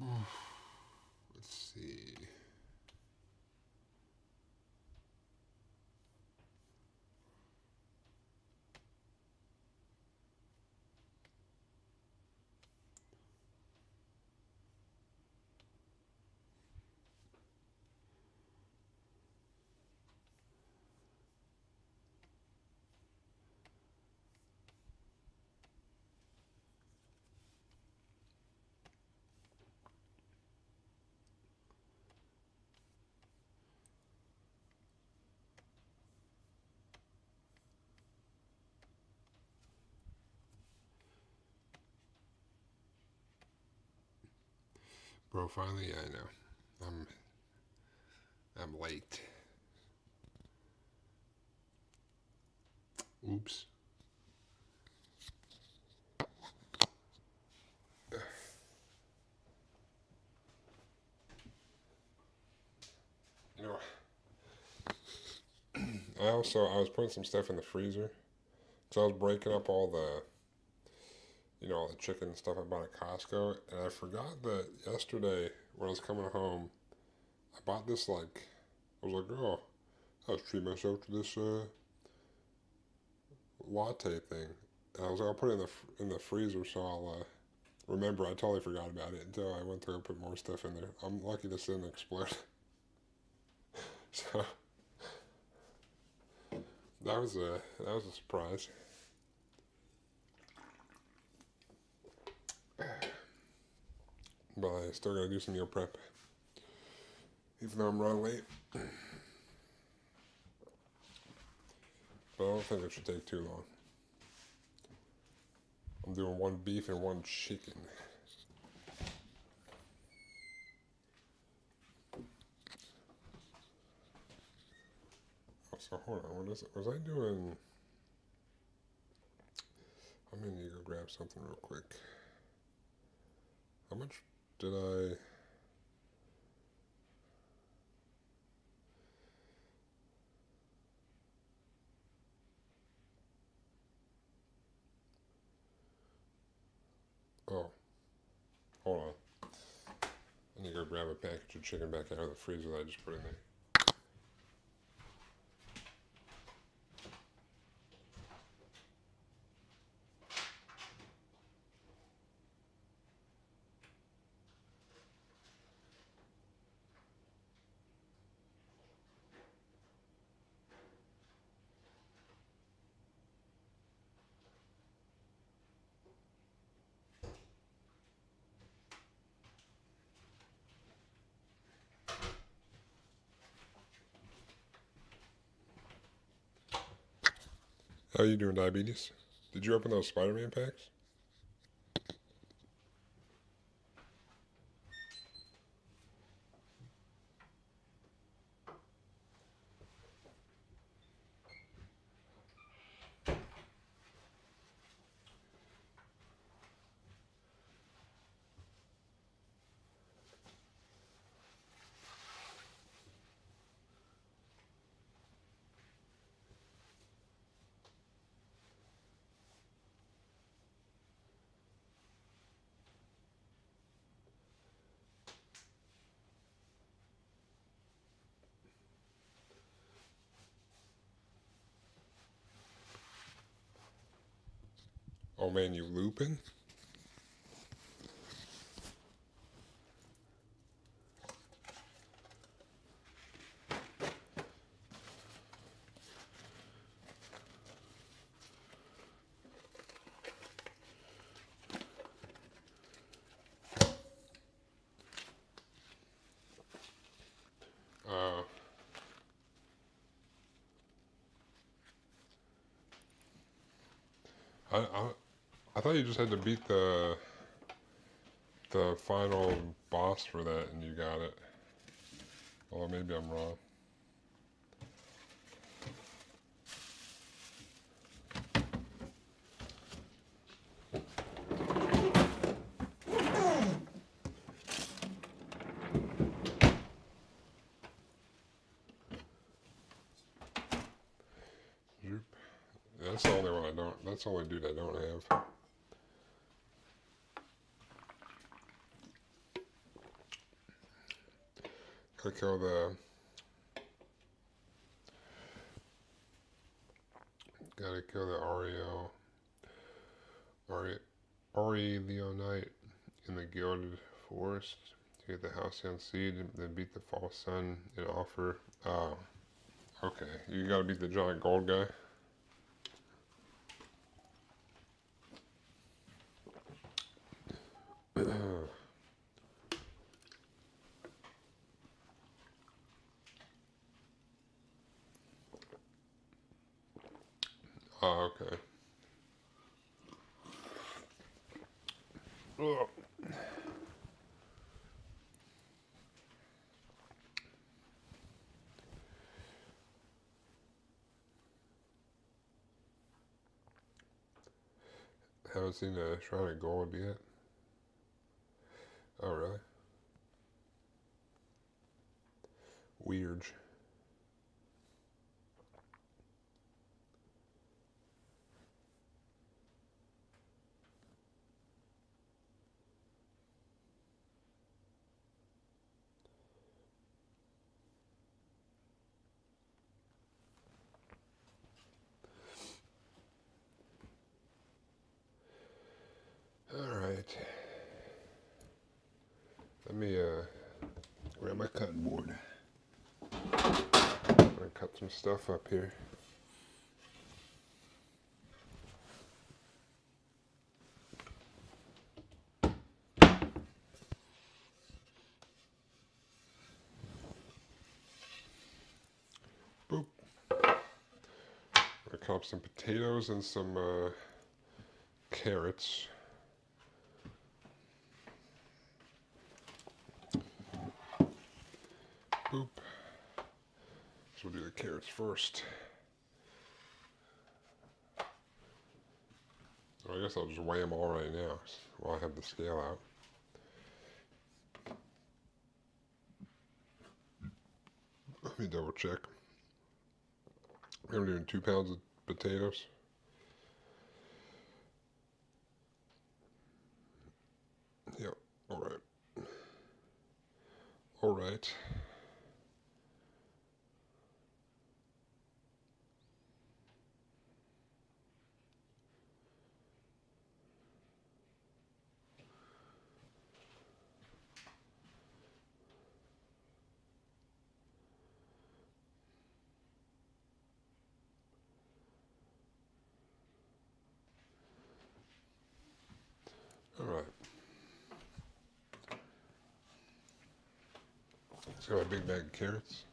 Let's see. Bro, finally, yeah, I know. I'm late. Oops. You know, I was putting some stuff in the freezer. So I was breaking up all the, all the chicken stuff I bought at Costco, and I forgot that yesterday when I was coming home, I bought this I was like, oh, I was treating myself to this latte thing, and I was like, I'll put it in the freezer so I'll remember. I totally forgot about it until I went to go put more stuff in there. I'm lucky this didn't explode. So that was a surprise. But I still gotta do some meal prep, even though I'm running late. But I don't think it should take too long. I'm doing one beef and one chicken. Oh, so hold on, what is it? Was I doing? I'm gonna need to go grab something real quick. How much did I? Oh, hold on. I need to go grab a package of chicken back out of the freezer that I just put in there. How are you doing, diabetes? Did you open those Spider-Man packs? Oh man, you looping? Uh, I I thought you just had to beat the final boss for that and you got it. Or maybe I'm wrong. Zoop. That's the only one I don't. That's the only dude I don't have. Gotta kill the Oreo, Leonite in the Gilded Forest to get the Halcyon Seed, then beat the False Sun and offer. Oh, okay. You gotta beat the giant gold guy. Oh, okay. Ugh. Haven't seen a Shrine of Gold yet. Oh, really? Weird. Alright. Let me grab my cutting board. I'm gonna cut some stuff up here. Boop. I'm gonna cut up some potatoes and some carrots. Boop. So we'll do the carrots first. So I guess I'll just weigh them all right now while I have the scale out. Let me double check. I'm doing 2 pounds of potatoes. Yep, alright. Alright. Alright. Let's got a big bag of carrots.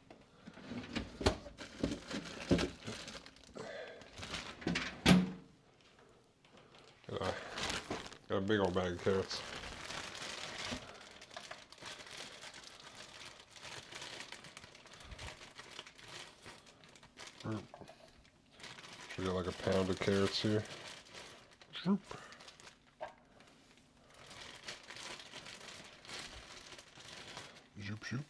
Got a big old bag of carrots. We got like a pound of carrots here. Zoop. Zoop, zoop.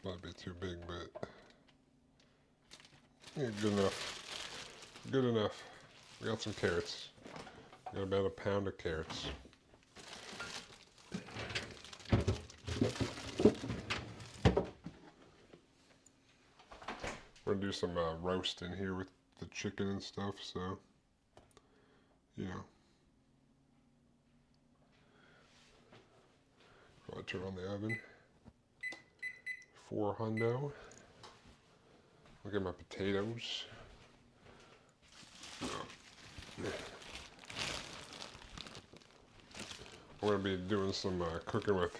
Might be too big, but yeah, good enough. Good enough. We got some carrots. We got about a pound of carrots. We're gonna do some roast in here with the chicken and stuff, so you know. So I turn on the oven. 400. Look at my potatoes. We're gonna be doing some cooking with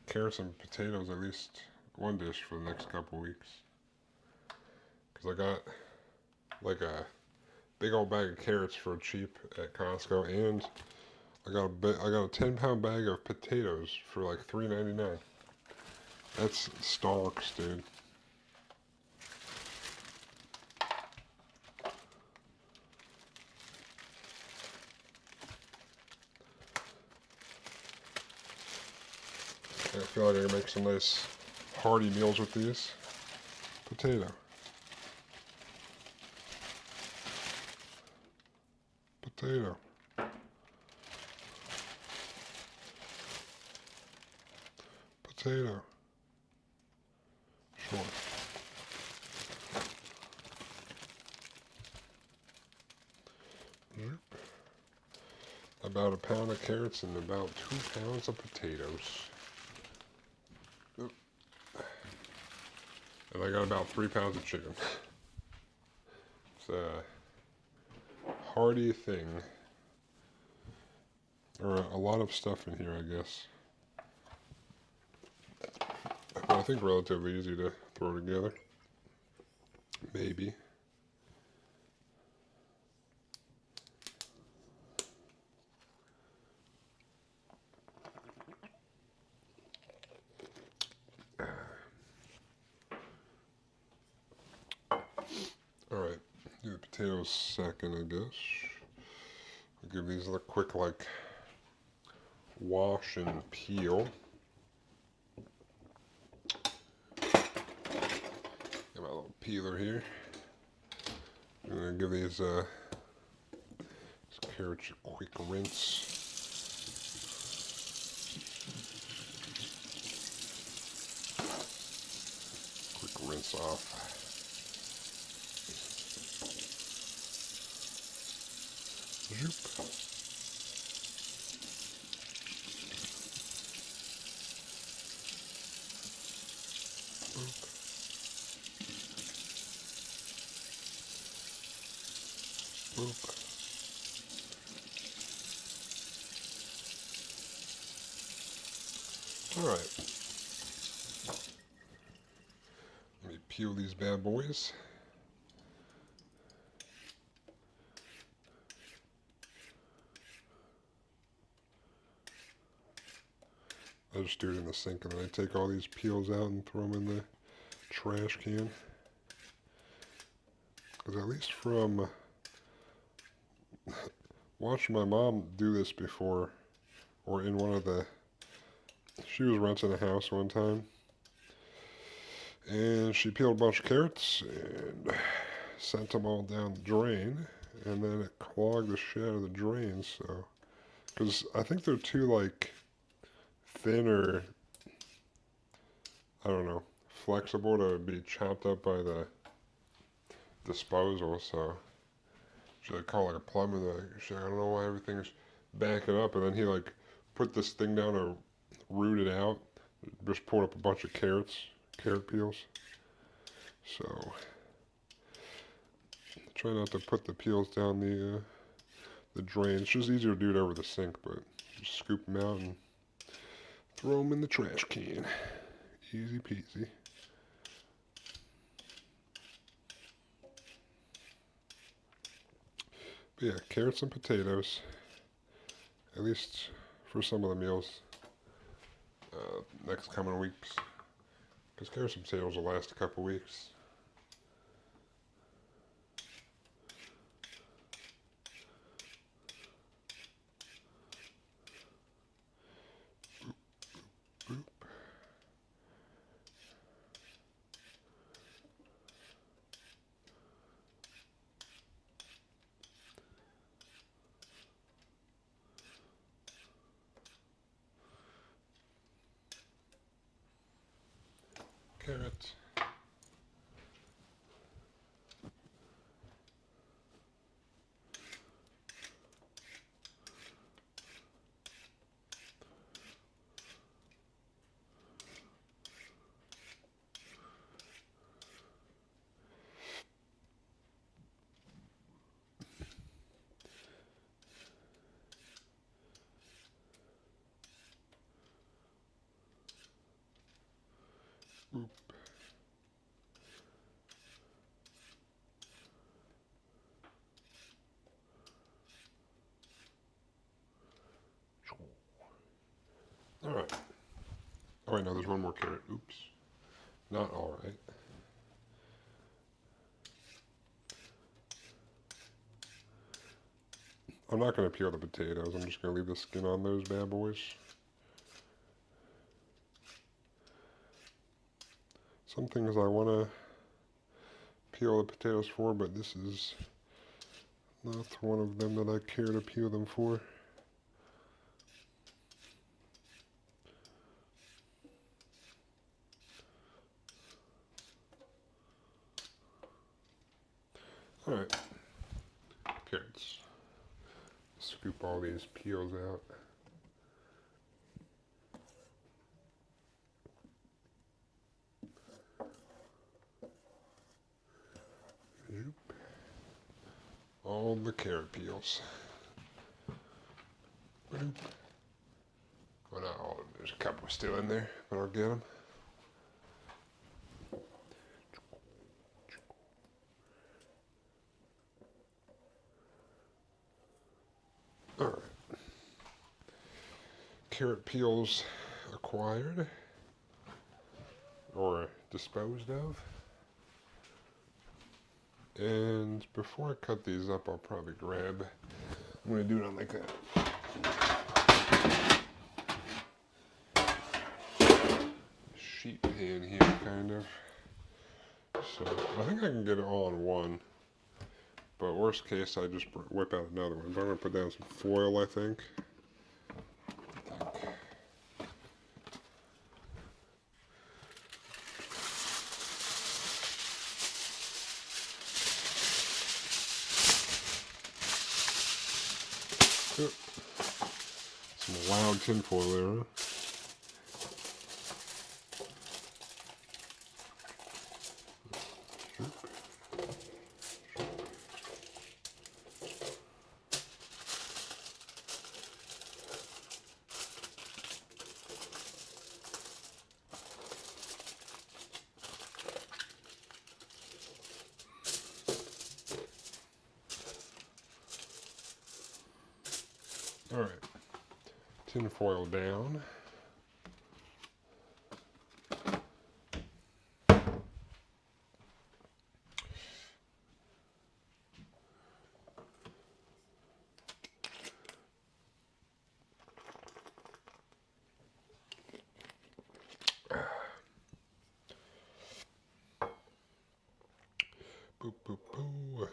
carrots and potatoes, at least one dish for the next couple weeks. Cause I got like a big old bag of carrots for cheap at Costco, and I got a 10-pound bag of potatoes for like $3.99. That's Starks, dude. I feel like I can make some nice hearty meals with these. Potato. Potato. potato. Sure. About a pound of carrots and about 2 pounds of potatoes. Oop. And I got about 3 pounds of chicken. It's a hearty thing. Or a lot of stuff in here, I guess. But I think relatively easy to throw together. Maybe. Alright, do the potatoes second, I guess. I'll give these a quick, like, wash and peel. Got my little peeler here. I'm going to give these carrots a quick rinse. Quick rinse off. Zoop. Boop. Alright. Let me peel these bad boys. I just do it in the sink and then I take all these peels out and throw them in the trash can. Because at least from watching my mom do this before, or in one of the, she was renting a house one time, and she peeled a bunch of carrots and sent them all down the drain, and then it clogged the shit out of the drain, so, because I think they're too, like, thin or, I don't know, flexible to be chopped up by the disposal, so should I call like a plumber? Like, I don't know why everything's backing up, and then he like put this thing down to root it out. Just pulled up a bunch of carrot peels. So try not to put the peels down the drain. It's just easier to do it over the sink, but just scoop them out and throw them in the trash can. Easy peasy. But yeah, carrots and potatoes, at least for some of the meals next coming weeks, because carrots and potatoes will last a couple weeks. Boop, boop. Carrot. Boop. Alright. Oh wait, no, there's one more carrot. Oops. Not alright. I'm not going to peel the potatoes. I'm just going to leave the skin on those bad boys. Some things I want to peel the potatoes for, but this is not one of them that I care to peel them for. Alright, carrots. Scoop all these peels out. All the carrot peels. Well, not all of them. There's a couple still in there, but I'll get them. Alright. Carrot peels acquired or disposed of. And before I cut these up, I'll probably grab, I'm going to do it on like a sheet pan here, kind of. So I think I can get it all in one. But worst case, I just whip out another one. But I'm going to put down some foil, I think. Some loud tinfoil there, huh? Alright, tin foil down. Boo, boo, boo.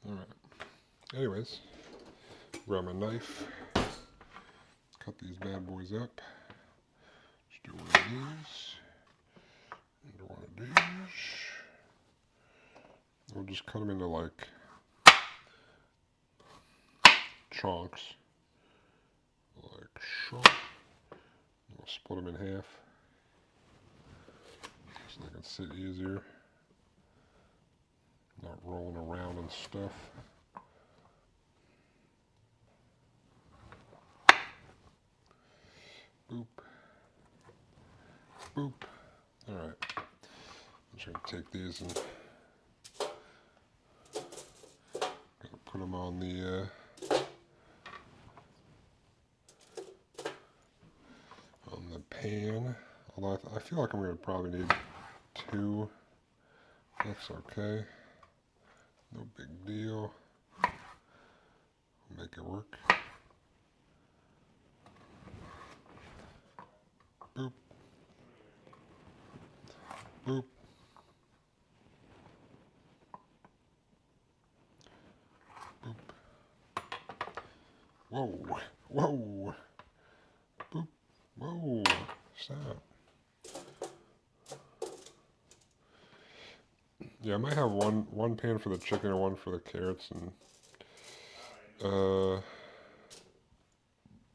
Alright. Anyways, grab my knife, cut these bad boys up. Just do one of these, and one of these. We'll just cut them into like chunks, like so. We'll split them in half so they can sit easier, not rolling around and stuff. Boop. Boop. Alright. I'm just going to take these and put them on the pan. Although I feel like I'm going to probably need two. That's okay. No big deal. Make it work. Boop. Boop. Boop. Whoa. Whoa. Boop. Whoa. Stop. Yeah, I might have one pan for the chicken and one for the carrots and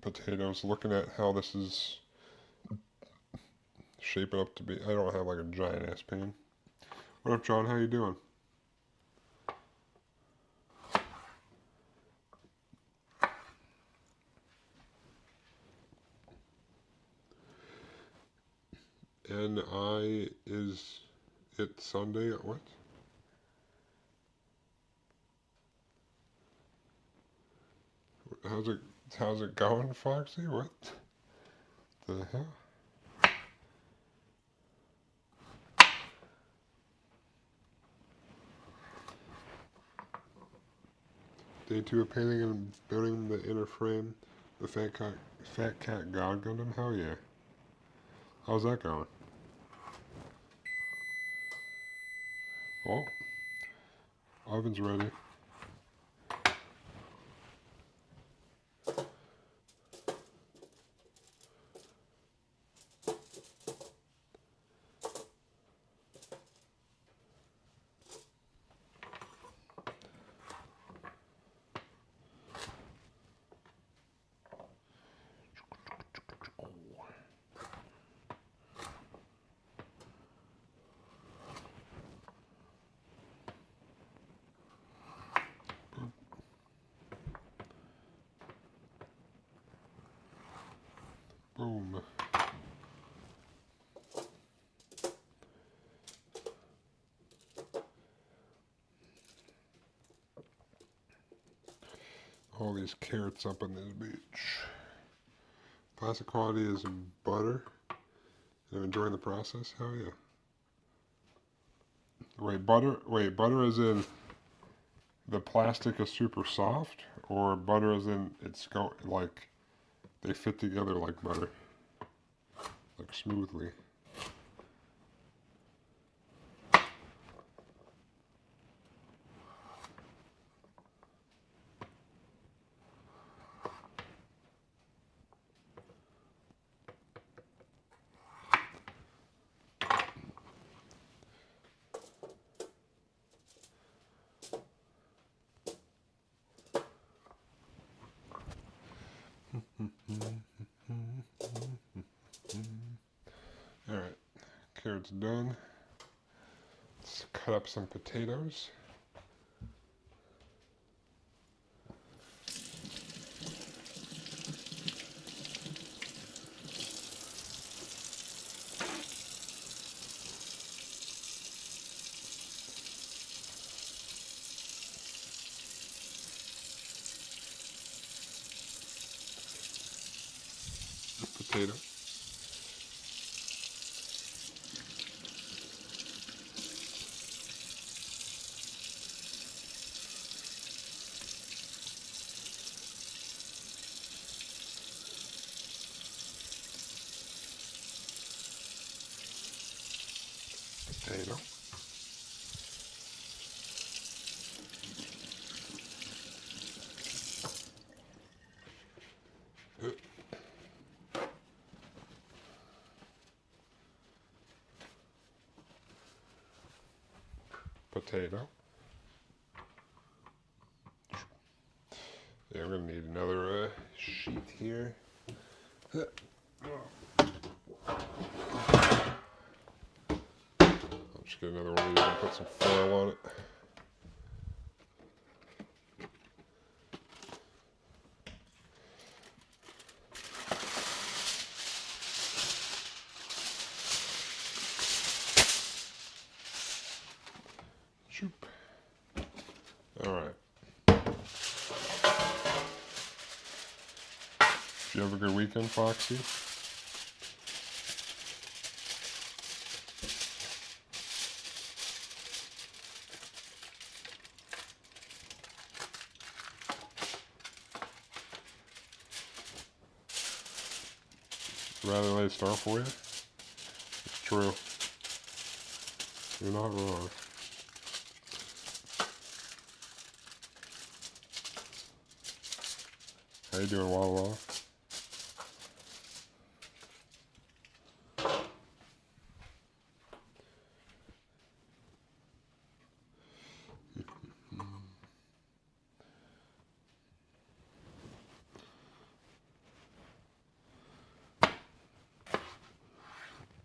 potatoes. Looking at how this is shaping up to be, I don't have like a giant ass pan. What up, John? How you doing? Is it Sunday? What? How's it going, Foxy? What the hell? Day 2 of painting and building the inner frame. The Fat Cat God Gundam. Hell yeah. How's that going? Oh, oven's ready. Boom. All these carrots up on this beach. Plastic quality is butter. And I'm enjoying the process. Hell yeah. Wait, butter as in the plastic is super soft, or butter as in like they fit together like butter, like smoothly. Alright, carrots done. Let's cut up some potatoes. Potato. Potato. Potato. Yeah, we're gonna need another sheet here. I'll just get another one of these and put some foil on it. Shoop. All right. Did you have a good weekend, Foxy? Rather late start for you? It's true. You're not wrong. How you doing, Wawa?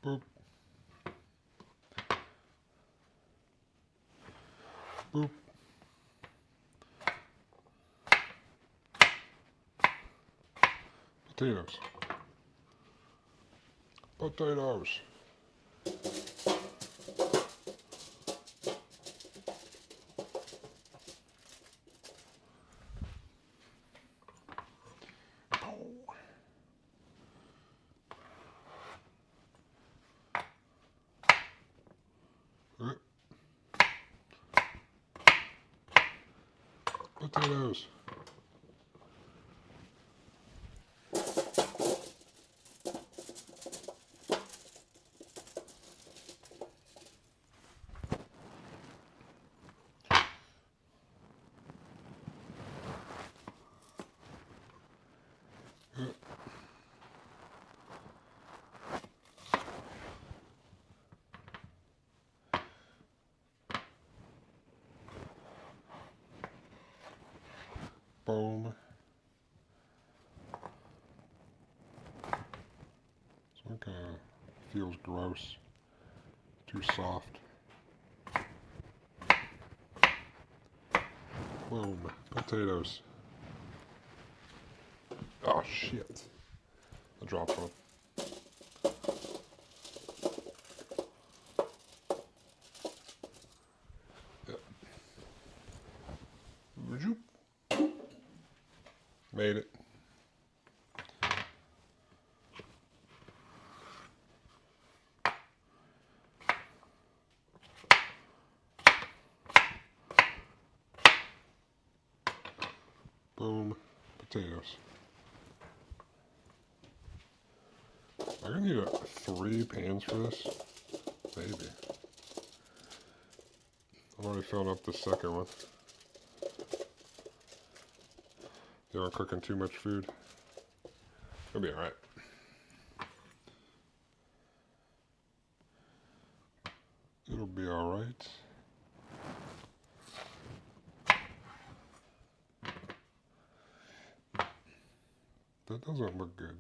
Boop. Boop. Potatoes. Potatoes. Potatoes. Boom. This one kind of feels gross. Too soft. Boom. Potatoes. Oh shit. I dropped one. Yep. Made it. Boom. Potatoes. I'm gonna need 3 pans for this. Maybe. I've already filled up the second one. You aren't cooking too much food. It'll be alright. It'll be alright. That doesn't look good.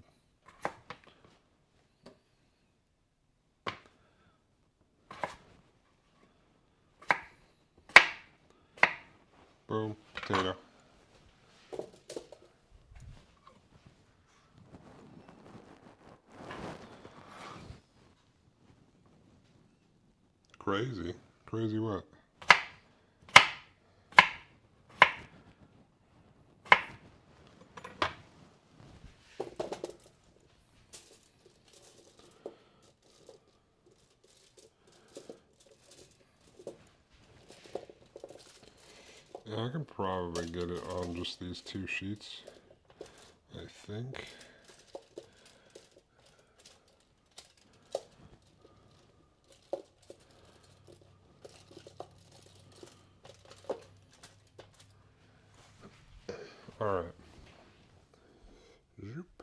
Boom, potato. Crazy. Crazy what? Yeah, I can probably get it on just these 2 sheets, I think. Alright. Zoop.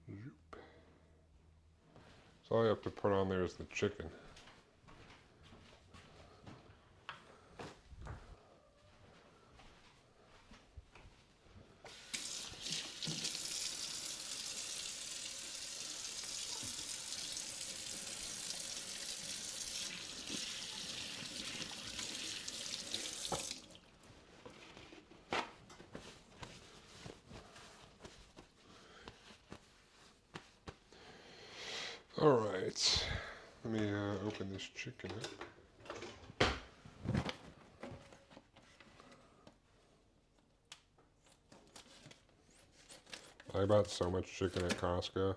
Zoop. So all you have to put on there is the chicken. Alright, let me open this chicken up. I bought so much chicken at Costco.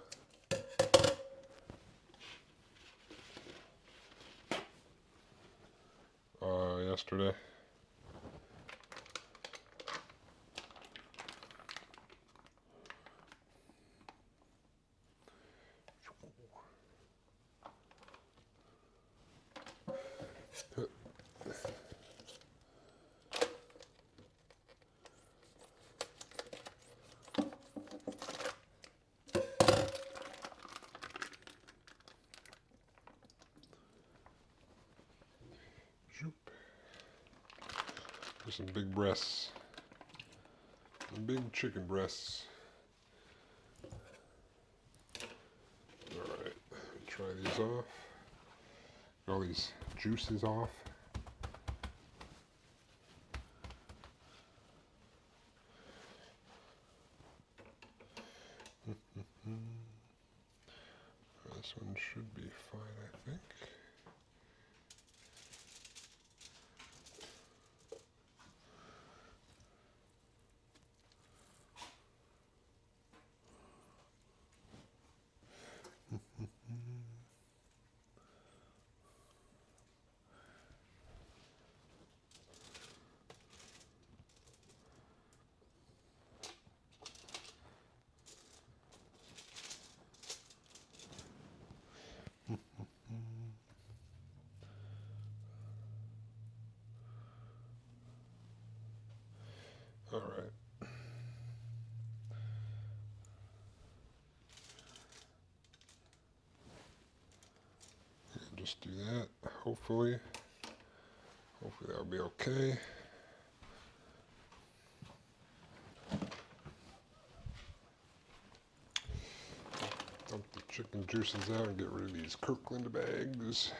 Yesterday. There's some big breasts. Some big chicken breasts. Alright, let me try these off. Get all these juices off. This one should be fine, I think. just do that. Hopefully that'll be okay. Dump the chicken juices out and get rid of these Kirkland bags.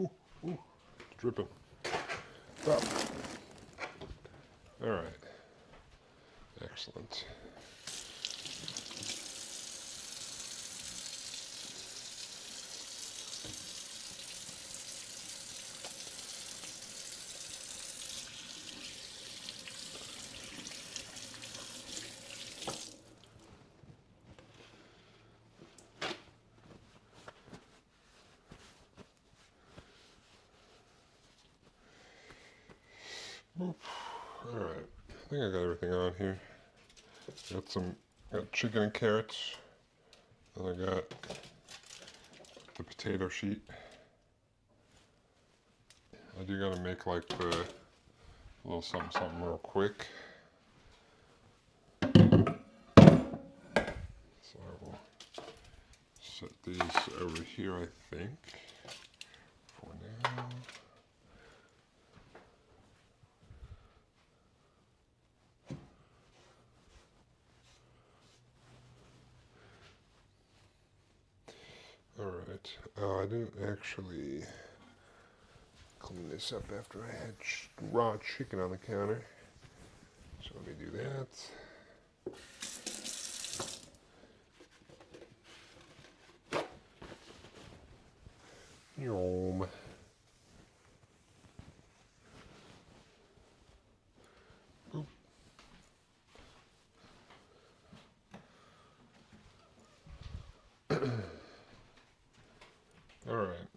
Ooh, ooh, it's dripping. Stop. All right. Excellent. All right. I think I got everything on here. Got chicken and carrots. And I got the potato sheet. I do gotta make like the little something real quick. So I will set these over here, I think, for now. Alright, I didn't actually clean this up after I had raw chicken on the counter. So let me do that. Yum. Boop. Alright.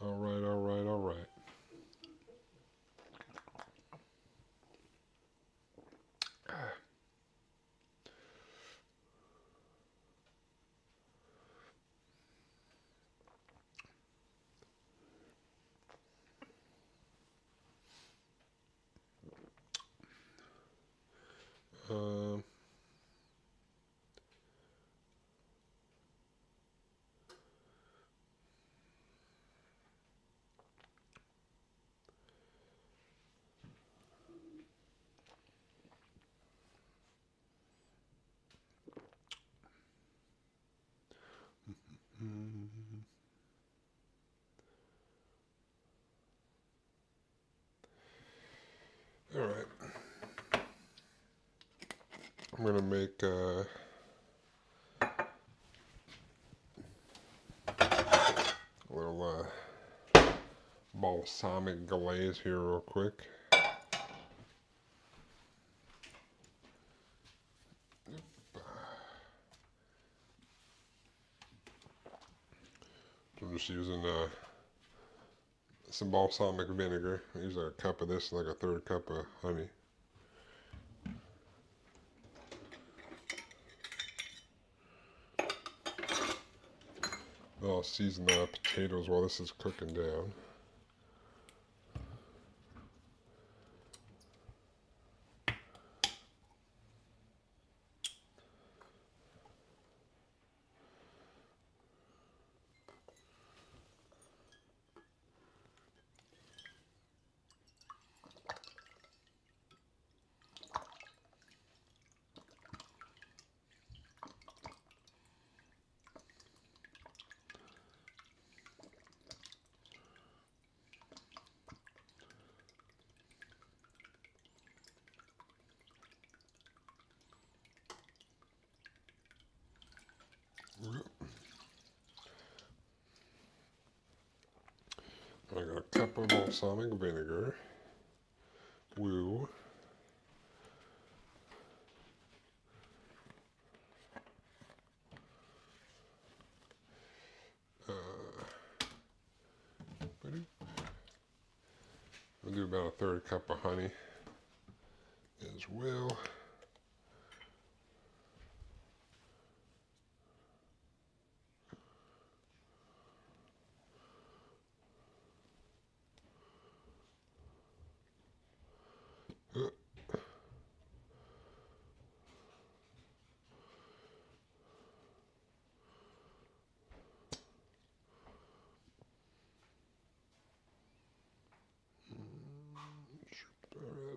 Alright. Um, Alright. I'm gonna make a little balsamic glaze here real quick. I'm just using some balsamic vinegar. I use a cup of this, like a third cup of honey. I'll season the potatoes while this is cooking down. I got a cup of balsamic vinegar. Woo. I'll do about a third cup of honey as well.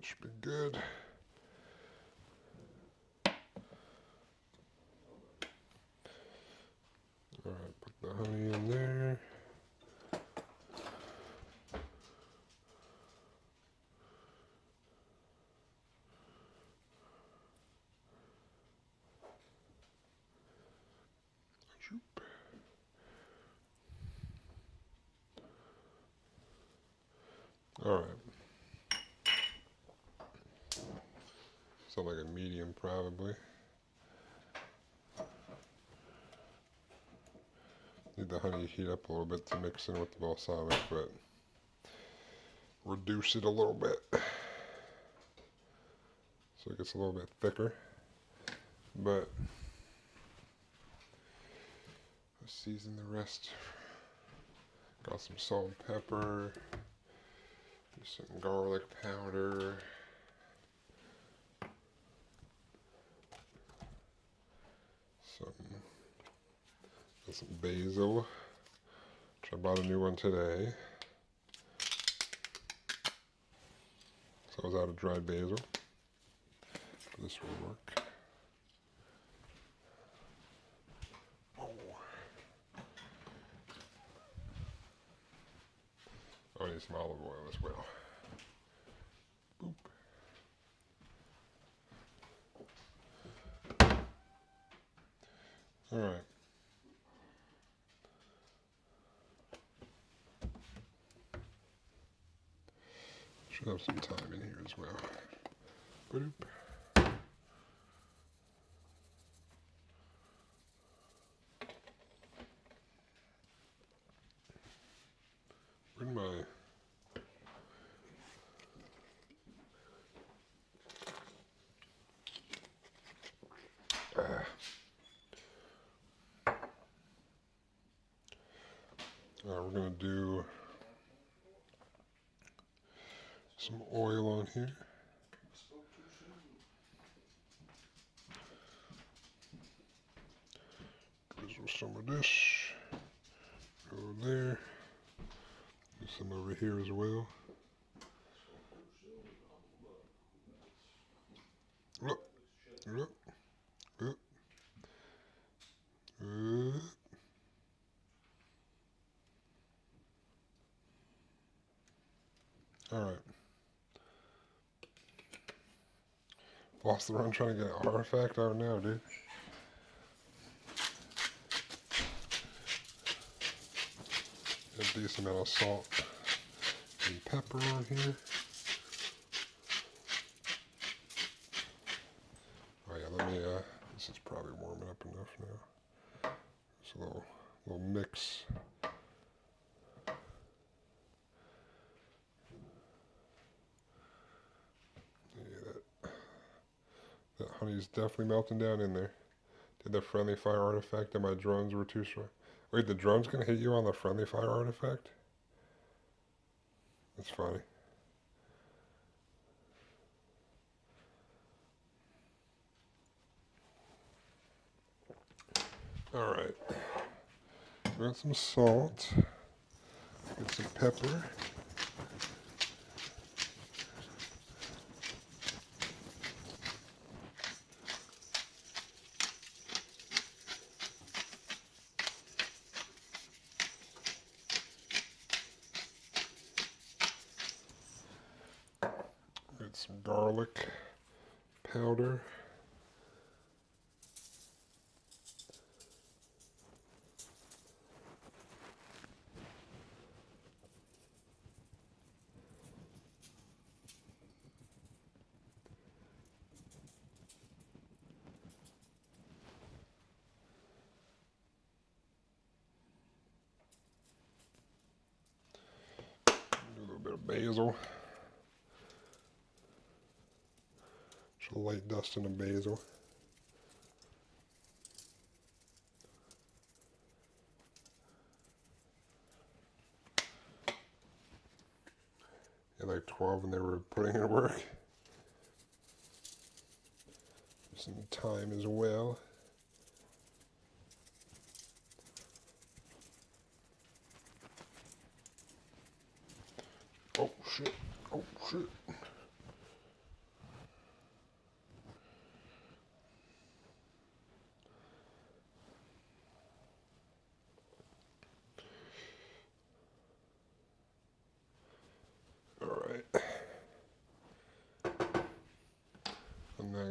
should be good. Alright, put the honey in there. Alright. So like a medium probably. Need the honey heat up a little bit to mix in with the balsamic, but reduce it a little bit so it gets a little bit thicker. But let's season the rest. Got some salt and pepper, some garlic powder, some basil, which I bought a new one today. So I was out of dried basil. This will work. Oh, I need some olive oil as well. Boop. All right. Should have some thyme in here as well. Boop. Where'd my we're going to do some oil on here. Drizzle some of this. Go there. Do some over here as well. Look. Look. Look. Alright. Lost the run trying to get an artifact? Oh no, dude. A decent amount of salt and pepper on here. Oh yeah, let me, this is probably warming up enough now. Just a little mix. That honey's definitely melting down in there. Did the friendly fire artifact and my drones were too strong. Wait, the drone's gonna hit you on the friendly fire artifact? That's funny. Alright. Got some salt. Get some pepper. Get some garlic powder. A little bit of basil. Just a light dusting of basil. Like 12 and they were putting in work. Some thyme as well. Oh shit, oh shit.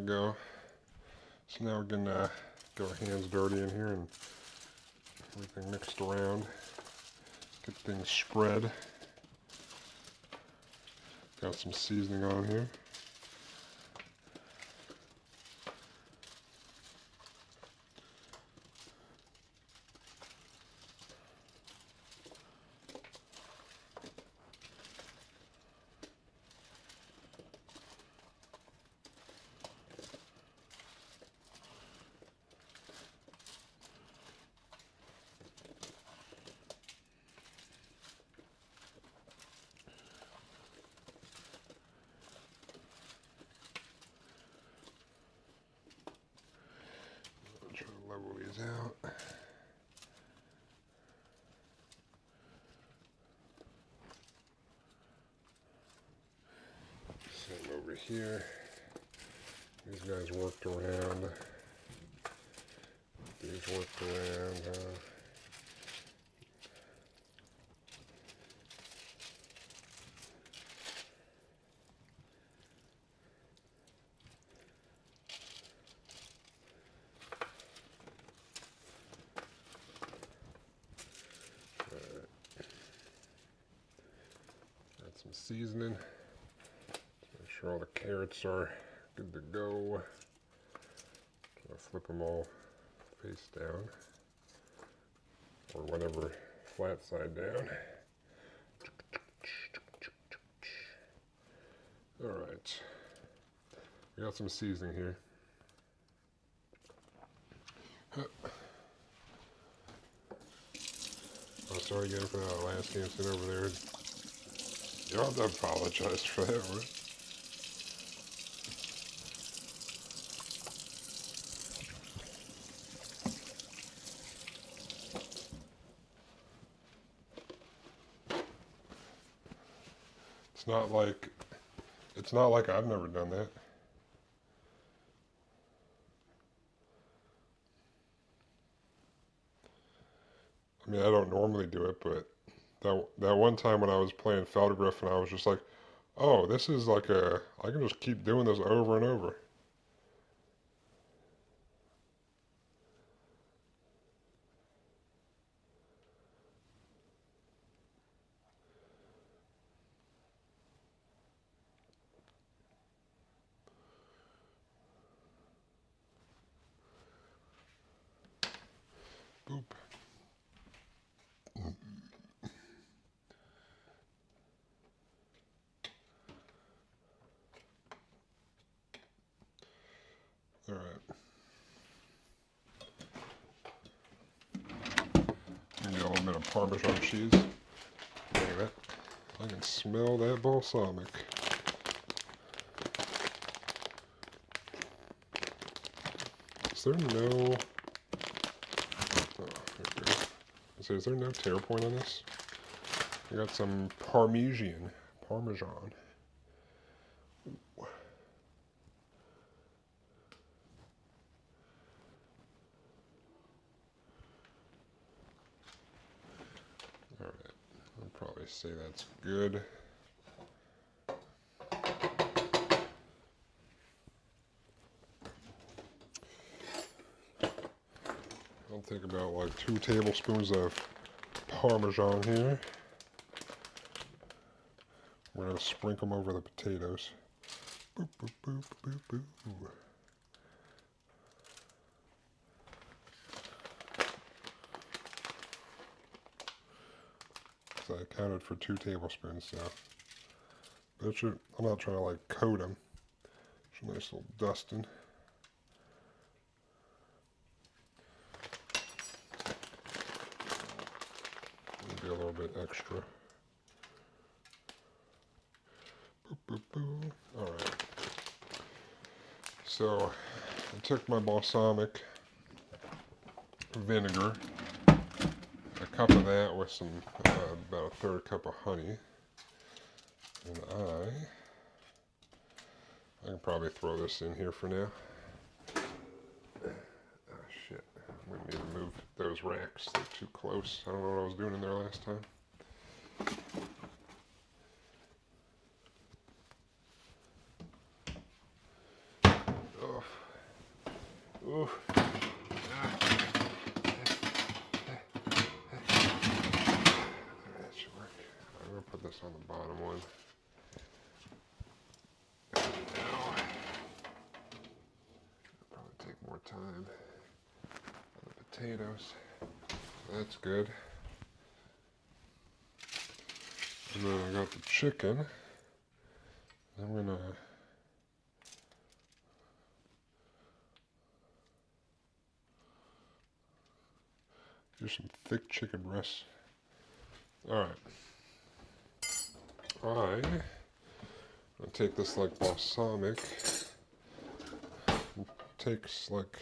go. So now we can get our hands dirty in here and everything mixed around. Get things spread. Got some seasoning on here. Try to level these out. Same over here. These guys worked around. These worked around. Got some seasoning. Make sure all the carrots are good to go. I'll flip them all face down, or whatever, flat side down. Alright, we got some seasoning here. Oh, sorry again for that last incident over there. You don't have to apologize for that, right? It's not like I've never done that. I mean, I don't normally do it, but that one time when I was playing Feldgriff and I was just like, oh, this is like I can just keep doing this over and over. Boop. All right. Maybe a little bit of Parmesan cheese. Look at that. I can smell that balsamic. Is there no... Oh, there we go. So is there no tear point on this? I got some Parmesan. Alright, I'll probably say that's good. I'll take about like 2 tablespoons of Parmesan here. We're going to sprinkle them over the potatoes. Boop, boop, boop, boop, boop. So I counted for 2 tablespoons, so. But it should, I'm not trying to like coat them. It's a nice little dusting. Maybe a little bit extra. Boop, boop, boop. All right. So I took my balsamic vinegar, a cup of that with some, about a 1/3 cup of honey, and I can probably throw this in here for now. Oh shit, we need to move those racks, they're too close. I don't know what I was doing in there last time. Oh. put this on the bottom one. And now, it'll probably take more time on the potatoes. That's good. And then I got the chicken. I'm gonna do some thick chicken breasts. Alright. I'll take this like balsamic. It takes like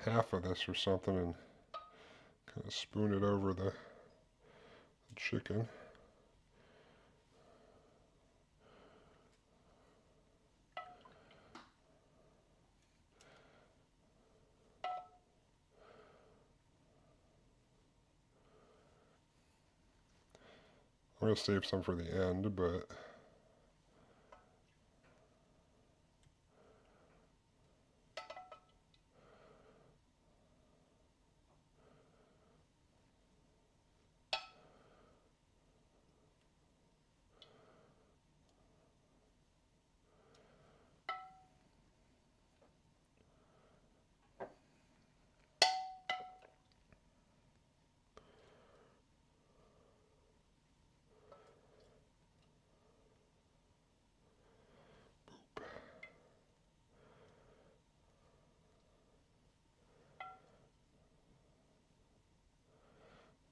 half of this or something and kind of spoon it over the chicken. I'm going to save some for the end, but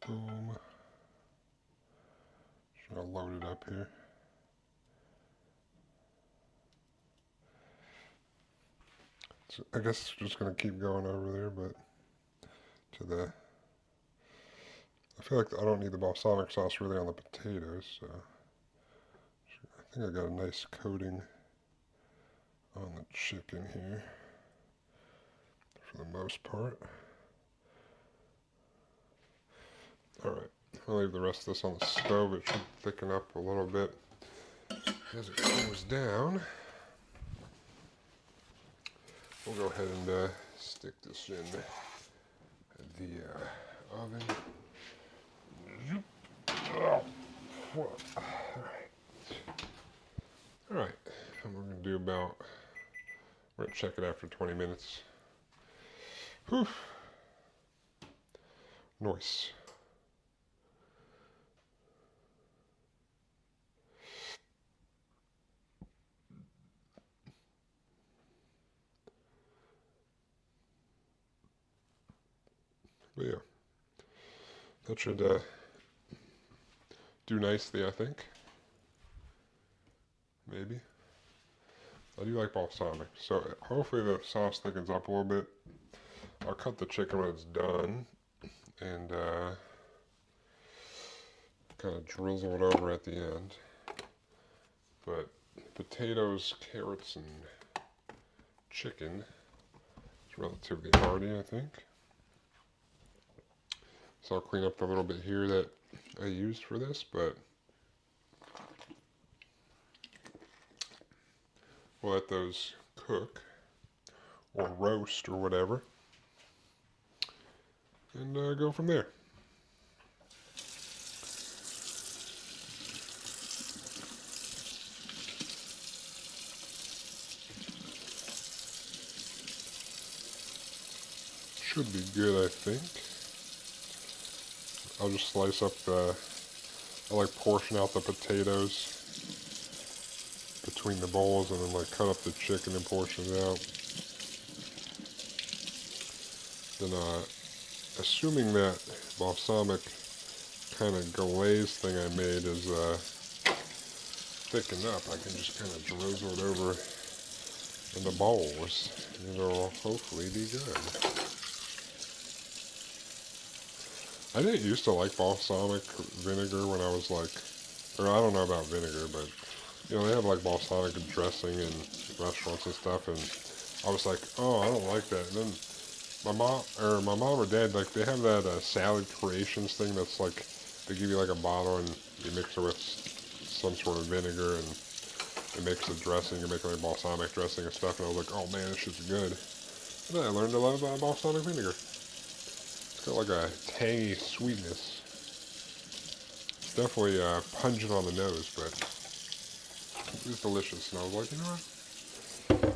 boom. Just going to load it up here. So I guess it's just going to keep going over there, but to the... I feel like I don't need the balsamic sauce really on the potatoes, so I think I got a nice coating on the chicken here for the most part. Alright, I'll leave the rest of this on the stove. It should thicken up a little bit as it cools down. We'll go ahead and stick this in the oven. Alright, and we're going to do about, we're going to check it after 20 minutes. Whew. Nice. But yeah, that should do nicely, I think. Maybe. I do like balsamic, so hopefully the sauce thickens up a little bit. I'll cut the chicken when it's done and kind of drizzle it over at the end. But potatoes, carrots, and chicken is relatively hearty, I think. So I'll clean up the little bit here that I used for this, but we'll let those cook or roast or whatever and go from there. Should be good, I think. I'll just slice up I like portion out the potatoes between the bowls and then like cut up the chicken and portion it out. Then assuming that balsamic kind of glaze thing I made is thickened up, I can just kind of drizzle it over in the bowls and it'll hopefully be good. I didn't used to like balsamic vinegar when I was like, or I don't know about vinegar, but you know, they have like balsamic dressing in restaurants and stuff, and I was like, oh, I don't like that. And then my mom or dad, like they have that salad creations thing that's like, they give you like a bottle and you mix it with some sort of vinegar and it makes the dressing, you make like balsamic dressing and stuff, and I was like, oh man, this shit's good. And then I learned a lot about balsamic vinegar. Got like a tangy sweetness. definitely pungent on the nose, but it was delicious. And I was like, you know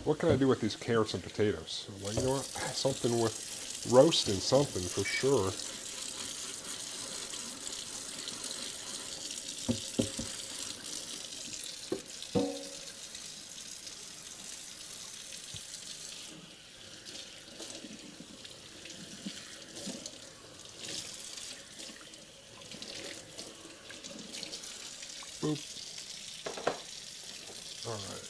what can I do with these carrots and potatoes? I'm like, you know what, something with roasting something for sure. Boop. All right.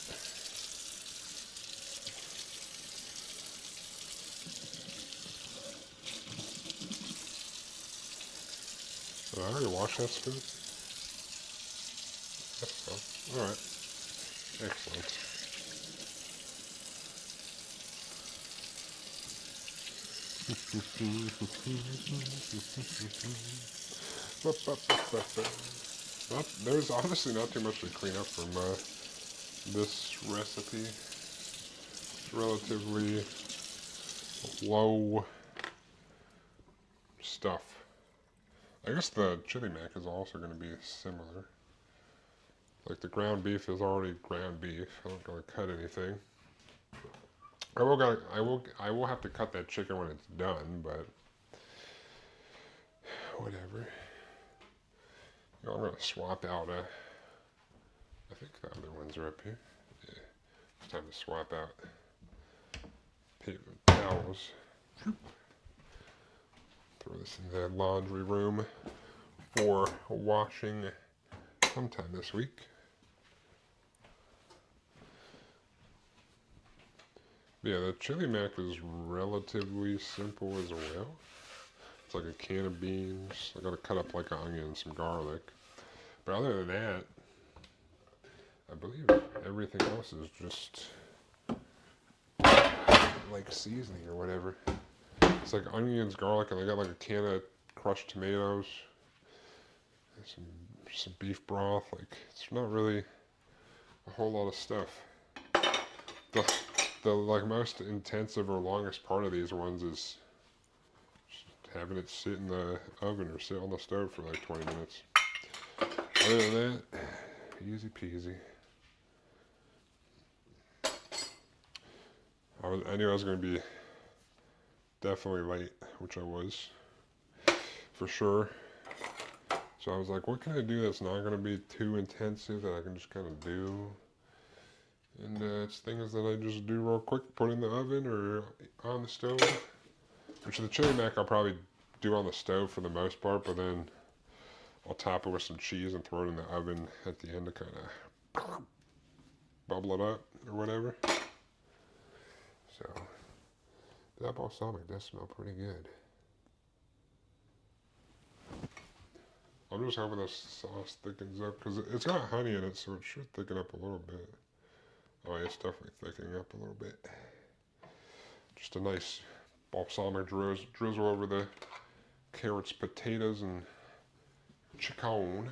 Did I already wash that spoon? That's fine. All right. Excellent. Well, there's honestly not too much to clean up from this recipe. It's relatively low stuff. I guess the chili mac is also going to be similar. Like the ground beef is already ground beef. I'm not going to cut anything. I will have to cut that chicken when it's done, but whatever. You know, I'm going to swap out. I think the other ones are up here. Yeah, it's time to swap out paper towels. Throw this in the laundry room for washing sometime this week. Yeah, the chili mac is relatively simple as well. It's like a can of beans. I gotta cut up like an onion and some garlic. But other than that, I believe everything else is just like seasoning or whatever. It's like onions, garlic, and I got like a can of crushed tomatoes, and some beef broth. Like it's not really a whole lot of stuff. The like most intensive or longest part of these ones is just having it sit in the oven or sit on the stove for like 20 minutes. Other than that, easy peasy. I knew I was going to be definitely late, which I was, for sure. So I was like, what can I do that's not going to be too intensive that I can just kind of do? And it's things that I just do real quick, put in the oven or on the stove. Which the chili mac I'll probably do on the stove for the most part, but then I'll top it with some cheese and throw it in the oven at the end to kind of bubble it up or whatever. So that balsamic does smell pretty good. I'm just hoping this sauce thickens up because it's got honey in it, so it should thicken up a little bit. Oh, yeah, it's definitely thickening up a little bit. Just a nice balsamic drizzle over the carrots, potatoes, and chicken.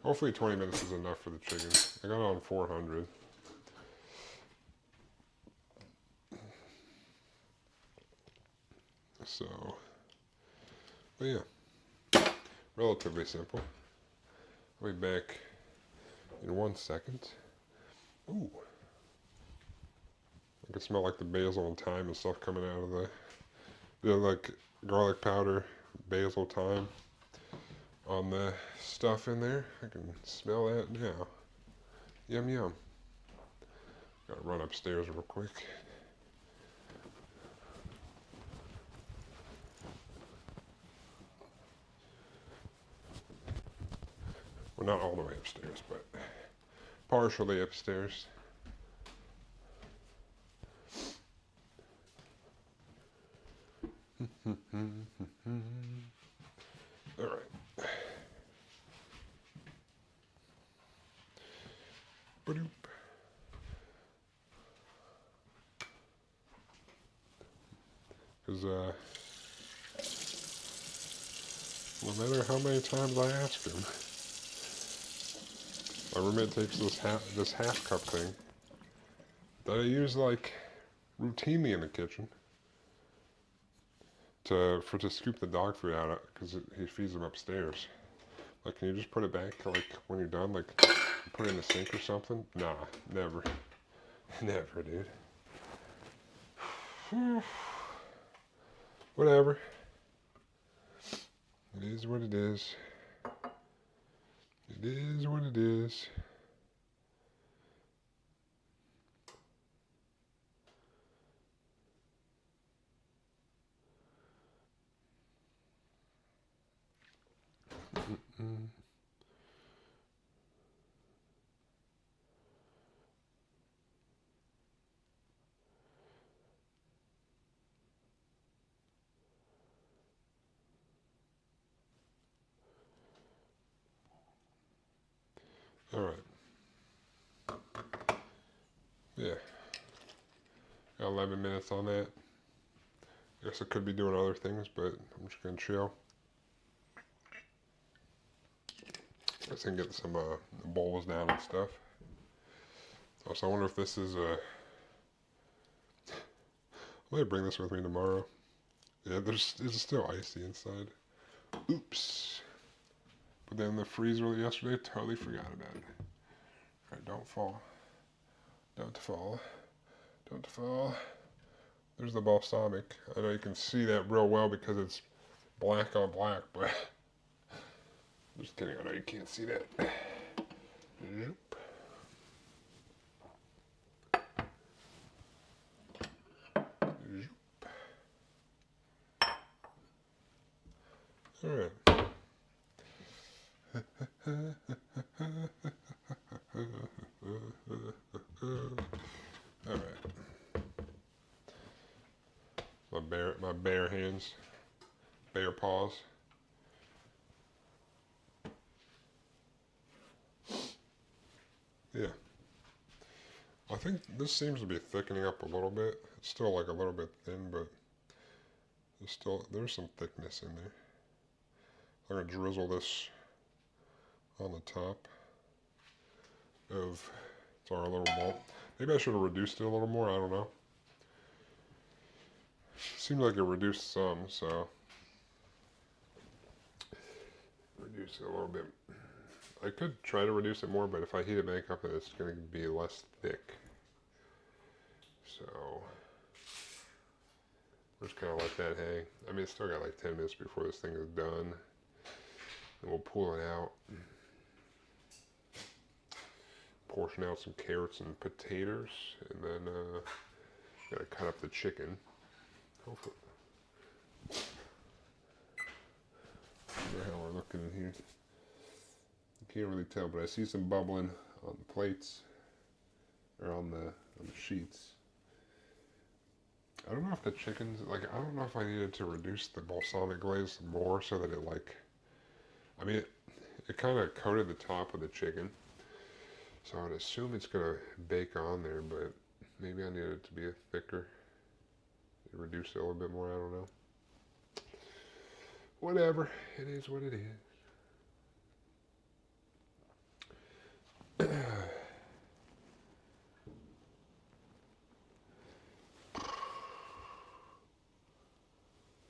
Hopefully 20 minutes is enough for the chicken. I got it on 400. So, but yeah, relatively simple. I'll be back in 1 second. Ooh. I can smell like the basil and thyme and stuff coming out of the like garlic powder, basil, thyme on the stuff in there. I can smell that now. Yum yum. Gotta run upstairs real quick. Well, not all the way upstairs, but partially upstairs. All right. Ba-doop. Because no matter how many times I ask him, my roommate takes this half cup thing that I use like routinely in the kitchen to scoop the dog food out of because he feeds them upstairs. Like, can you just put it back, like, when you're done? Like, put it in the sink or something? Nah, never. Never, dude. Whatever. It is what it is. It is what it is. Mm-mm. All right. Yeah. Got 11 minutes on that. I guess I could be doing other things, but I'm just gonna chill. I guess I can get some bowls down and stuff. Also, I wonder if this is I might bring this with me tomorrow. Yeah, it's still icy inside. Oops. But then the freezer yesterday, totally forgot about it. Alright, don't fall. Don't fall. Don't fall. There's the balsamic. I know you can see that real well because it's black on black, but just kidding, I know you can't see that. Nope. Alright. Alright. My bare hands. Bare paws. Yeah. I think this seems to be thickening up a little bit. It's still like a little bit thin, but there's some thickness in there. I'm gonna drizzle this on the top of our little bowl. Maybe I should have reduced it a little more, I don't know. Seems like it reduced some, so reduce it a little bit. I could try to reduce it more, but if I heat it back up, it's going to be less thick. So we're just kind of let that hang. I mean, it's still got like 10 minutes before this thing is done. And we'll pull it out. Portion out some carrots and potatoes. And then gotta cut up the chicken. Hopefully. How we're looking in here. You can't really tell, but I see some bubbling on the plates. Or on the sheets. I don't know if the chicken's, like, I don't know if I needed to reduce the balsamic glaze more so that it, like, I mean, it kind of coated the top of the chicken. So I would assume it's going to bake on there, but maybe I need it to be a thicker. Reduce it a little bit more, I don't know. Whatever, it is what it is.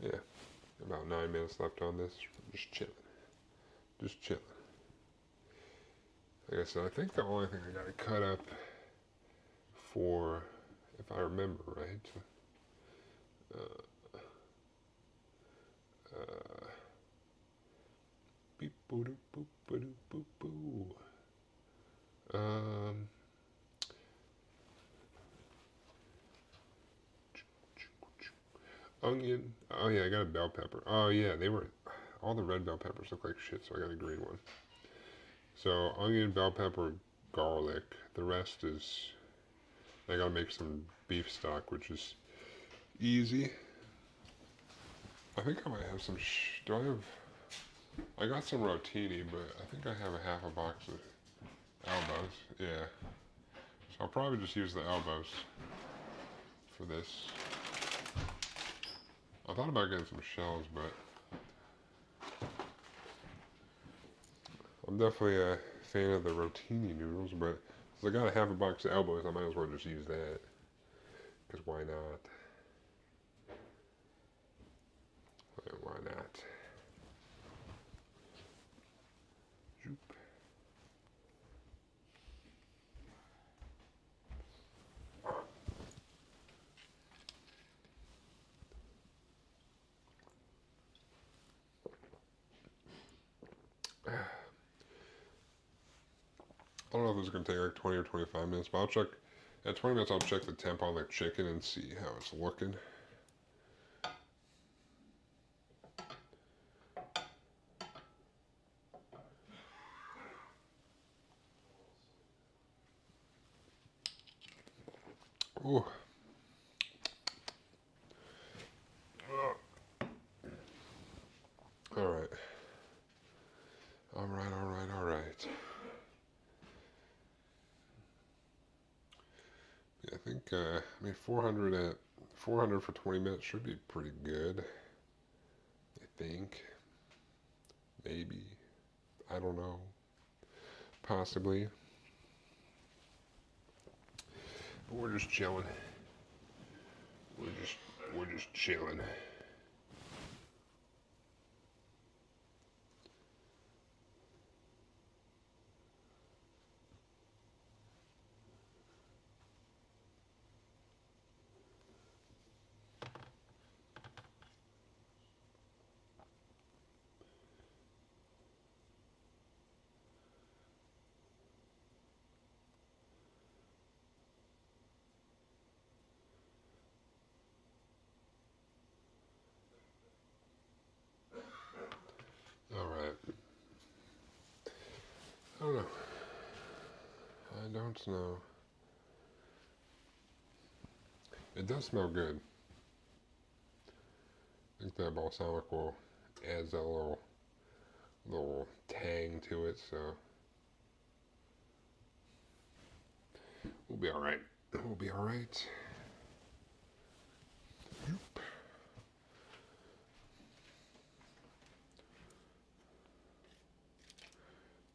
Yeah, about 9 minutes left on this. Just chilling. Just chilling. Like I said, I think the only thing I got to cut up for, if I remember right, beep boo doo boop boo doo boop boo. Onion. Oh yeah, I got a bell pepper. Oh yeah, all the red bell peppers look like shit, so I got a green one. So onion, bell pepper, garlic. The rest is, I gotta make some beef stock, which is easy. I think I might have some, I got some rotini, but I think I have a half a box of elbows. Yeah. So I'll probably just use the elbows for this. I thought about getting some shells, but I'm definitely a fan of the rotini noodles, but since I got a half a box of elbows, I might as well just use that. Because why not? Why not? I don't know if it's going to take like 20 or 25 minutes, but I'll check. At 20 minutes, I'll check the temp on the chicken and see how it's looking. Ooh. All right. All right, all right, all right. Yeah, I think, I mean, 400 for 20 minutes should be pretty good. I think. Maybe. I don't know. Possibly. But we're just chilling. We're just chilling. All right. I don't know. I don't know. It does smell good. I think that balsamic will add that little tang to it, so we'll be all right. We'll be all right.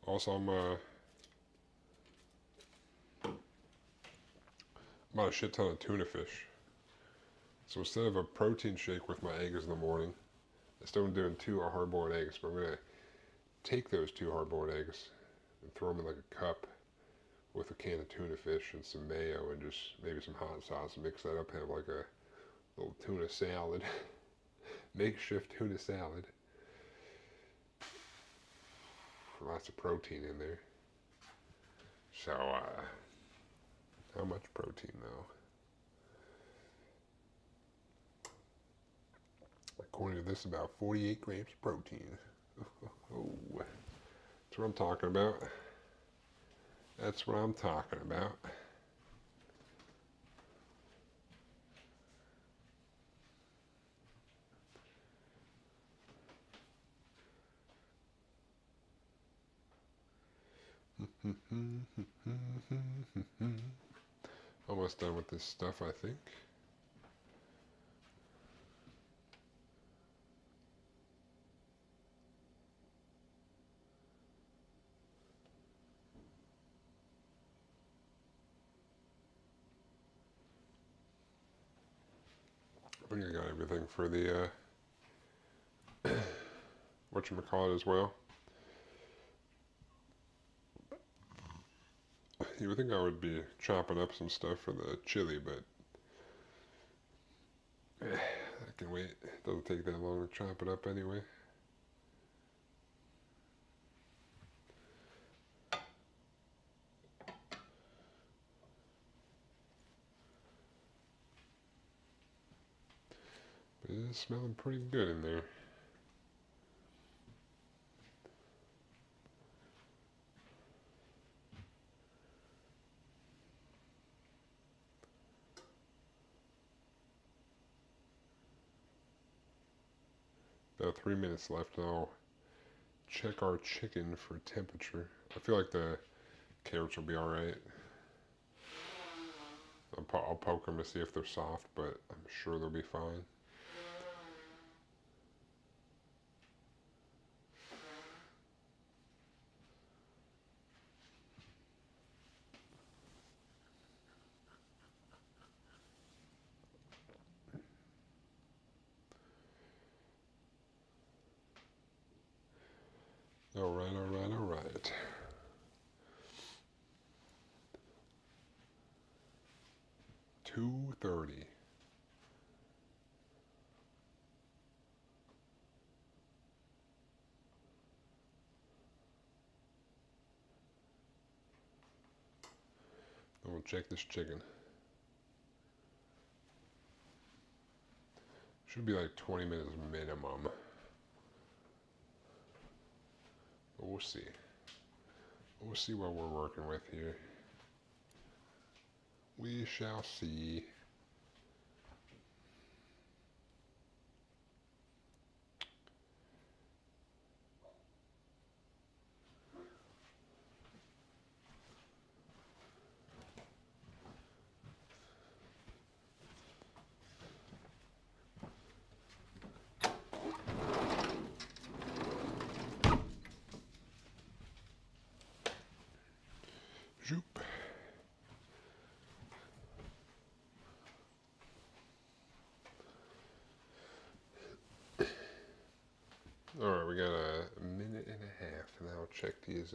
Also, I'm about a shit ton of tuna fish. So instead of a protein shake with my eggs in the morning, instead of doing 2 hard-boiled eggs, but I'm gonna take those 2 hard-boiled eggs and throw them in like a cup with a can of tuna fish and some mayo and just maybe some hot sauce and mix that up, have like a little tuna salad, makeshift tuna salad. Lots of protein in there. So, how much protein though? According to this, about 48 grams of protein. Oh, that's what I'm talking about. That's what I'm talking about. Almost done with this stuff, I think. I think I got everything for the whatchamacallit as well. You would think I would be chopping up some stuff for the chili, but I can wait. It doesn't take that long to chop it up anyway. But it is smelling pretty good in there. About 3 minutes left, and I'll check our chicken for temperature. I feel like the carrots will be alright. I'll poke them to see if they're soft, but I'm sure they'll be fine. Alright, alright, alright. $2.30. And we'll check this chicken. Should be like 20 minutes minimum. But we'll see. We'll see what we're working with here. We shall see. Zoop. Alright, we got a minute and a half, and I'll check these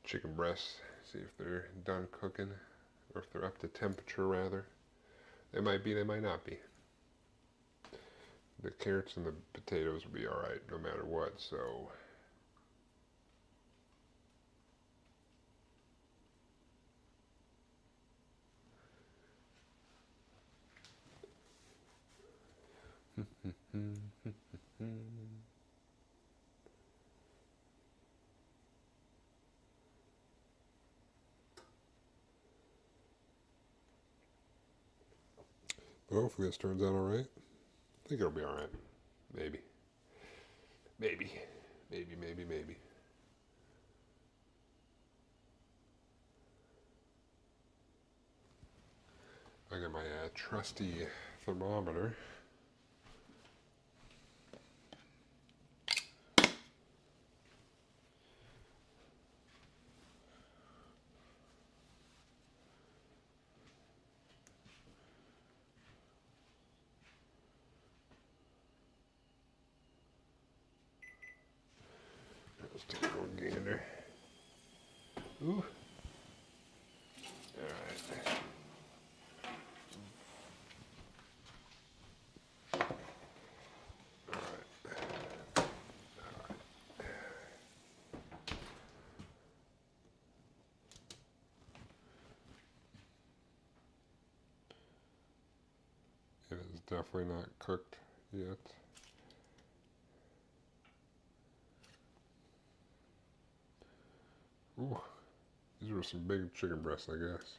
chicken breasts, see if they're done cooking, or if they're up to temperature rather. They might be, they might not be. The carrots and the potatoes will be alright no matter what, so. But hopefully this turns out alright. I think it'll be alright. Maybe. Maybe. Maybe, maybe, maybe. I got my trusty thermometer. Let's take a little gander. Ooh. Alright. It is definitely not cooked yet. Ooh, these were some big chicken breasts, I guess.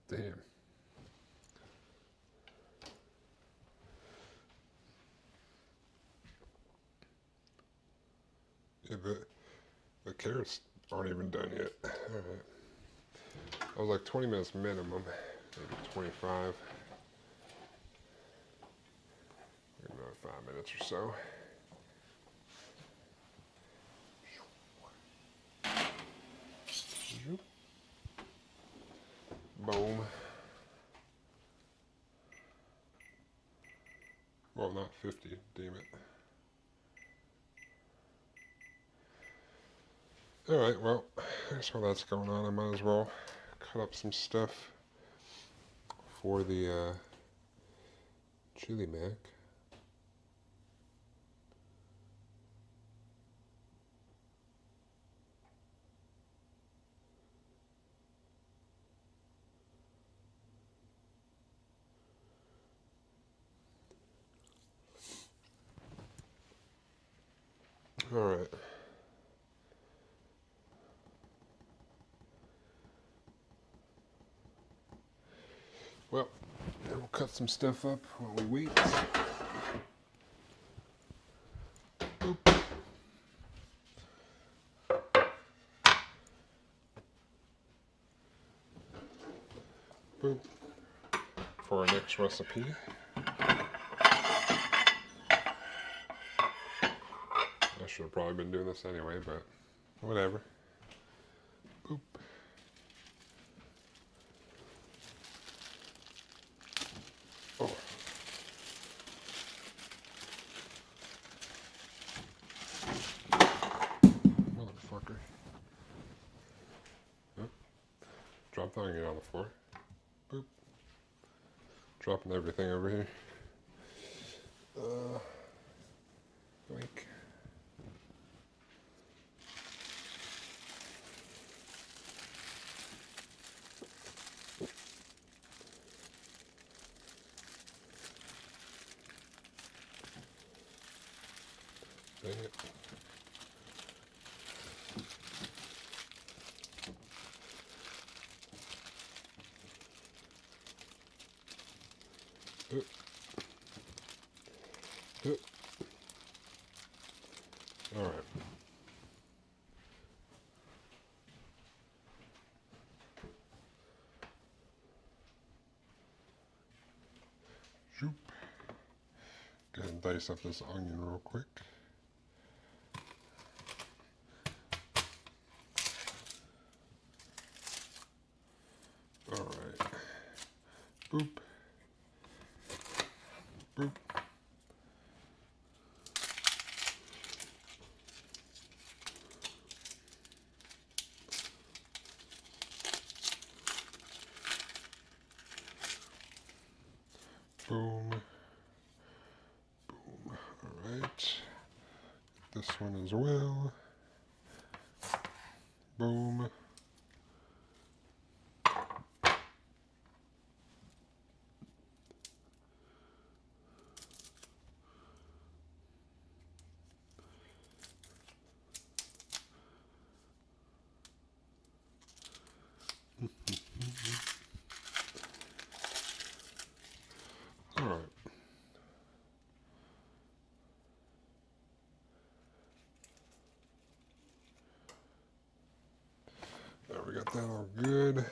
Damn. Yeah, the carrots aren't even done yet. Alright. I was like 20 minutes minimum, maybe 25. Maybe another 5 minutes or so. Boom. Well, not 50, damn it. Alright, well, I guess while that's going on, I might as well cut up some stuff for the chili mac. Alright. Well, we'll cut some stuff up while we wait. Boop. Boop. For our next recipe. I should have probably been doing this anyway, but whatever. Boop. Oh. Motherfucker. Oh. Drop the onion on the floor. Boop. Dropping everything over here. Yoink. it. All right. Shoop. Go ahead and dice up this onion real quick. All right. Boop. Boop. Boom. Boom. All right. This one as well. Boom. All right. There, we got that all good.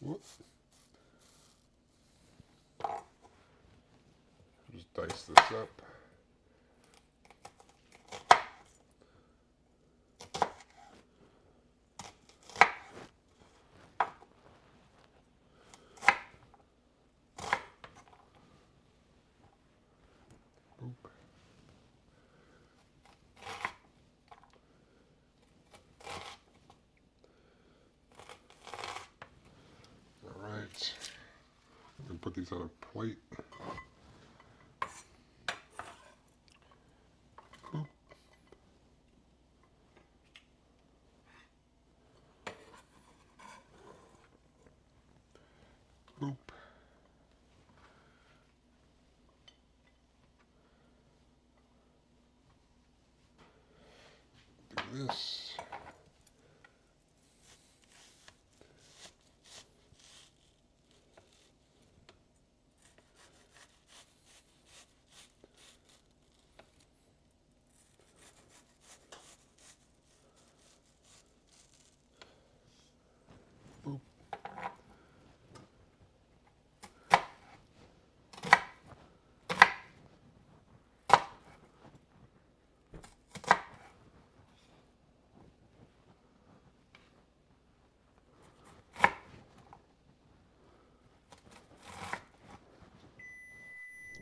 Whoop. Just dice this up. Boop. All right. And put these on a plate. Boop. Boop. Do this. Boop.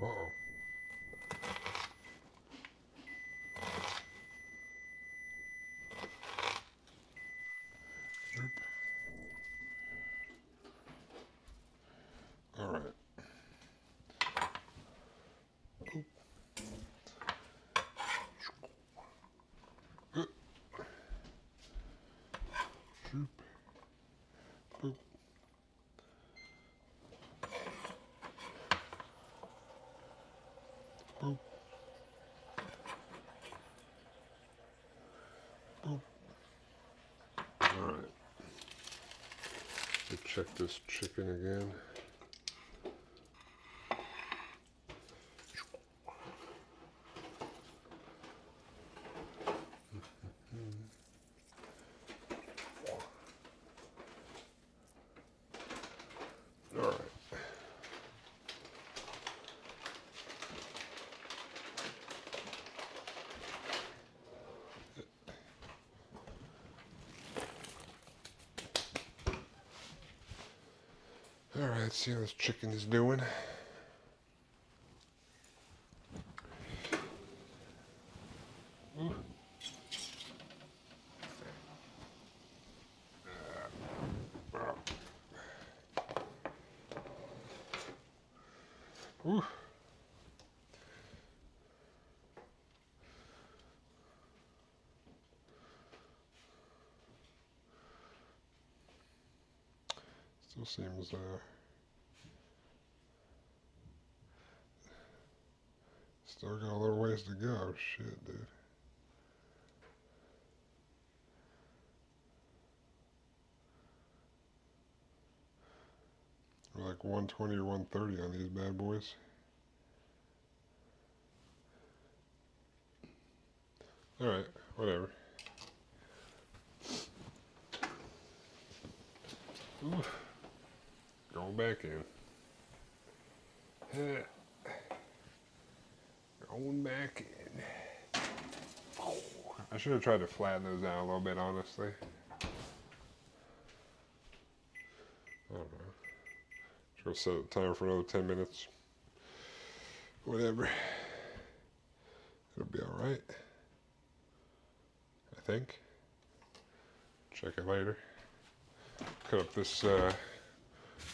Uh-oh. Droop. All right. Boop. Droop. Boop. Boop. Boop. All right. Let's check this chicken again. All right. All right, let's see how this chicken is doing. Ooh. Ooh. Still seems Still got a little ways to go. Shit, dude. We're like 120 or 130 on these bad boys. Alright, whatever. Oof. Going back in. Going back in. I should have tried to flatten those out a little bit, honestly. I don't know. Just gonna set the timer for another 10 minutes. Whatever. It'll be alright. I think. Check it later. Cut up this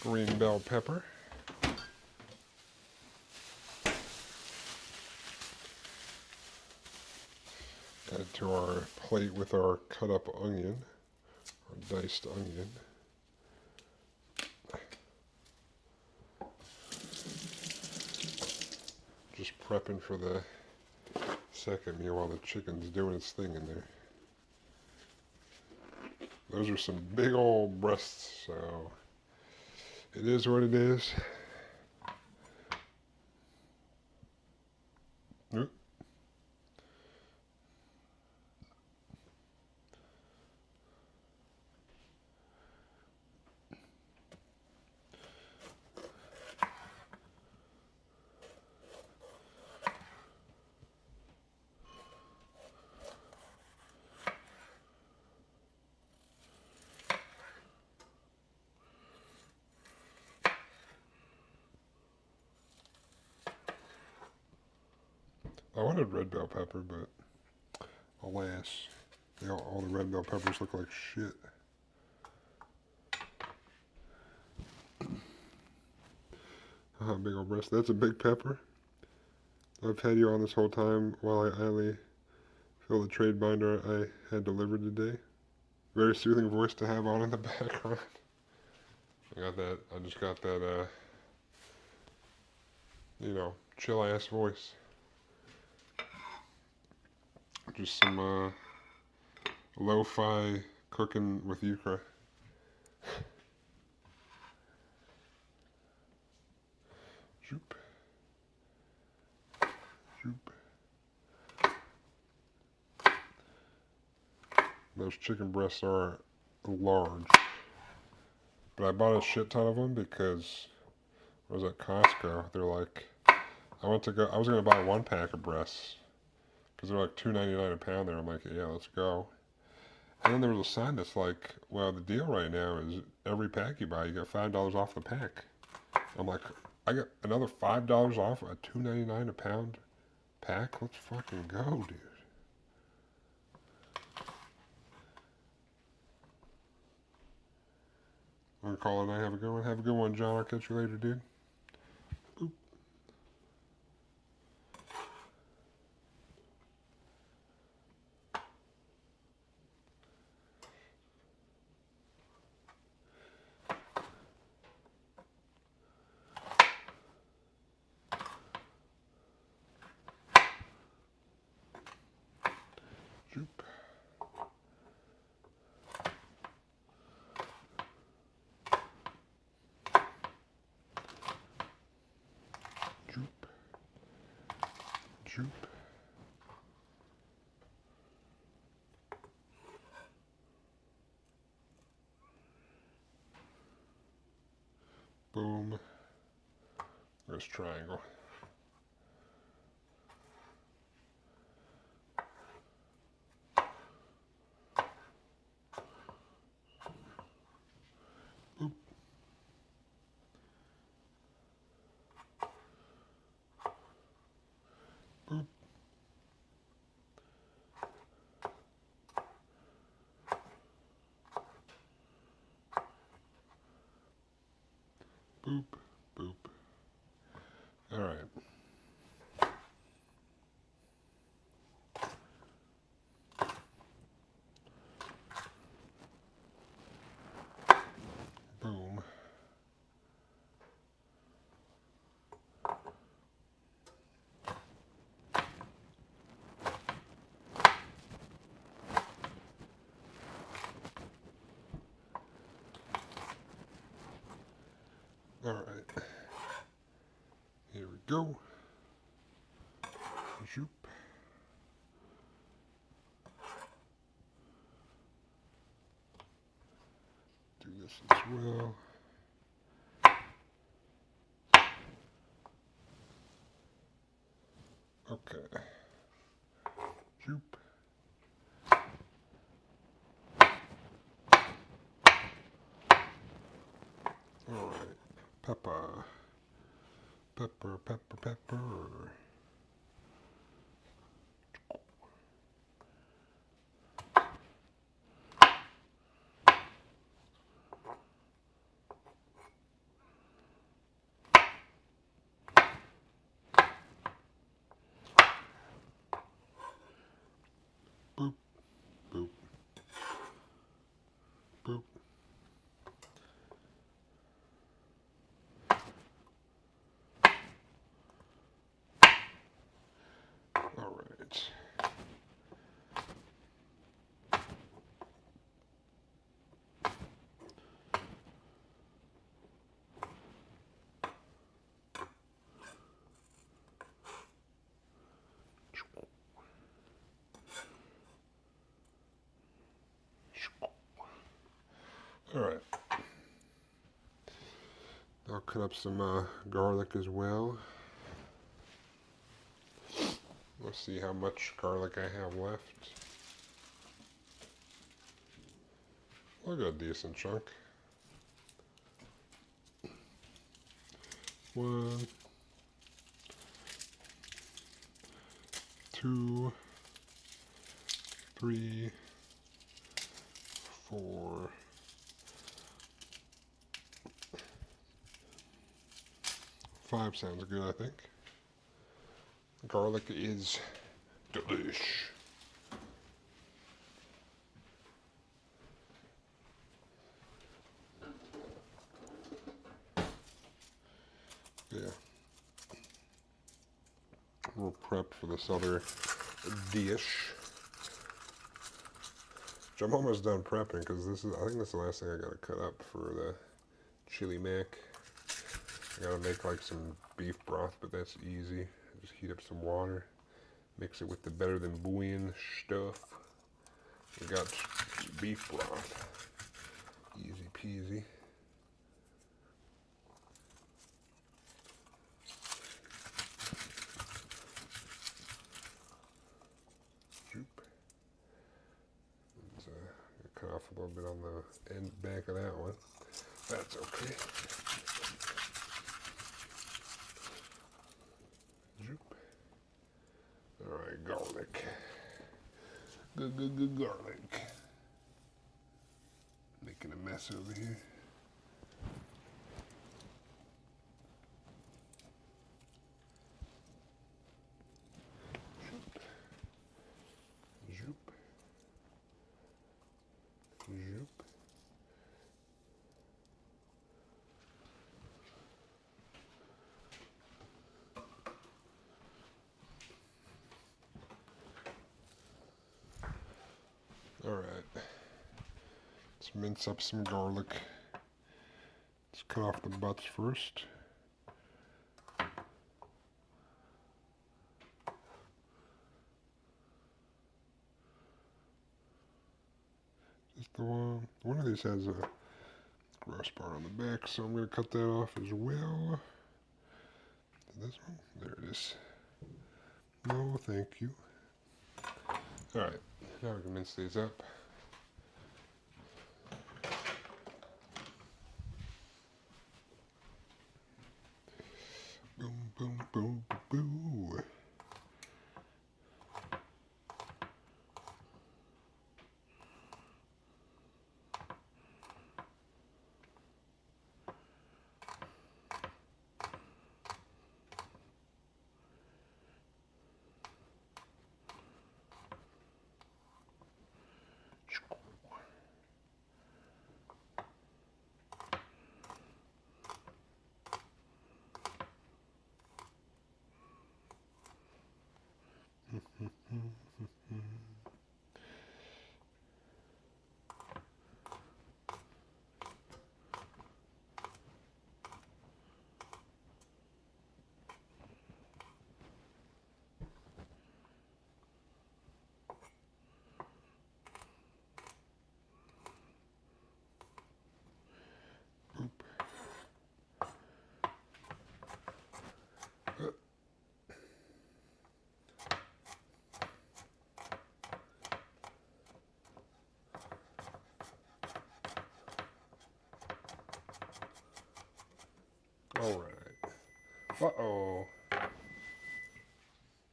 green bell pepper. Add it to our plate with our cut up onion, or diced onion. Just prepping for the second meal while the chicken's doing its thing in there. Those are some big old breasts, so it is what it is. Oop. I wanted red bell pepper, but alas, all the red bell peppers look like shit. Big old breast. That's a big pepper. I've had you on this whole time while I idly fill the trade binder I had delivered today. Very soothing voice to have on in the background. I just got that, chill ass voice. Just some, lo-fi cooking with Ukraine. Zoop. Zoop. Those chicken breasts are large. But I bought a shit ton of them because I was at Costco. They're like, I was going to buy one pack of breasts because they're like $2.99 a pound there. I'm like, yeah, let's go. And then there was a sign that's like, well, the deal right now is every pack you buy, you get $5 off the pack. I'm like, I got another $5 off a $2.99 a pound pack? Let's fucking go, dude. I'm gonna call it a night. Have a good one. Have a good one, John. I'll catch you later, dude. Boop. Zoop. Zoop. Zoop. Boom. There's triangle. Boop. Boop. Boop. Boop. All right. Alright. Here we go. Shoop. Do this as well. Okay. Shoop. Alright. Pepper. Pepper, pepper, pepper. Boop, boop, boop. Alright. Alright. I'll cut up some garlic as well. Let's see how much garlic I have left. I got a decent chunk. 1, 2, 3, 4, 5 sounds good, I think. Garlic is delish. Yeah. We'll prep for this other dish. Which I'm almost done prepping because I think this is the last thing I gotta cut up for the chili mac. I gotta make like some beef broth, but that's easy. Just heat up some water, mix it with the better than bouillon stuff. We got beef broth. Easy peasy. Cut off a little bit on the end back of that one. That's okay. Alright, garlic. Good garlic. Making a mess over here. Zoop. Zoop. Alright. Let's mince up some garlic. Let's cut off the butts first. Just the one. One of these has a gross part on the back, so I'm going to cut that off as well. This one? There it is. No, thank you. Alright, now we can mince these up. Boom, boom, boom, boo. Uh-oh.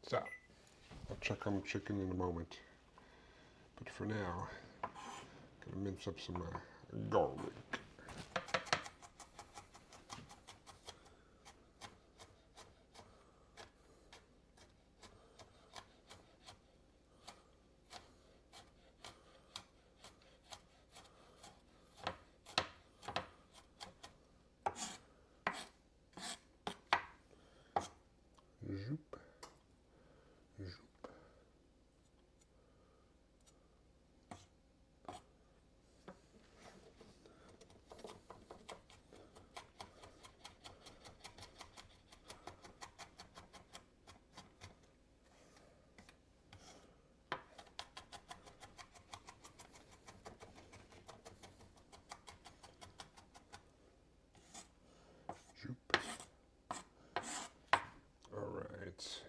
Stop. I'll check on the chicken in a moment. But for now, I'm gonna mince up some garlic. Zoop. Zoop. Zoop. All right.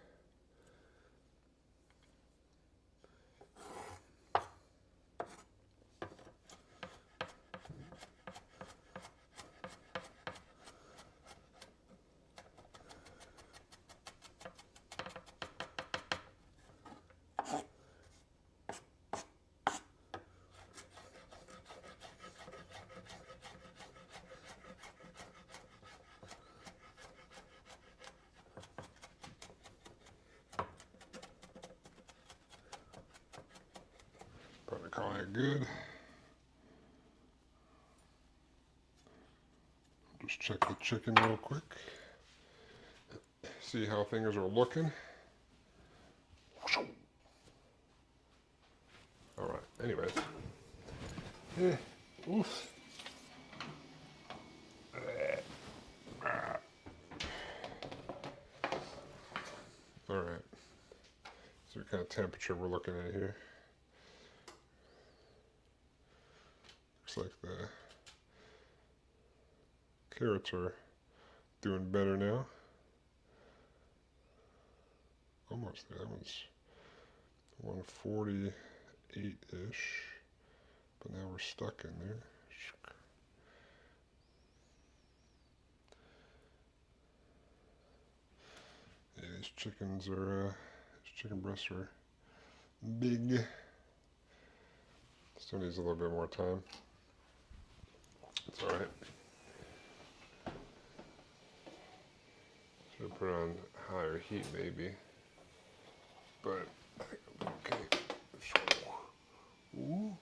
Probably call that good. Just check the chicken real quick. See how things are looking. All right. Anyways. Oof. All right. See what kind of temperature we're looking at here. Looks like the carrots are doing better now. Almost there. That one's 148-ish. But now we're stuck in there. Yeah, these chickens are, these chicken breasts are big. Still needs a little bit more time. It's alright. Should put it on higher heat maybe. But I think I'm okay. Ooh.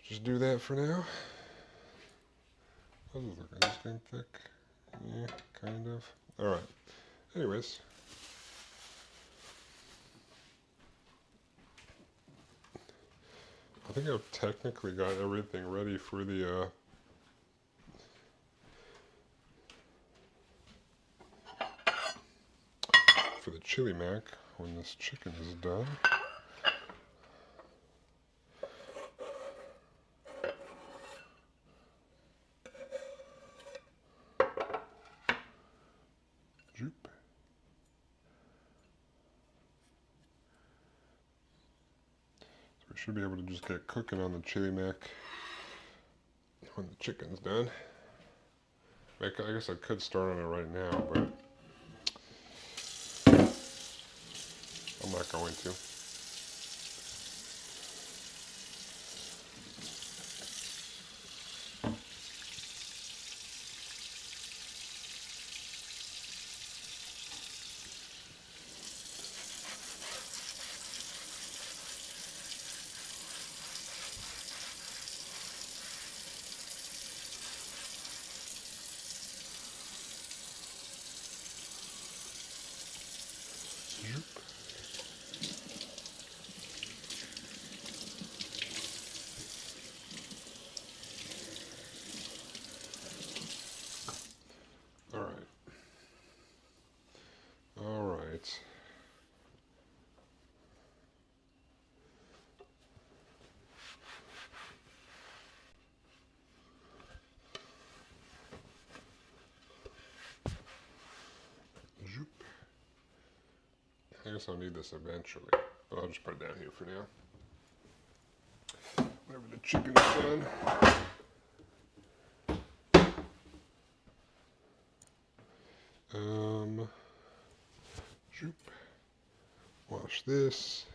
Just do that for now. How's it looking? Is this getting thick? Yeah, kind of. Alright. Anyways. I think I've technically got everything ready for the chili mac when this chicken is done. Joop. So we should be able to just get cooking on the chili mac when the chicken's done. I guess I could start on it right now, but I'm not going to. All right. Zoop. I guess I'll need this eventually, but I'll just put it down here for now. whenever the chicken is done. Shoop. Wash this.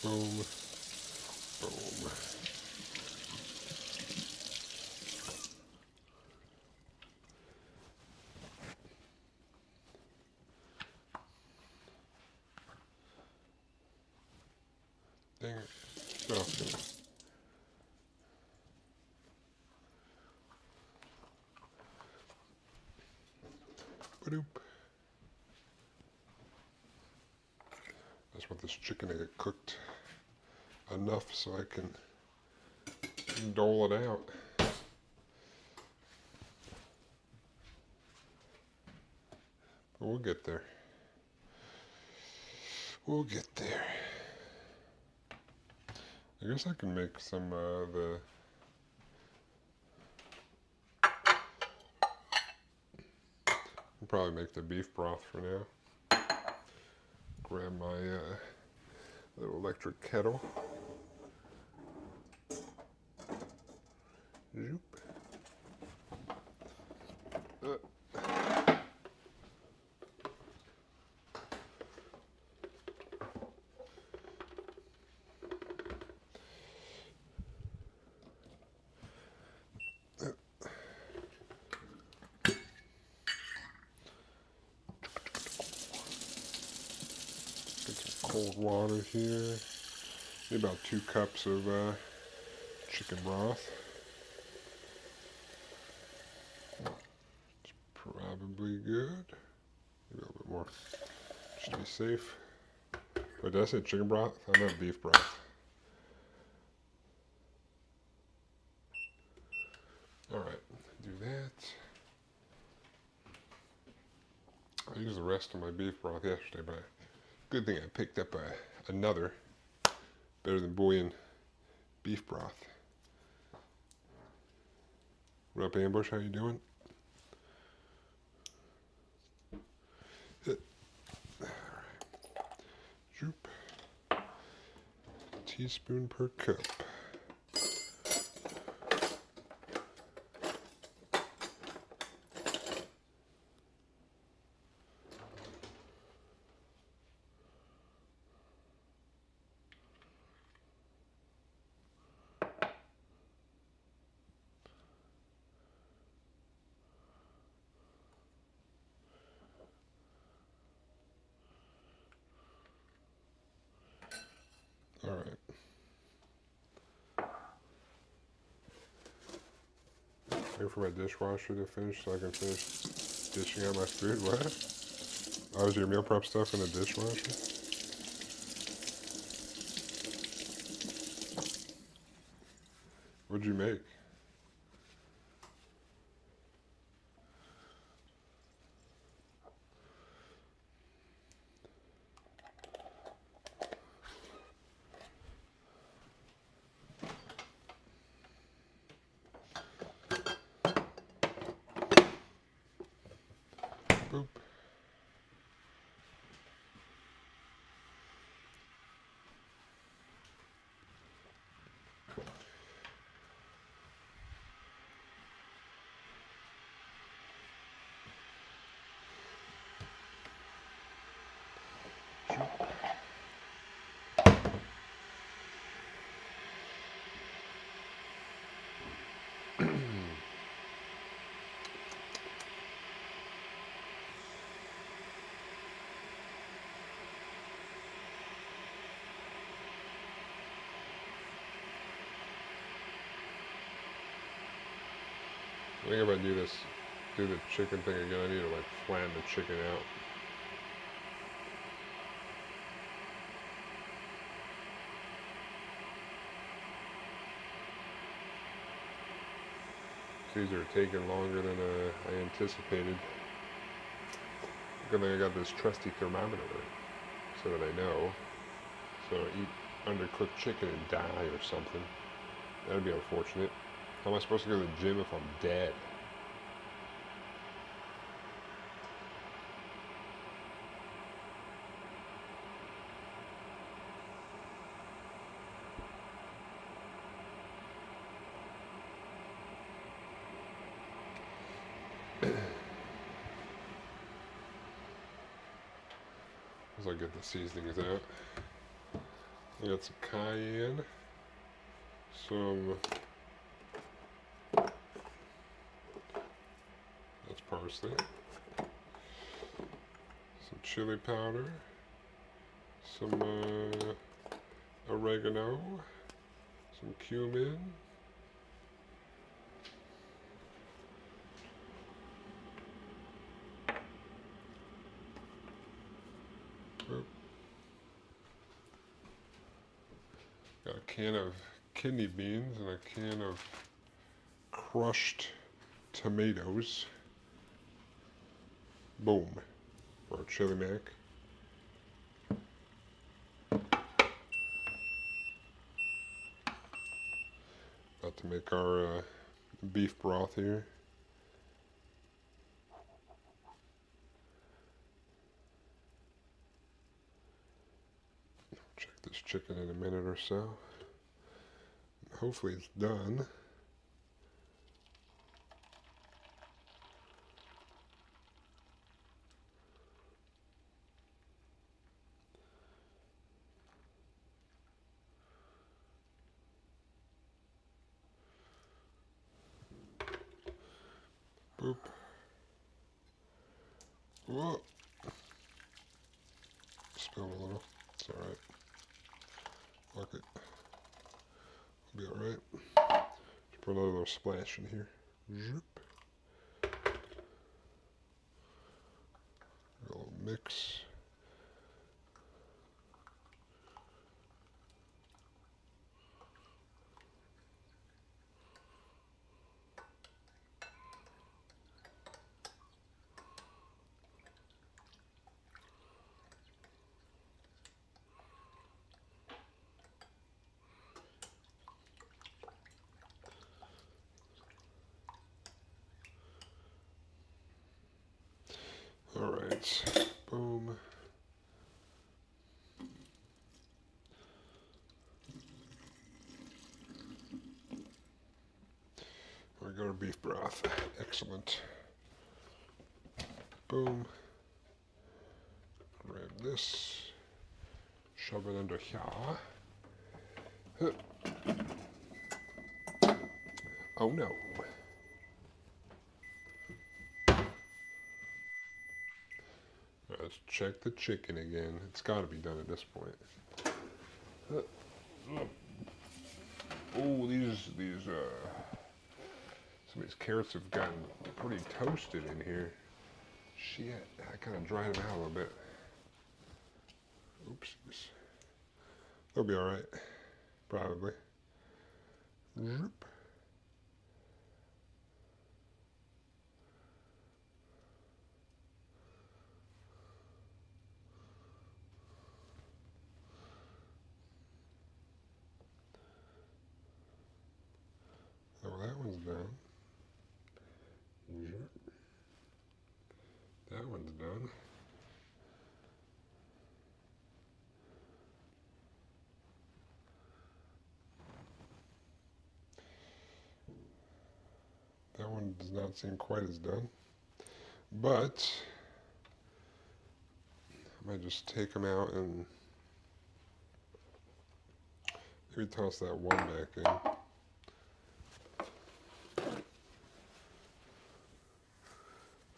Boom. Boom. Dang it. Oh. Ba-doop. I just want this chicken to get cooked enough so I can dole it out. But we'll get there. We'll get there. I guess I can make some the I'll probably make the beef broth for now. Grab my little electric kettle. Zoop. Cold water here. Maybe about 2 cups of chicken broth. It's probably good. Maybe a little bit more, just to be safe. Wait, did I say chicken broth? I meant beef broth. Alright, do that. I used the rest of my beef broth yesterday, but good thing I picked up another better than bouillon beef broth. What up, Ambush? How you doing? Zoop. Teaspoon per cup. All right. Wait for my dishwasher to finish so I can finish dishing out my food. What? Oh, is your meal prep stuff in the dishwasher? What'd you make? Boop. I think if I do the chicken thing again, I need to like flatten the chicken out. These are taking longer than I anticipated. Good thing I got this trusty thermometer so that I know. So I eat undercooked chicken and die or something. That'd be unfortunate. How am I supposed to go to the gym if I'm dead? As I get the seasonings out. I got some cayenne, some, that's parsley, some chili powder, some oregano, some cumin, oh, got a can of kidney beans and a can of crushed tomatoes. Boom. For our chili mac. About to make our beef broth here. Check this chicken in a minute or so. Hopefully it's done. Boop. Whoa. Spilled a little. It's alright. Fuck it. It'll be alright. Just put another little splash in here. Zoop. A little mix. Alright, boom. We got our beef broth. Excellent. Boom. Grab this. Shove it under here. Oh no. Let's check the chicken again. It's got to be done at this point. Oh, some of these carrots have gotten pretty toasted in here. Shit, I kind of dried them out a little bit. Oopsies. They'll be all right, probably. Zoop. So that one's done. That one's done. That one does not seem quite as done. But I might just take them out and maybe toss that one back in.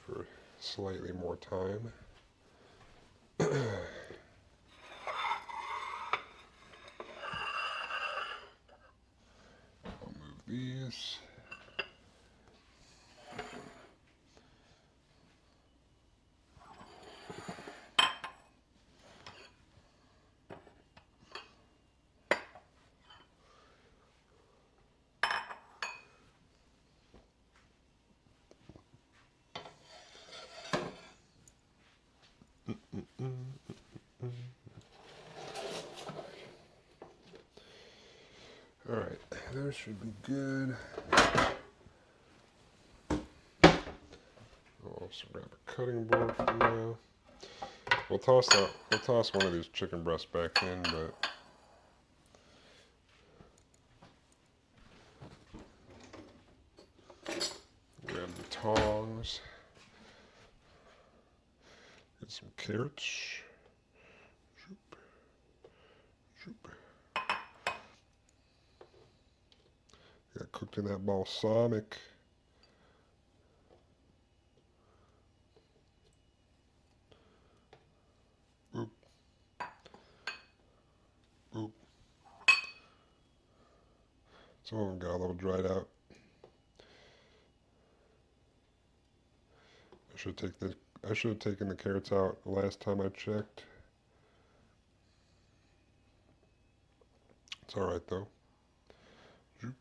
For slightly more time. I'll move these. Alright, there should be good. I'll also grab a cutting board for now. We'll toss one of these chicken breasts back in, but grab the tongs. Get some carrots. Shoop. Shoop. Got cooked in that balsamic. Boop. Boop. Some of them got a little dried out. I should have taken the carrots out the last time I checked. It's alright though. Zoop.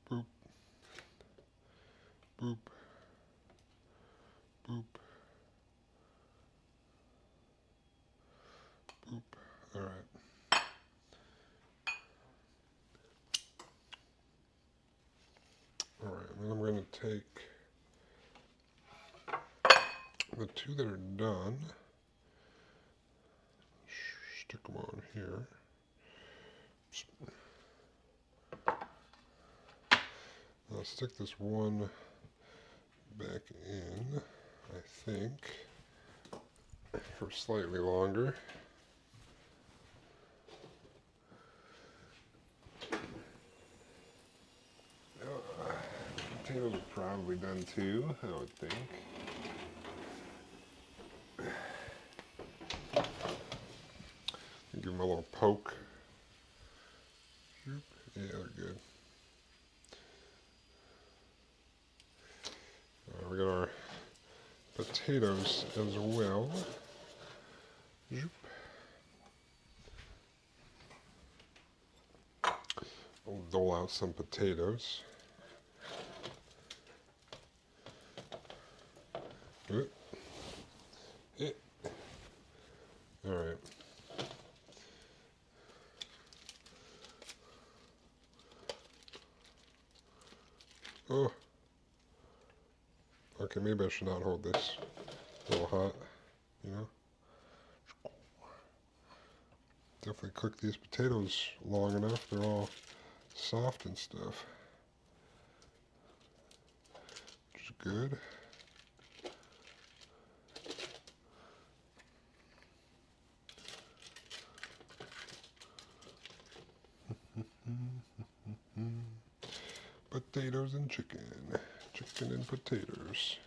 Boom. Boop. Boop. Boop. Boop. Alright. Alright, then I'm going to take the two that are done, stick them on here. I'll stick this one back in, I think, for slightly longer. Potatoes are probably done too, I would think. Give them a little poke. Yeah, they're good. We got our potatoes as well. We'll dole out some potatoes. All right. Oh. Okay, maybe I should not hold this. A little hot, you know. Definitely cook these potatoes long enough. They're all soft and stuff. Which is good. Potatoes and chicken. Chicken and potatoes.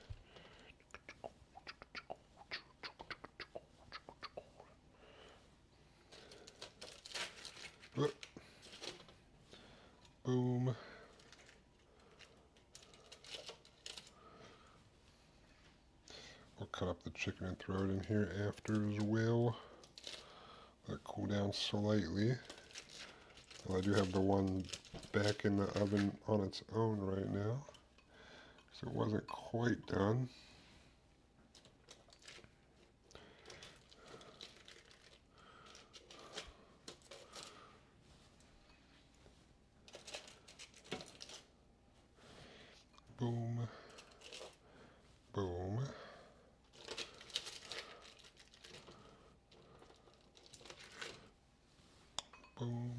Boom. We'll cut up the chicken and throw it in here after as well. Let it cool down slightly. Well, I do have the one back in the oven on its own right now, so it wasn't quite done. Boom. Boom. Boom.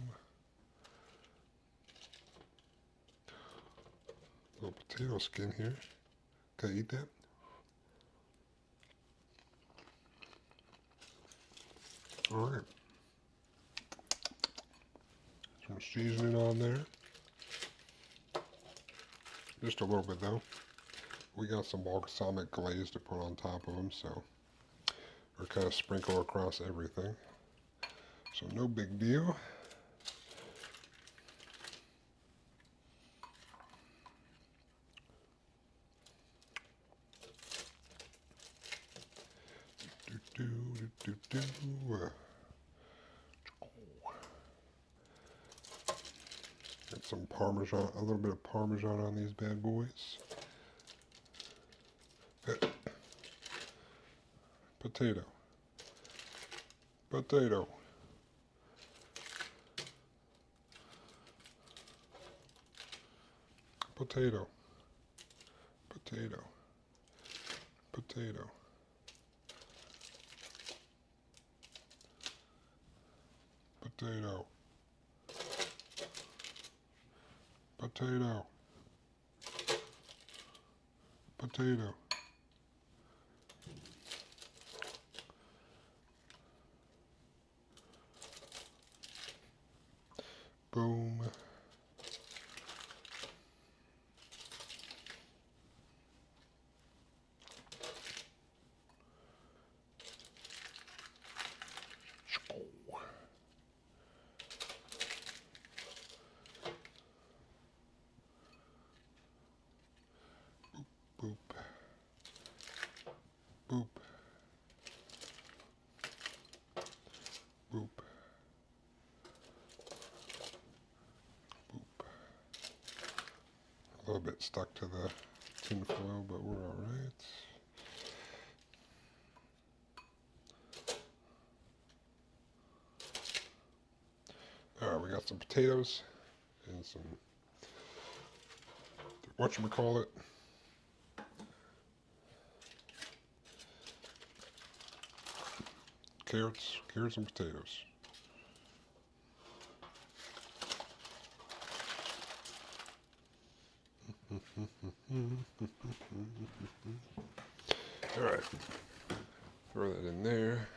Little potato skin here. Can I eat that? Alright. Some seasoning on there. Just a little bit though. We got some balsamic glaze to put on top of them, so we're kind of sprinkle across everything. So no big deal. Do do. Get some Parmesan, a little bit of Parmesan on these bad boys. Potato. Potato. Potato. Potato. Potato. Potato. Potato. Potato. Boom. Boop. Boop. Boop. Boop. A little bit stuck to the tin foil, but we're all right. All right, we got some potatoes and some, whatchamacallit, carrots and potatoes. All right, throw that in there.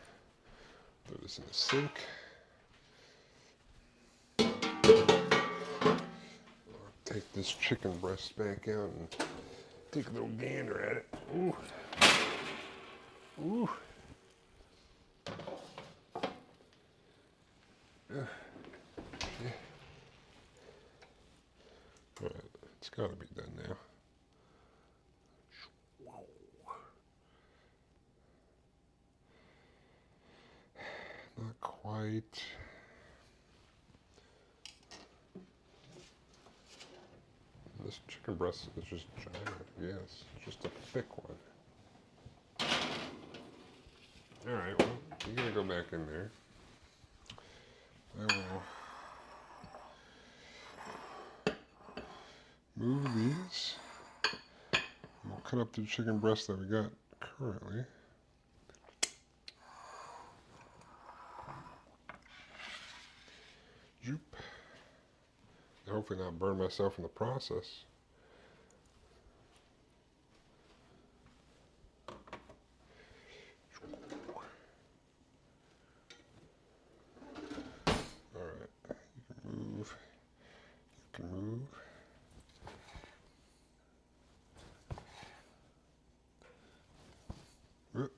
Throw this in the sink. Take this chicken breast back out and take a little gander at it. Ooh. Ooh. Yeah. All right, it's got to be done now. Not quite. This chicken breast is just giant. Yes, just a thick one. All right, well, you're gonna go back in there. I will move these. We'll cut up the chicken breast that we got currently. Joop. Hopefully not burn myself in the process. Alright, you can move. You can move. Whoop.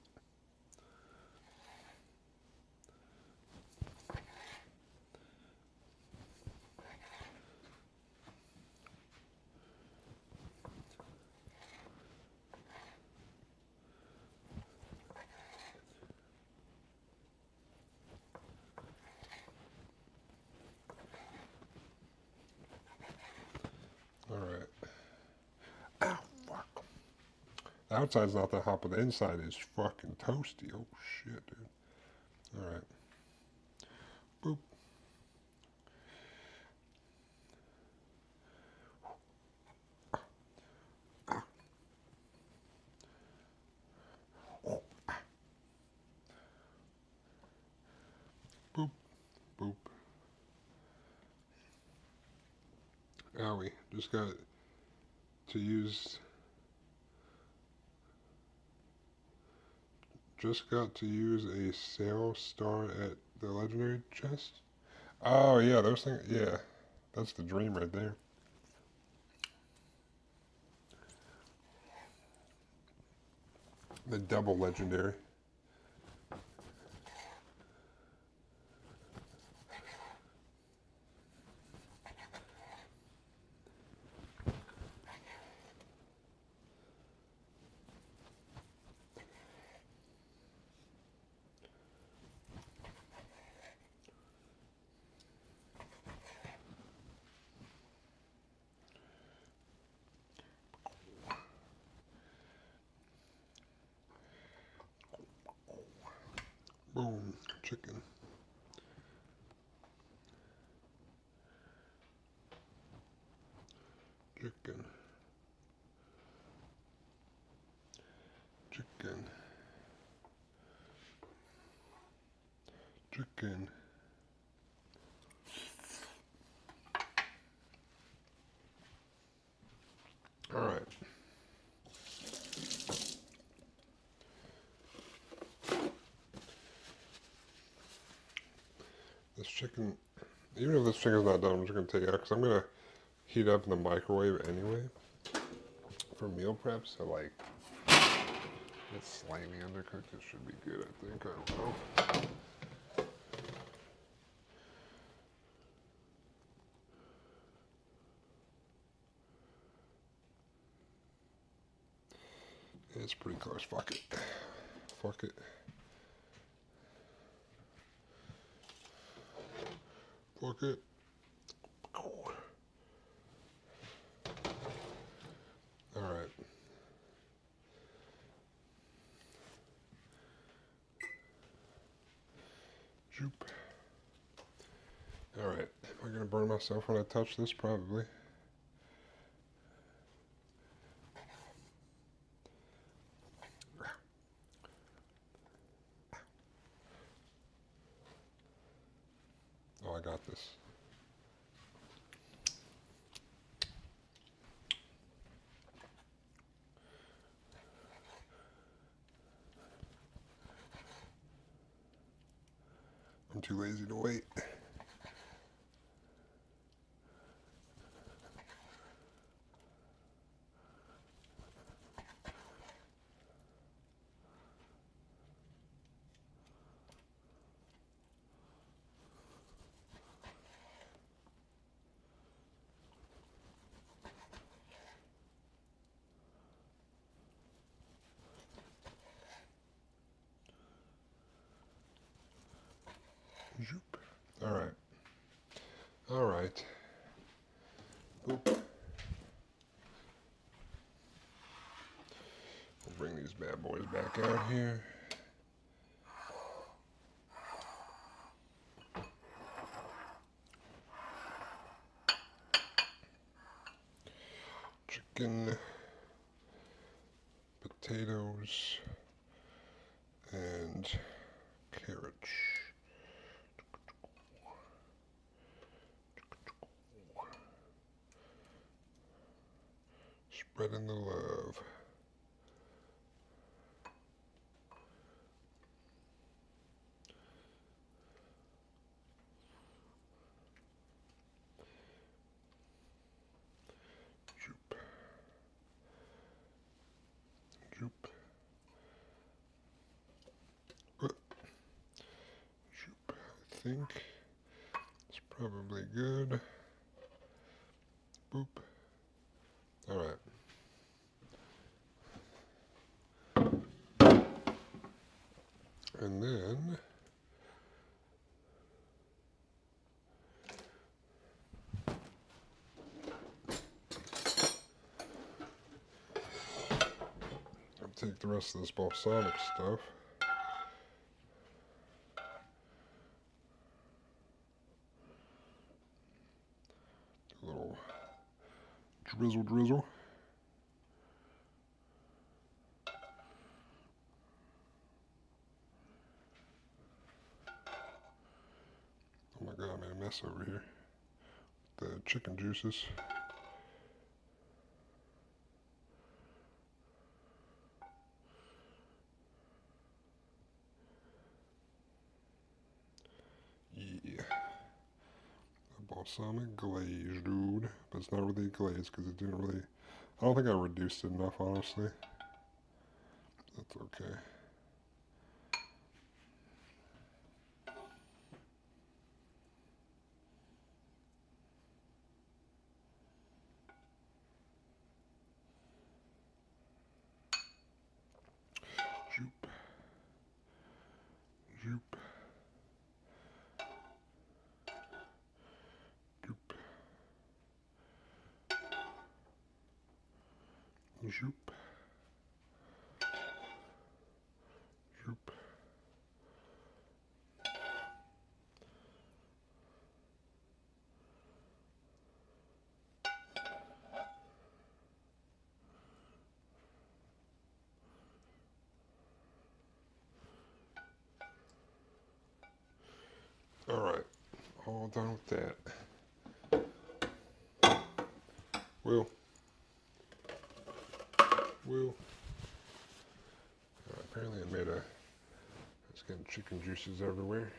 Alright. Ow, fuck. The outside's not that hot, but the inside is fucking toasty. Oh shit, dude. Alright. Boop. Boop. Boop. Owie. Just got to use a sale star at the legendary chest. Oh yeah, those things. Yeah, that's the dream right there. The double legendary. chicken. Chicken. Chicken. Chicken. All right. This chicken, even if this chicken's not done, I'm just gonna take it out because I'm gonna heat up in the microwave anyway for meal prep. So like, it's slightly undercooked. It should be good, I think. I don't know. It's pretty close. Fuck it. Fuck it. Fuck it. Alright. Joop. Alright. Am I gonna burn myself when I touch this? Probably. Oh, I got this. I'm too lazy to wait. Joop. Alright. Alright. Boop. We'll bring these bad boys back out here. Chicken, potatoes, and carrots. Spreading the love. Joop. Joop. Joop. I think it's probably good. Boop. Alright. And then I'll take the rest of this balsamic stuff. A little drizzle drizzle. Oh my god, I made a mess over here. The chicken juices. Yeah. A balsamic glaze, dude. But it's not really glaze because it didn't really. I don't think I reduced it enough, honestly. That's okay. Joop. Joop. Joop. Joop. Joop. all done with that. Will. Apparently I made a, it's getting chicken juices everywhere,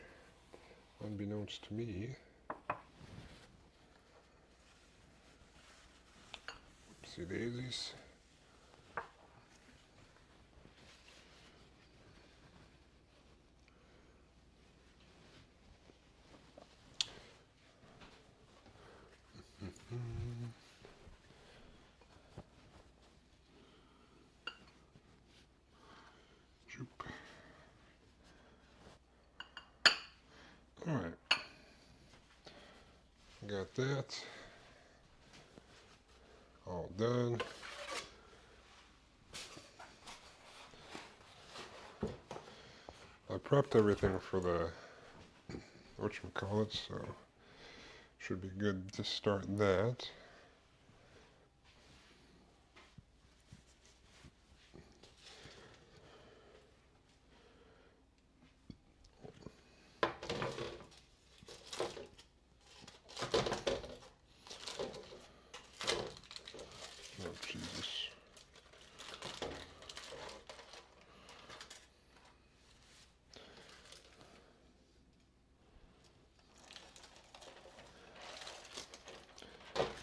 unbeknownst to me. Whoopsie daisies. Alright, got that all done. I prepped everything for the whatchamacallit, so should be good to start that. Oh, Jesus.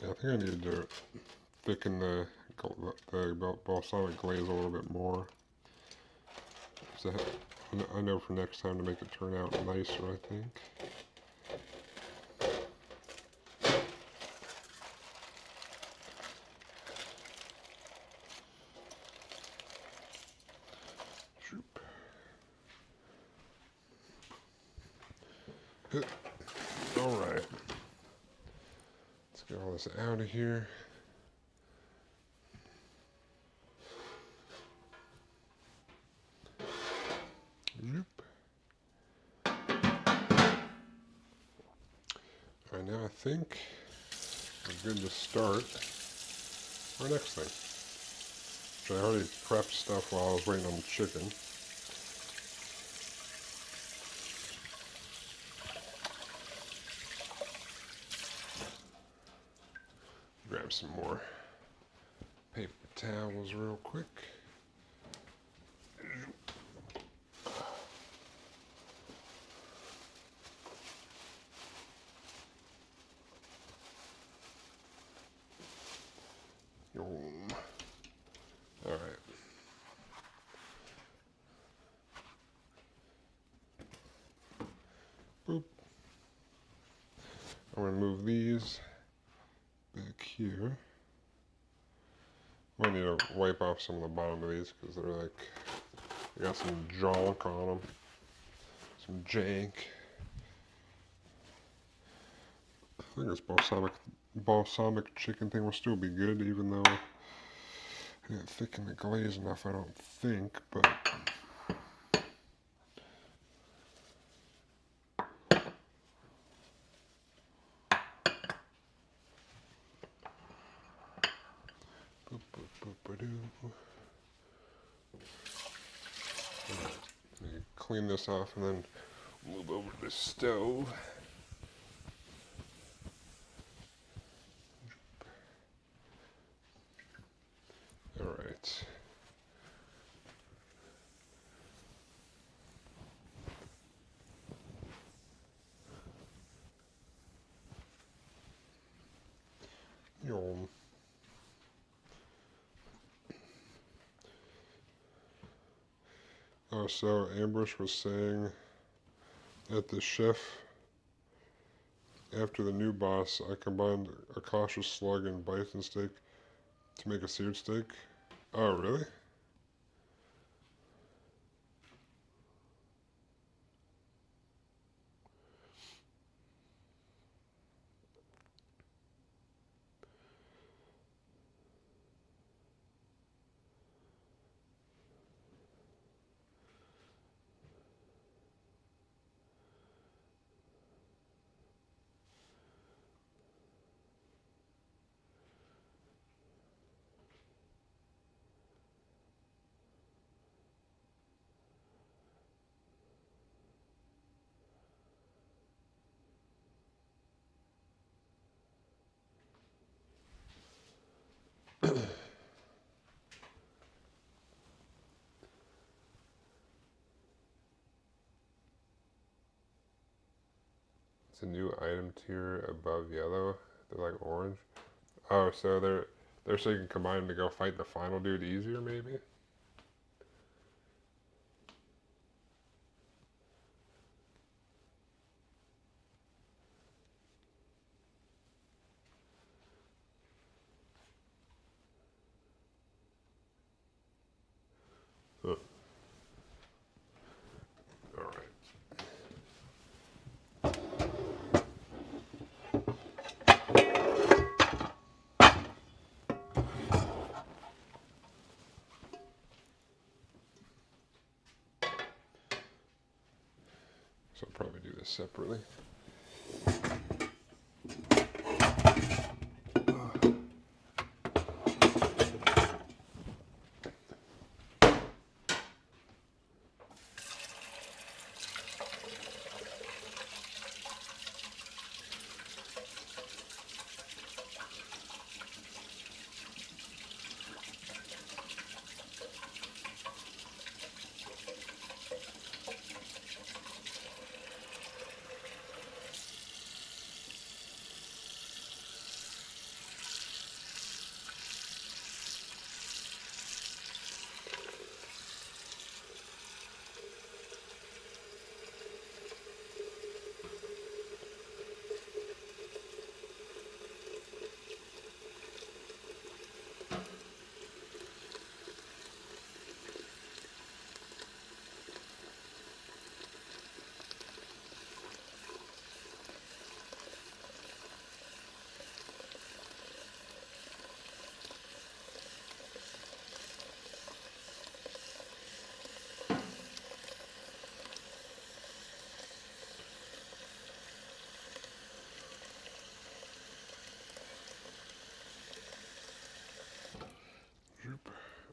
Yeah, I think I need to thicken the balsamic glaze a little bit more. So I know for next time to make it turn out nicer, I think. Alright. Let's get all this out of here. Alright, now I think we're good to start our next thing. Which I already prepped stuff while I was waiting on the chicken. Grab some more paper towels real quick. Alright. Boop. I'm going to move these back here. I need to wipe off some of the bottom of these because they're like, they got some junk on them. Some jank. I think this balsamic chicken thing will still be good, even though I didn't thicken the glaze enough, I don't think, but clean this off and then move over to the stove. Alright. Yum. Oh, so Ambush was saying that the chef, after the new boss, I combined a cautious slug and bison steak to make a seared steak. Oh, really? a new item tier above yellow. They're like orange. Oh, so they're so you can combine them to go fight the final dude easier, maybe? Huh. Alright. So I'll probably do this separately.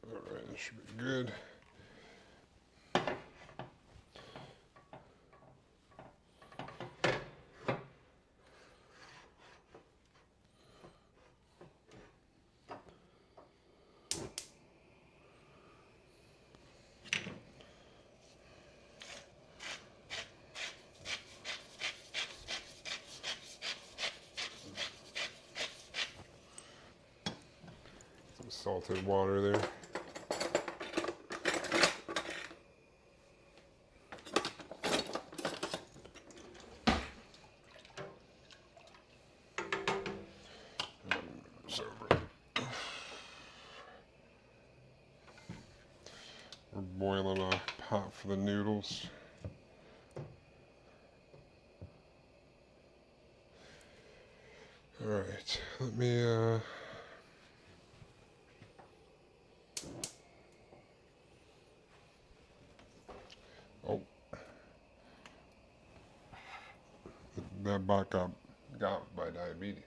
Alright, that should be good. Some salted water there. We're boiling a pot for the noodles. Alright, let me oh. That bot got by diabetes.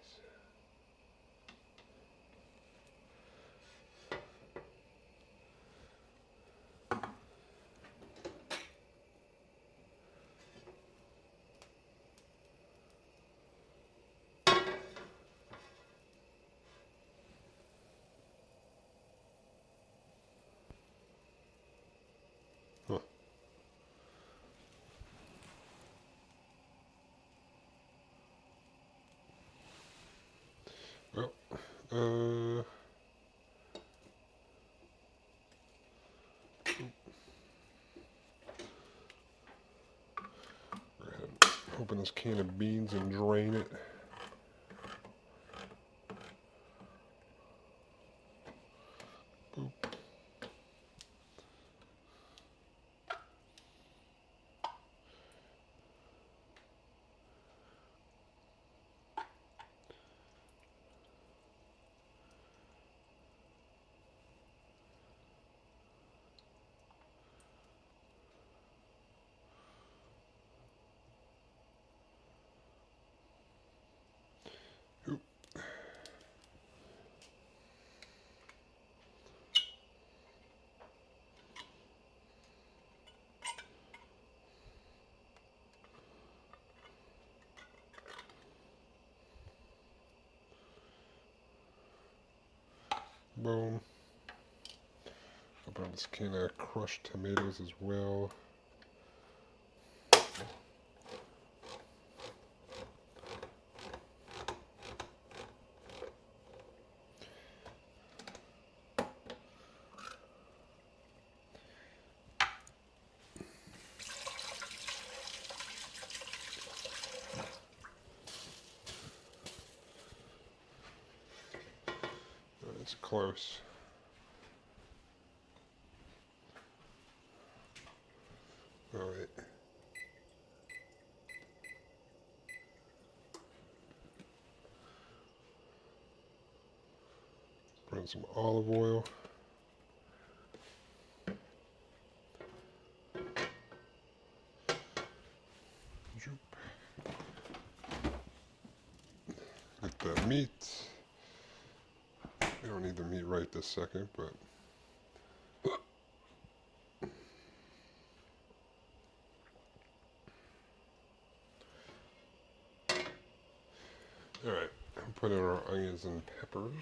Huh. Well, go ahead and open this can of beans and drain it. Boop. Oop. Boom. Open up this can of crushed tomatoes as well. It's close. All right. Put in some olive oil. Get the meat. We don't need the meat right this second, but all right. Put in our onions and peppers.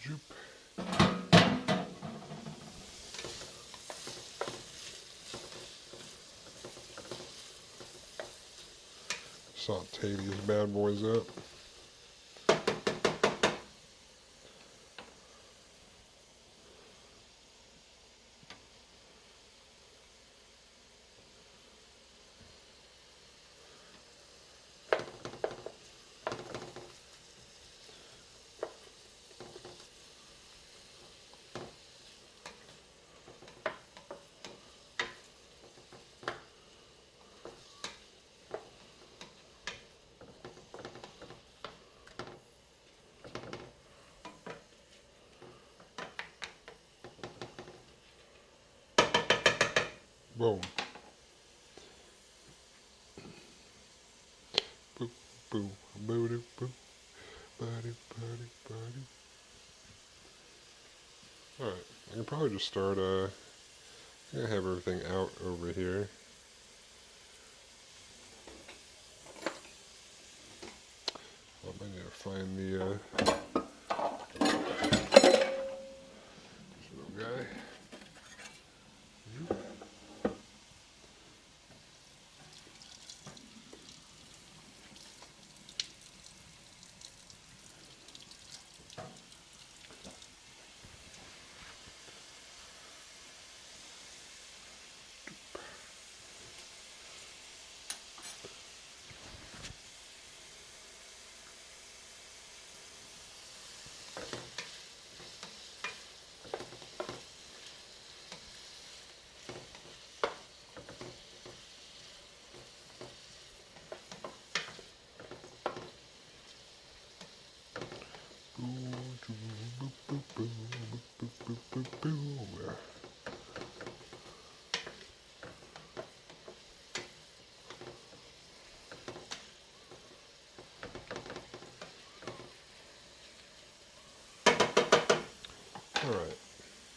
Joop. Saute these bad boys up. Boom. Boop, boom, boo, boo, buddy, buddy, buddy. Alright, I can probably just start, I'm gonna have everything out over here. I need to find the, little guy. Alright,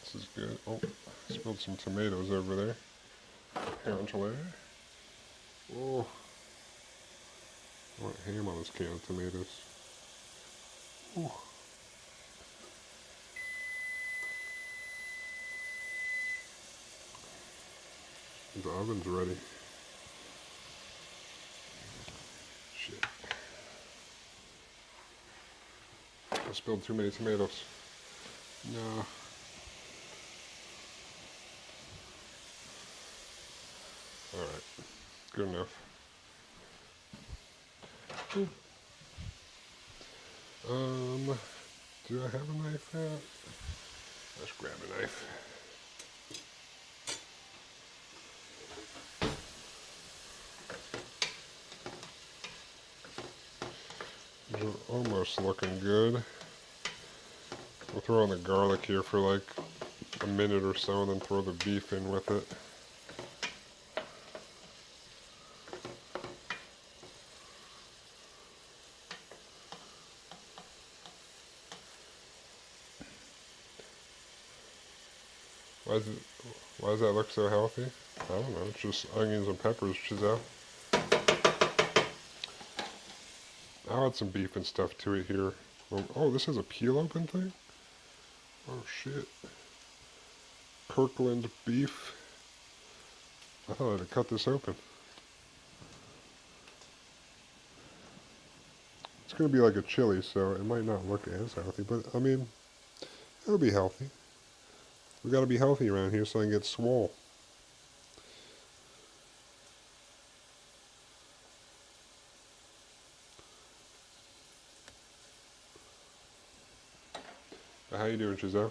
this is good. Oh, spilled some tomatoes over there. Angela. Oh, I want ham on this can of tomatoes. Ooh. The oven's ready. Shit. I spilled too many tomatoes. No. Alright. Good enough. Ooh. Do I have a knife out? Let's grab a knife. These are almost looking good. We'll throw in the garlic here for like a minute or so and then throw the beef in with it. Why does that look so healthy? I don't know, it's just onions and peppers, Giselle. I'll add some beef and stuff to it here. Oh, this is a peel open thing? Oh shit. Kirkland beef. I thought I had to cut this open. It's going to be like a chili, so it might not look as healthy, but I mean, it'll be healthy. We got to be healthy around here so I can get swole. How you doing, Chizelle?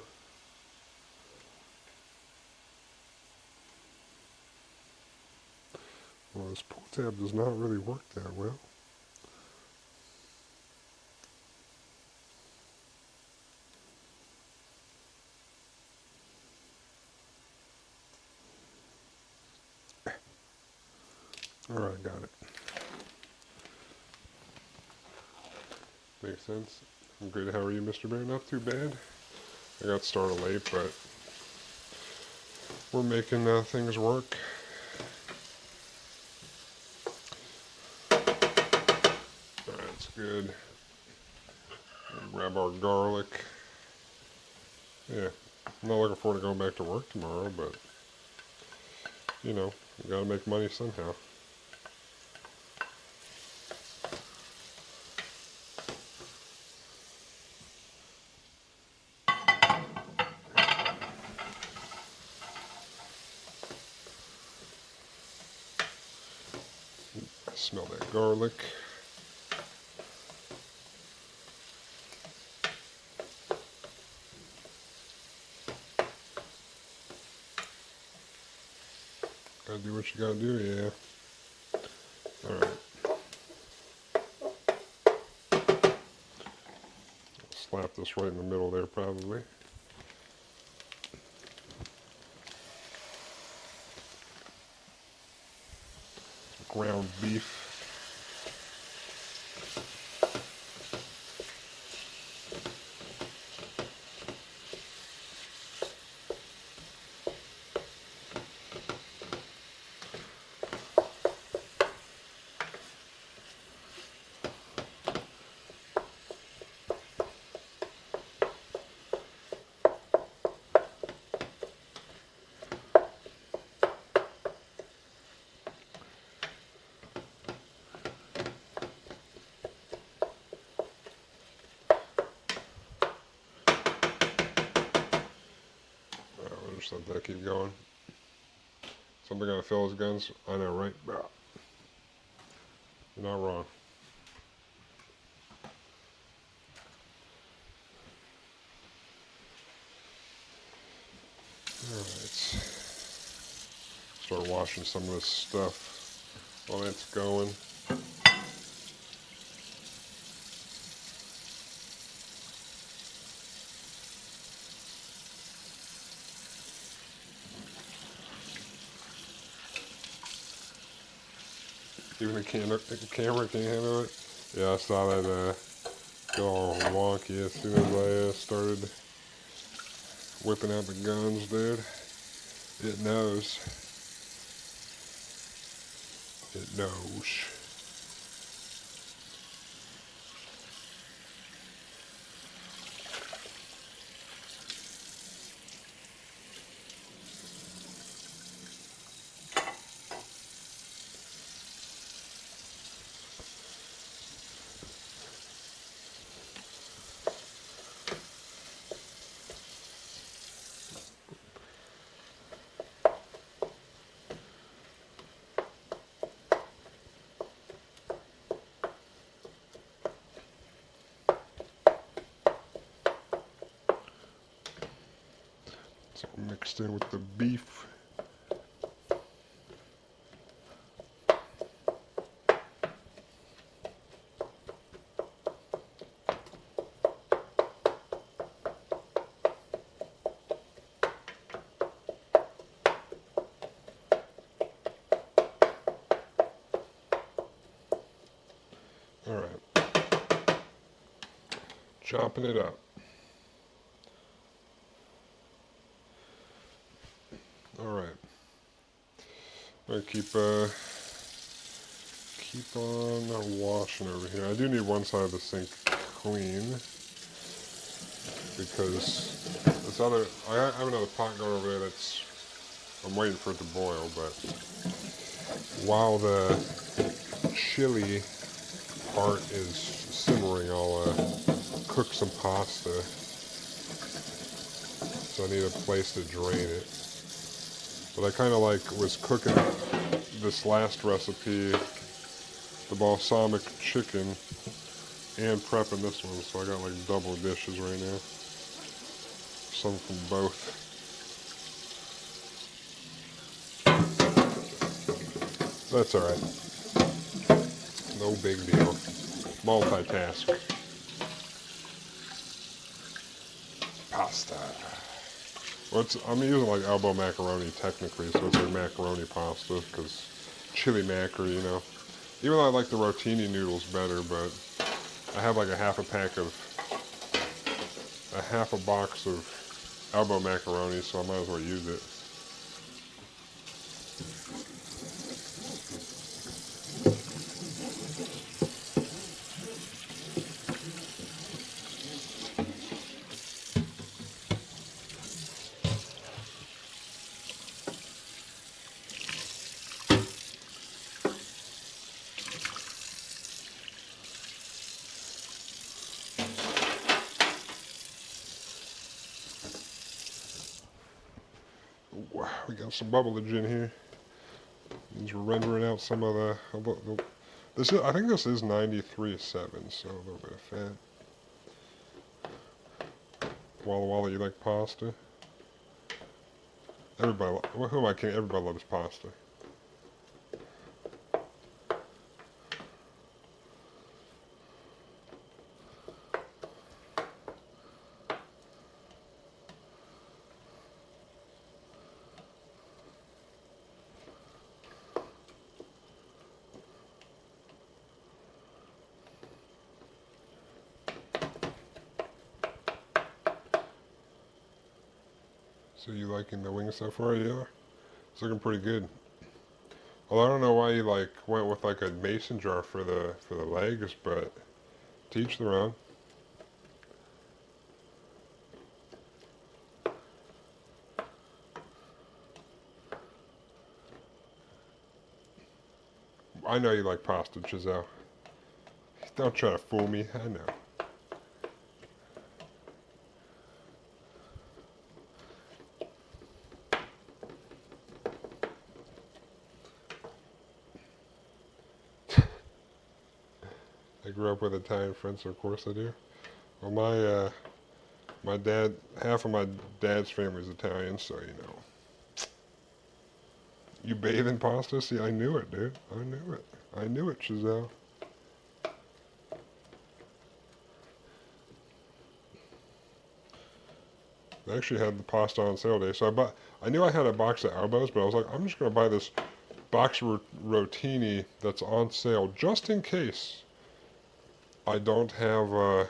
Well, this pull tab does not really work that well. Alright, got it. Makes sense. I'm good. How are you, Mr. Bear? Not too bad. I got started late, but we're making things work. That's good. And grab our garlic. Yeah, I'm not looking forward to going back to work tomorrow, but you know, you gotta make money somehow. I smell that garlic. Gotta do what you gotta do, yeah. Alright. Slap this right in the middle there, probably. Ground beef. Just let that keep going. Somebody gotta fill his guns. I know, right? You're not wrong. Alright. Start washing some of this stuff while it's going. Even the camera can't handle it. Yeah, I saw that go all wonky as soon as I started whipping out the guns, dude. It knows. It knows. It's all mixed in with the beef. Alright. Chopping it up. Alright. I'm gonna keep on washing over here. I do need one side of the sink clean because this other, I have another pot going over there that's, I'm waiting for it to boil, but while the chili part is simmering, I'll cook some pasta. So I need a place to drain it. But I kind of was cooking this last recipe, the balsamic chicken, and prepping this one. So I got like double dishes right now. Some from both. That's alright. No big deal. Multitask. Pasta. Well, I'm using like elbow macaroni technically, so it's like macaroni pasta, because chili mac, or even though I like the rotini noodles better, but I have like a half a box of elbow macaroni, so I might as well use it. Wow, we got some bubblage in here. It's rendering out some of the this is, I think this is 93.7, so a little bit of fat. Walla Walla, you like pasta? Everybody, who am I kidding? Everybody loves pasta. So you liking the wings so far? Yeah, it's looking pretty good. Well, I don't know why you went with like a mason jar for the legs, but to each their own. I know you like pasta, Giselle. Don't try to fool me. I know. I grew up with Italian friends, so of course I do. Well, my dad, half of my dad's family is Italian, so You bathe in pasta? See, I knew it, dude. I knew it. I knew it, Giselle. They actually had the pasta on sale today, so I knew I had a box of elbows, but I was like, I'm just gonna buy this box of rotini that's on sale just in case I don't have a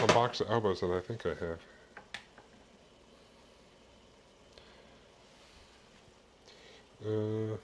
box of elbows that I think I have. Uh,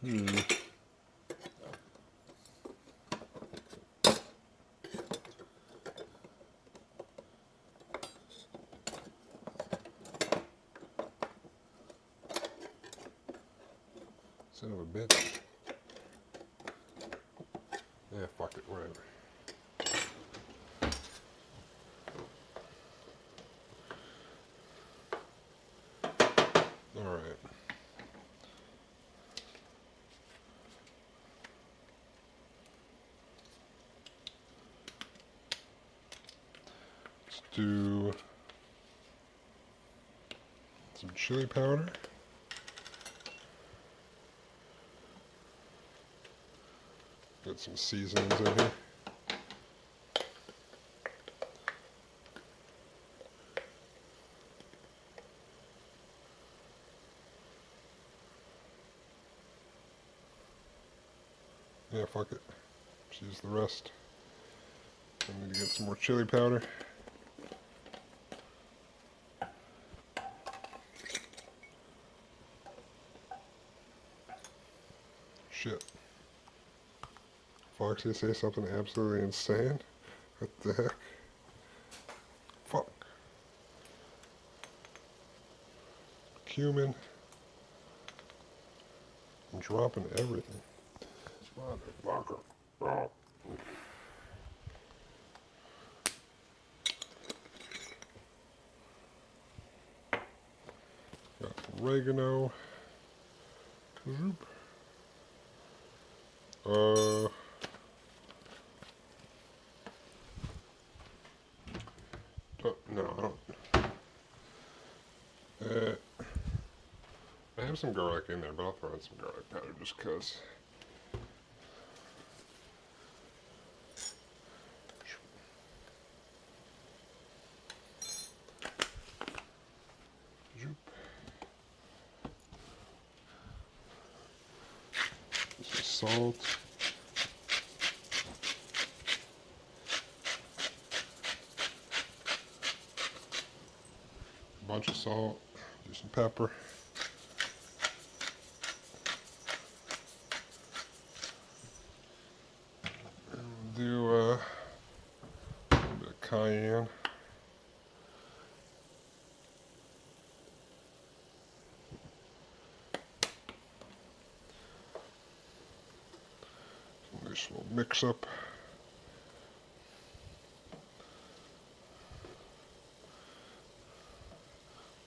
hmm. Son of a bitch. Yeah, fuck it, whatever. Alright. Let's do some chili powder. Get some seasonings in here. Yeah, fuck it. Just use the rest. I need to get some more chili powder. Shit. Foxy, say something absolutely insane? What the heck? Fuck. Cumin. I'm dropping everything. Motherfucker. Oh. Got oregano. Uh, no, I don't. I have some garlic in there, but I'll throw in some garlic powder just cause. Some salt. A bunch of salt. Do some pepper. Do a little bit of cayenne. Nice little mix up.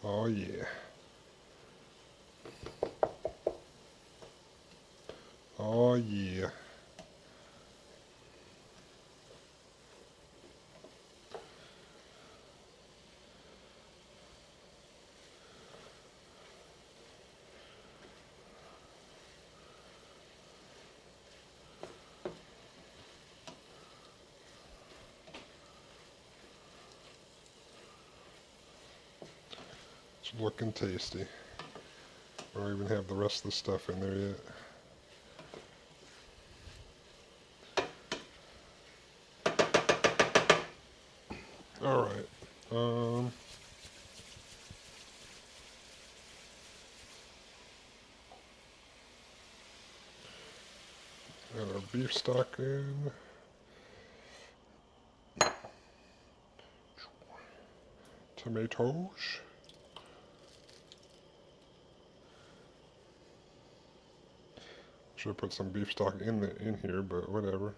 Oh yeah. Oh yeah. It's looking tasty. I don't even have the rest of the stuff in there yet. Alright. Got our beef stock in. Tomatoes. Should have put some beef stock in here, but whatever.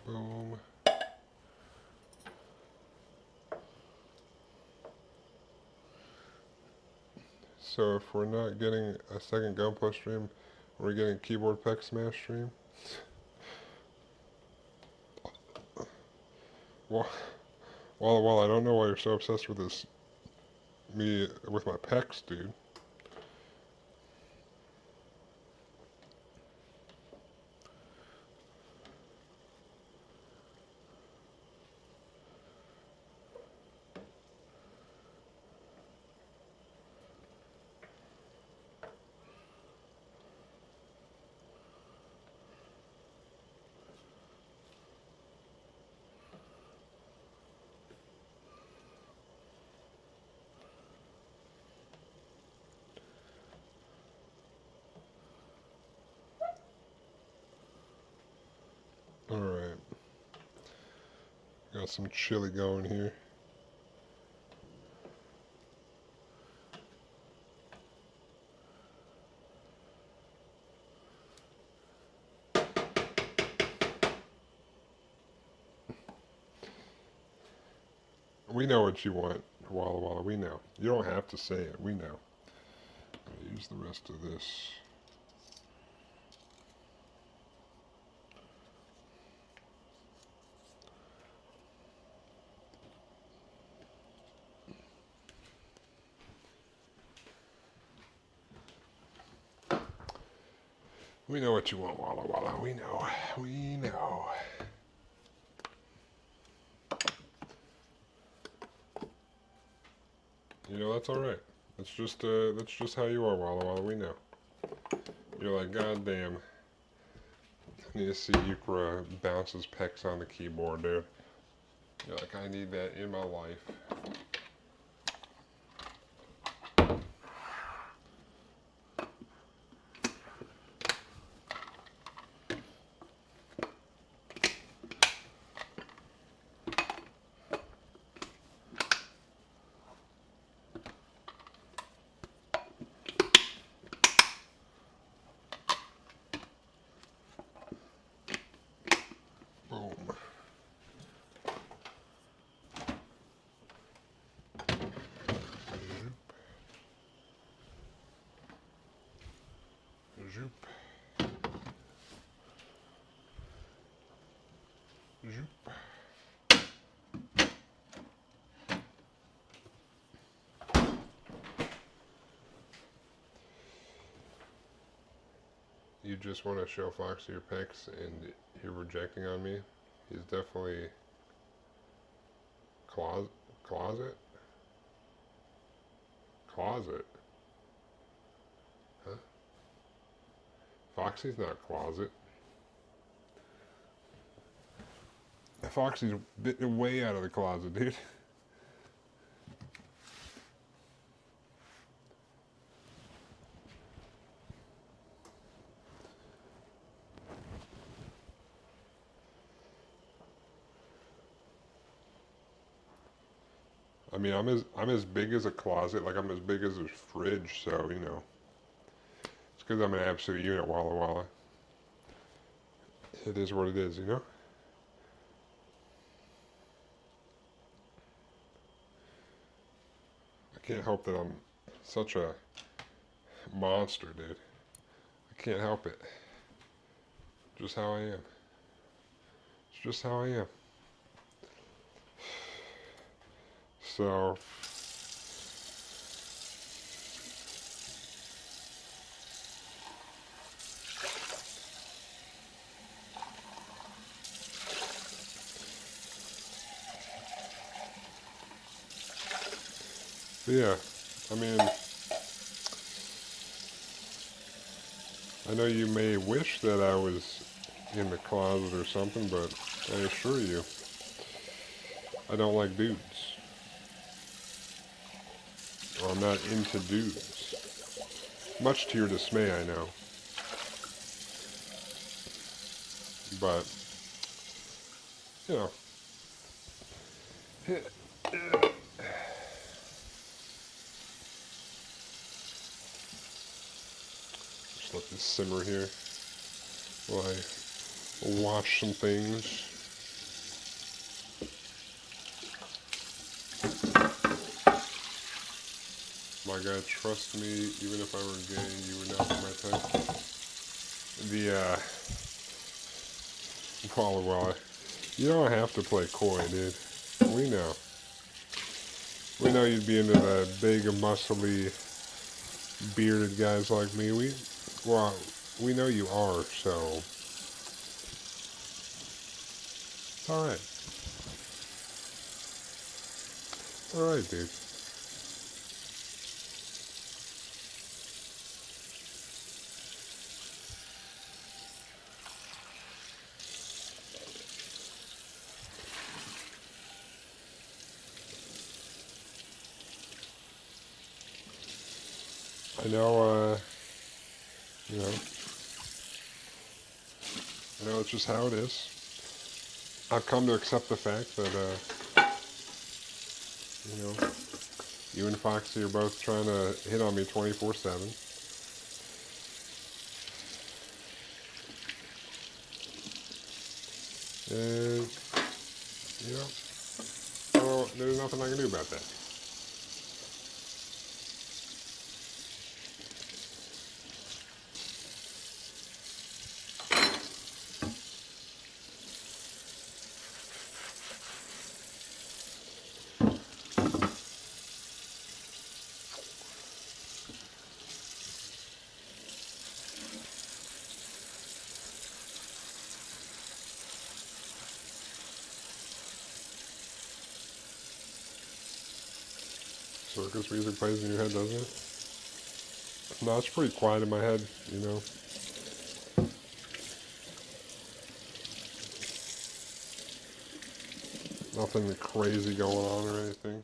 Boom. So if we're not getting a second Gunpla stream, we're getting Keyboard Peck Smash stream. While I don't know why you're so obsessed with this, me with my pecs, dude. Alright. Got some chili going here. We know what you want, Walla Walla. We know. You don't have to say it. We know. I'll use the rest of this. We know what you want, Walla Walla. We know. We know. You know, that's all right. That's just how you are, Walla Walla. We know. You're like, God damn. I need to see Yukra bounce his pecs on the keyboard, dude. You're like, I need that in my life. Boom. Zoop. Zoop. You just want to show Foxy your pecs and you're rejecting on me? He's definitely closet? Closet? Huh? Foxy's not closet. Foxy's way out of the closet, dude. I mean, I'm as big as a closet, like I'm as big as a fridge, so you know. It's because I'm an absolute unit, Walla Walla. It is what it is, you know? I can't help that I'm such a monster, dude. I can't help it. Just how I am. It's just how I am. So, yeah, I mean, I know you may wish that I was in the closet or something, but I assure you, I don't like dudes. Or I'm not into dudes. Much to your dismay, I know. But, you know. Just let this simmer here while I wash some things. My God, trust me, even if I were gay, you would not be my type. Well, you don't have to play coy, dude. We know. We know you'd be into the big, muscly, bearded guys like me. We know you are, so it's alright. It's alright, dude. I know, you know, I know it's just how it is. I've come to accept the fact that, you know, you and Foxy are both trying to hit on me 24/7. And, you know, well, there's nothing I can do about that. circus music plays in your head, doesn't it? No, it's pretty quiet in my head, you know. Nothing crazy going on or anything.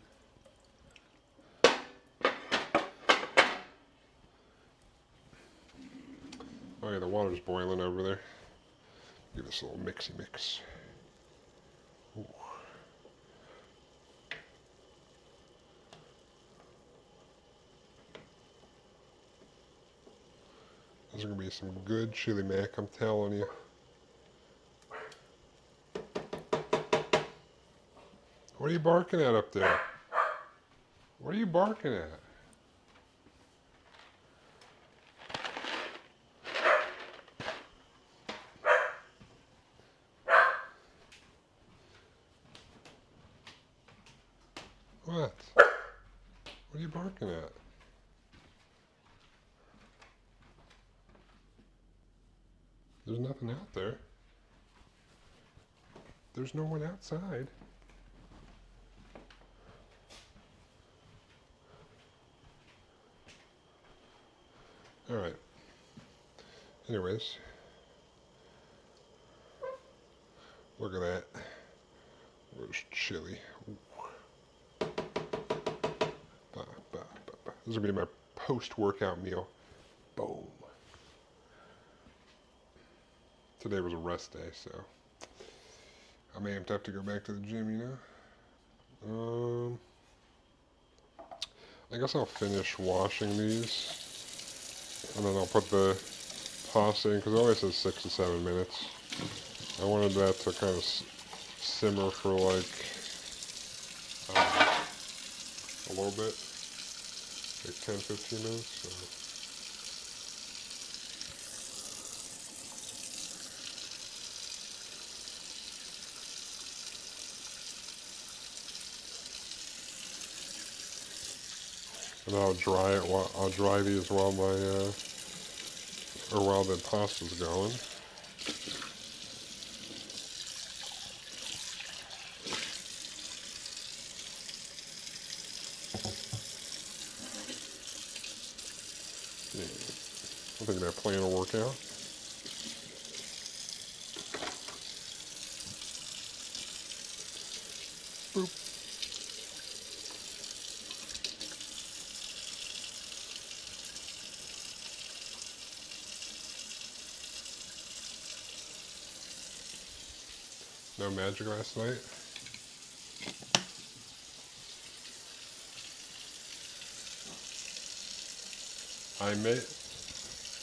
Oh yeah, the water's boiling over there. Give this a little mixy mix. Ooh. Those are gonna be some good chili mac, I'm telling you. What are you barking at up there? What are you barking at? What? What are you barking at? There's nothing out there. There's no one outside. Alright. Anyways. Look at that. There's chili. Bah, bah, bah, bah. This is going to be my post-workout meal. Boom. Today was a rest day, so I'm amped up to go back to the gym, you know? I guess I'll finish washing these, and then I'll put the pasta in, because it only says 6 to 7 minutes. I wanted that to kind of simmer for like a little bit, like 10-15 minutes. So. And I'll dry it. I'll dry these while while the pasta's going. Yeah. I think that plan will work out. Boop. No magic last night.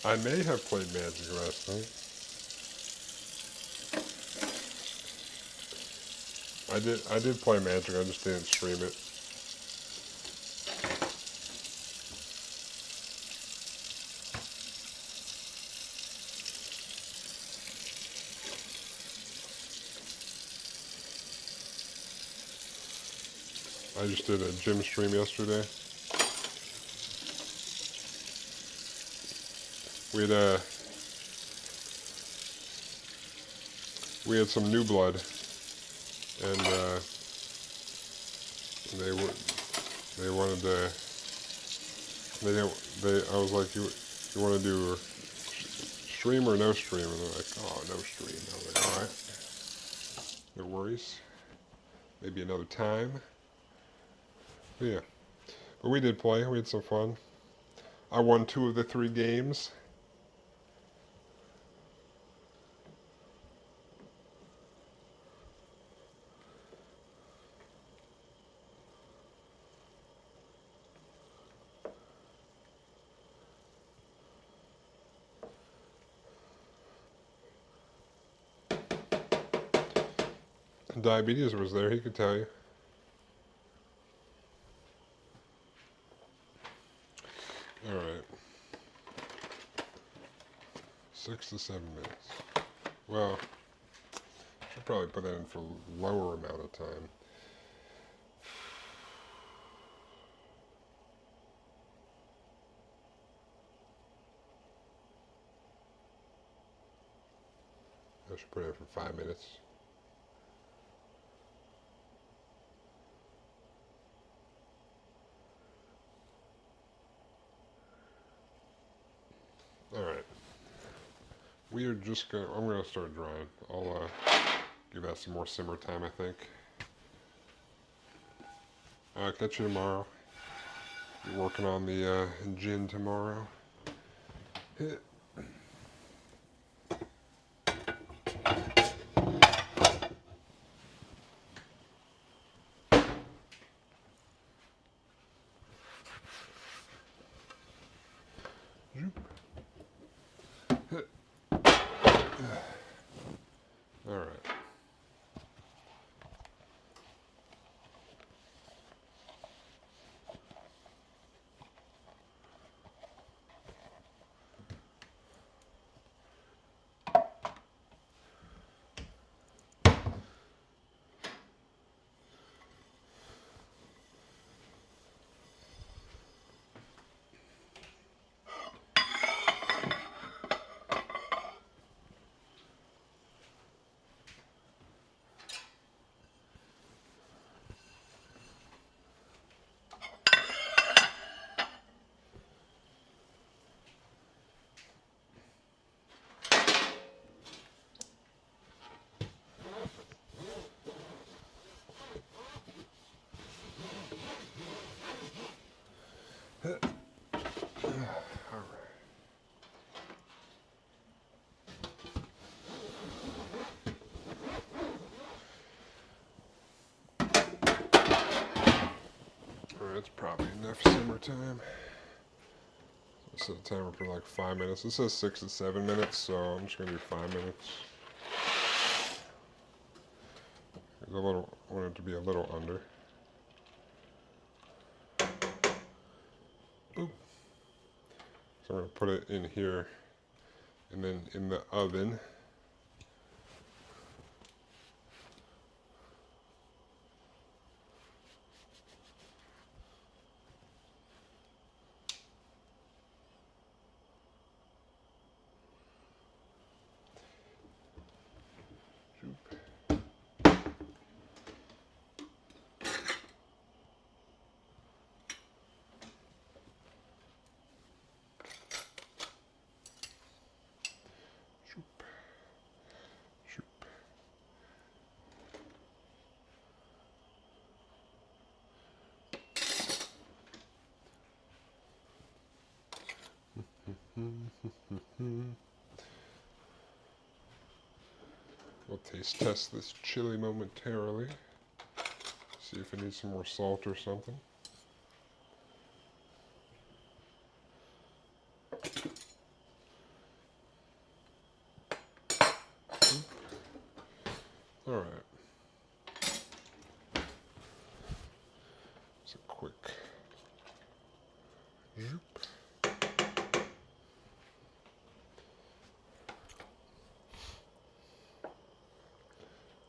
I may have played Magic last night. I did play Magic, I just didn't stream it. I just did a gym stream yesterday. We had some new blood, and they wanted to. They didn't. I was like, you want to do stream or no stream? And they're like, oh, no stream. I was like, all right, no worries. Maybe another time. But yeah, but we did play. We had some fun. I won 2 of the 3 games. Diabetes was there. He could tell you. All right. 6 to 7 minutes. Well, I should probably put that in for a lower amount of time. I should put it in for 5 minutes. we are just gonna. I'm gonna start drying. I'll give that some more simmer time, I think. I'll catch you tomorrow. You're working on the gin tomorrow. All right. That's probably enough simmer time. I set a timer for like 5 minutes. This says 6 to 7 minutes, so I'm just gonna do 5 minutes. I want it to be a little under. Oop. So I'm gonna put it in here, and then in the oven. We'll taste test this chili momentarily. See if it needs some more salt or something. All right. It's a quick zoop.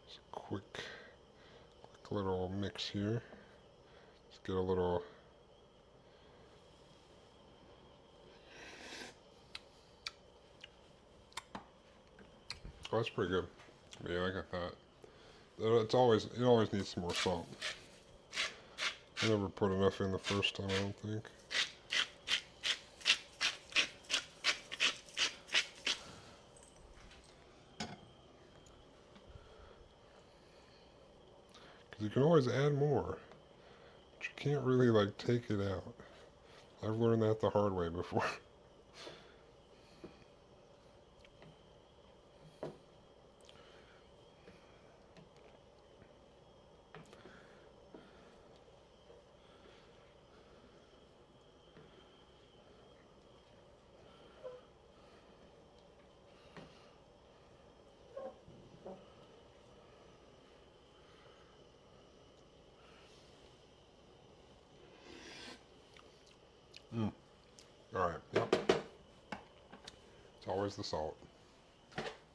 It's a quick little mix here. Let's get a little. Oh, that's pretty good. Yeah, like I thought. It always needs some more salt. I never put enough in the first time, I don't think. Because you can always add more, but you can't really like take it out. I've learned that the hard way before. All right, yep. It's always the salt.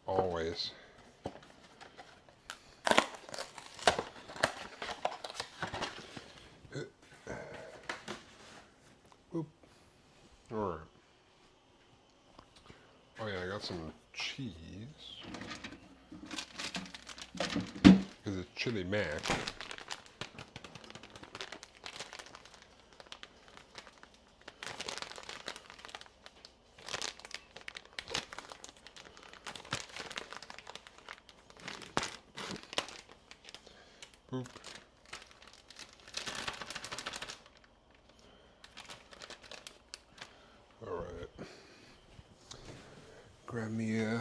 Always. Oop. All right. Oh yeah, I got some cheese. Because it's chili mac. Boop. Alright. Grab me a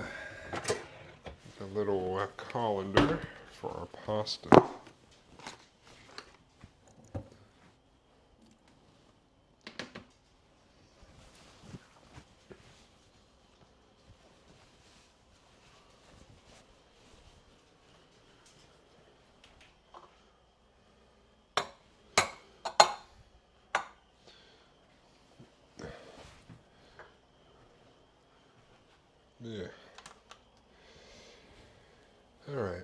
little colander for our pasta. Yeah. Alright.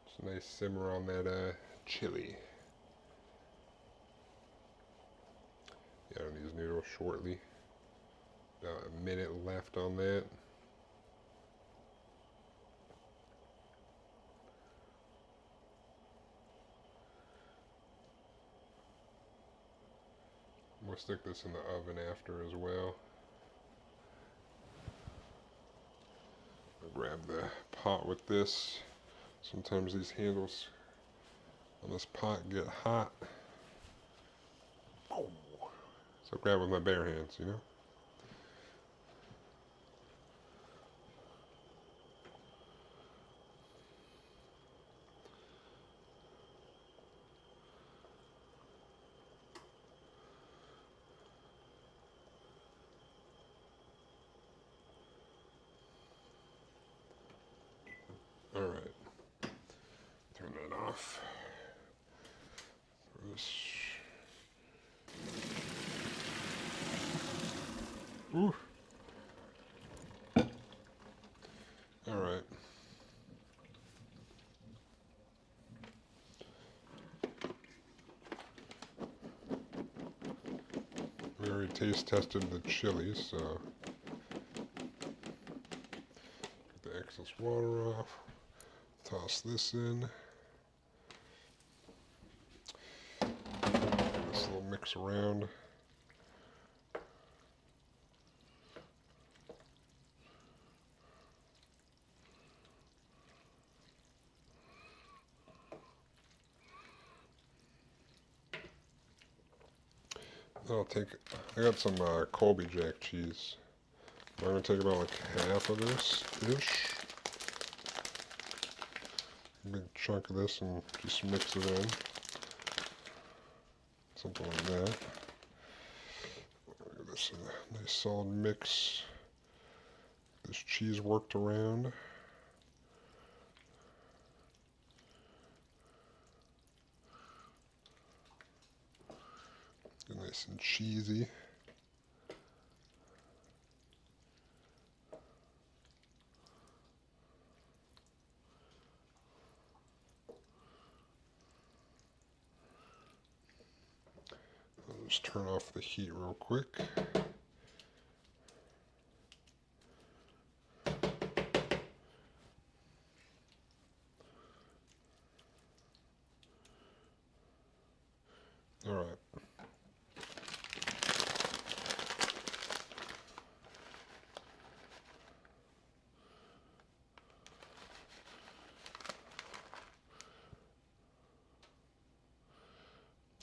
It's a nice simmer on that chili. Get on these noodles shortly. About a minute left on that. We'll stick this in the oven after as well. I'll grab the pot with this. Sometimes these handles on this pot get hot. So grab with my bare hands, you know? Alright. Turn that off. Ooh. Alright. We already taste tested the chilies, so get the excess water off. Toss this in. This little mix around. I got some Colby Jack cheese. I'm going to take about like half of this-ish. A big chunk of this and just mix it in. Something like that. Look at this, a nice solid mix. This cheese worked around. Nice and cheesy. I'll just turn off the heat real quick. All right.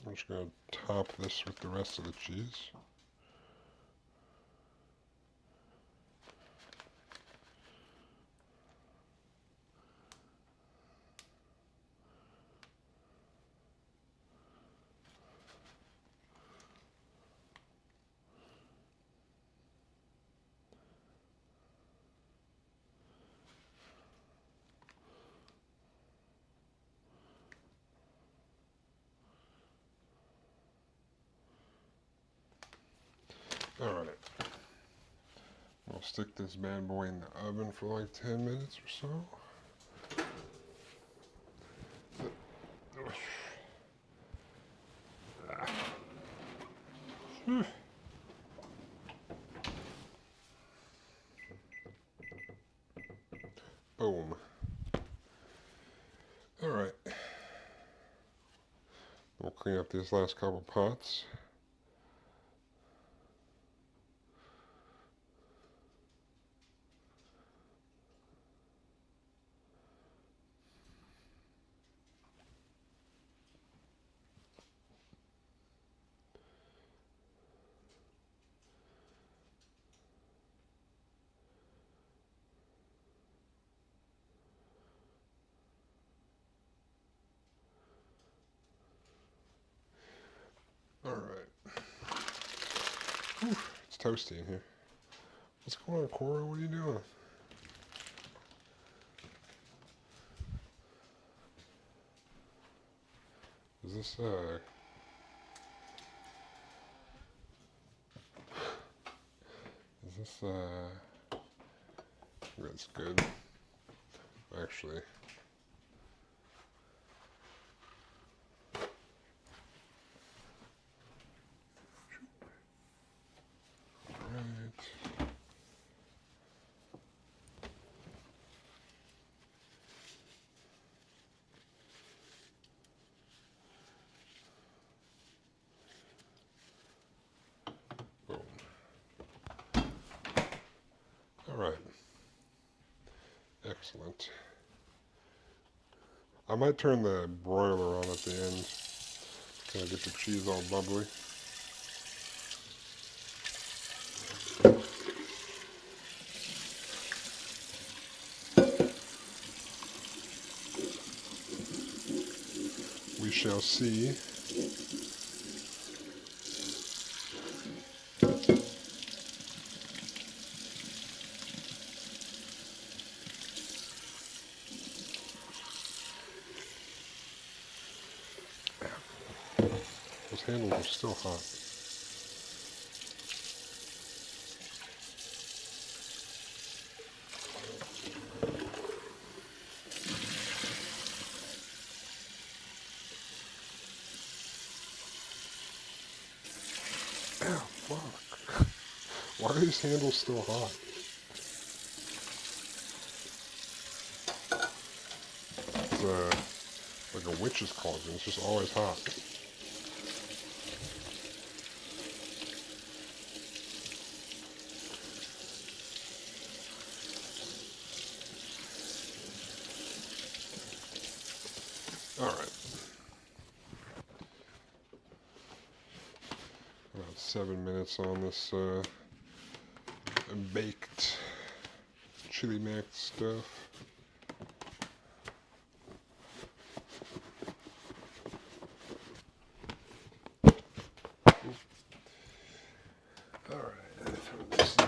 I'm just going to top this with the rest of the cheese. Alright. We'll stick this bad boy in the oven for like 10 minutes or so. Boom. Alright. We'll clean up these last couple pots. toasty in here. What's going on, Cora? What are you doing? Is this that's good. Actually. Right. Boom. All right. Excellent. I might turn the broiler on at the end. Gonna get the cheese all bubbly. We shall see. Those handles are still hot. Ow, fuck. Why are these handles still hot? It's like a witch's cauldron. It's just always hot. Alright. About 7 minutes on this baked chili mac stuff. Alright, throw this in.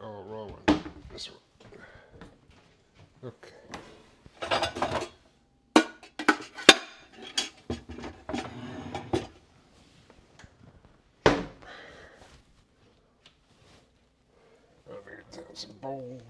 Oh, wrong one. This one. Okay. Let me get down some bowls.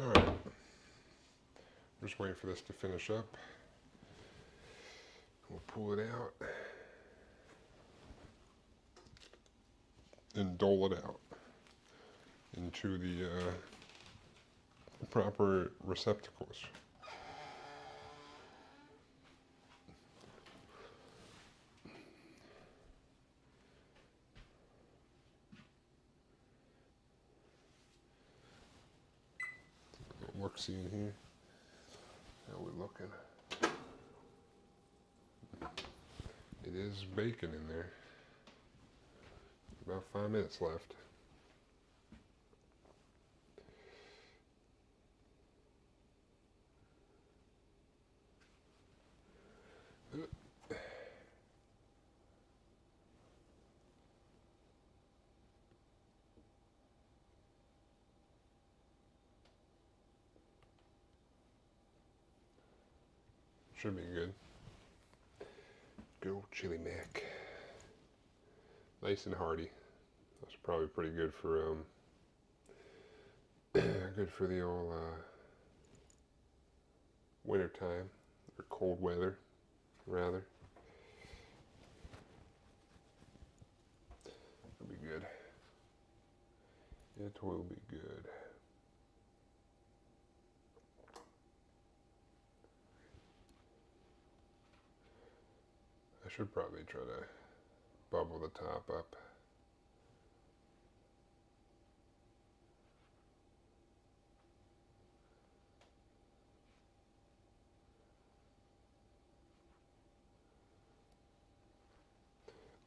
Alright. Just waiting for this to finish up. We'll pull it out and dole it out into the proper receptacles. Look, see in here. How we looking? It is bacon in there. About 5 minutes left. Should be good. Good old chili mac. nice and hearty. That's probably pretty good for good for the old winter time or cold weather, rather. It'll be good. It will be good. I should probably try to bubble the top up.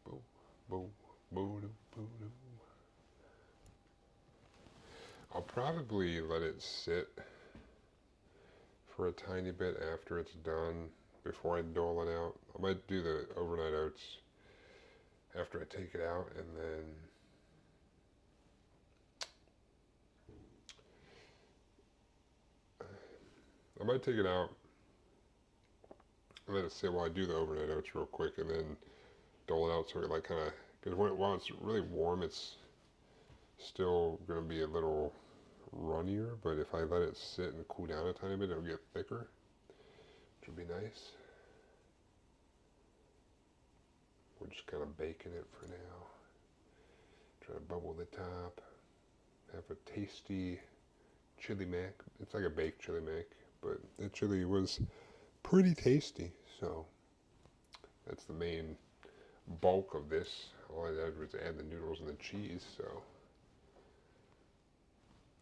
Boo, boo, boo, doo, boo, doo. I'll probably let it sit for a tiny bit after it's done before I dole it out. I might do the overnight oats after I take it out, and then I might take it out and let it sit while I do the overnight oats real quick, and then dole it out so it like kind of, because while it's really warm, it's still going to be a little runnier, but if I let it sit and cool down a tiny bit, it'll get thicker, which would be nice. We're just kind of baking it for now. Try to bubble the top. Have a tasty chili mac. It's like a baked chili mac, but that chili was pretty tasty. So that's the main bulk of this. All I did was add the noodles and the cheese, so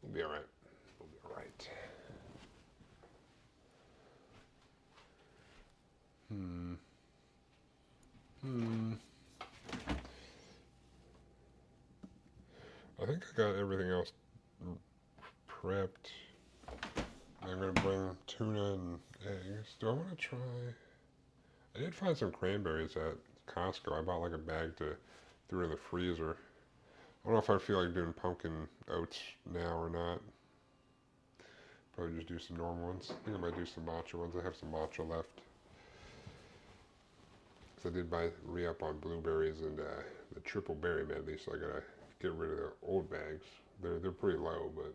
we'll be alright. We'll be alright. I think I got everything else prepped. I'm gonna bring tuna and eggs. Do I want to try? I did find some cranberries at Costco. I bought like a bag to throw in the freezer. I don't know if I feel like doing pumpkin oats now or not. Probably just do some normal ones. I think I might do some matcha ones. I have some matcha left. Because I did buy re-up on blueberries and the triple berry medley, so I gotta get rid of the old bags. They're pretty low, but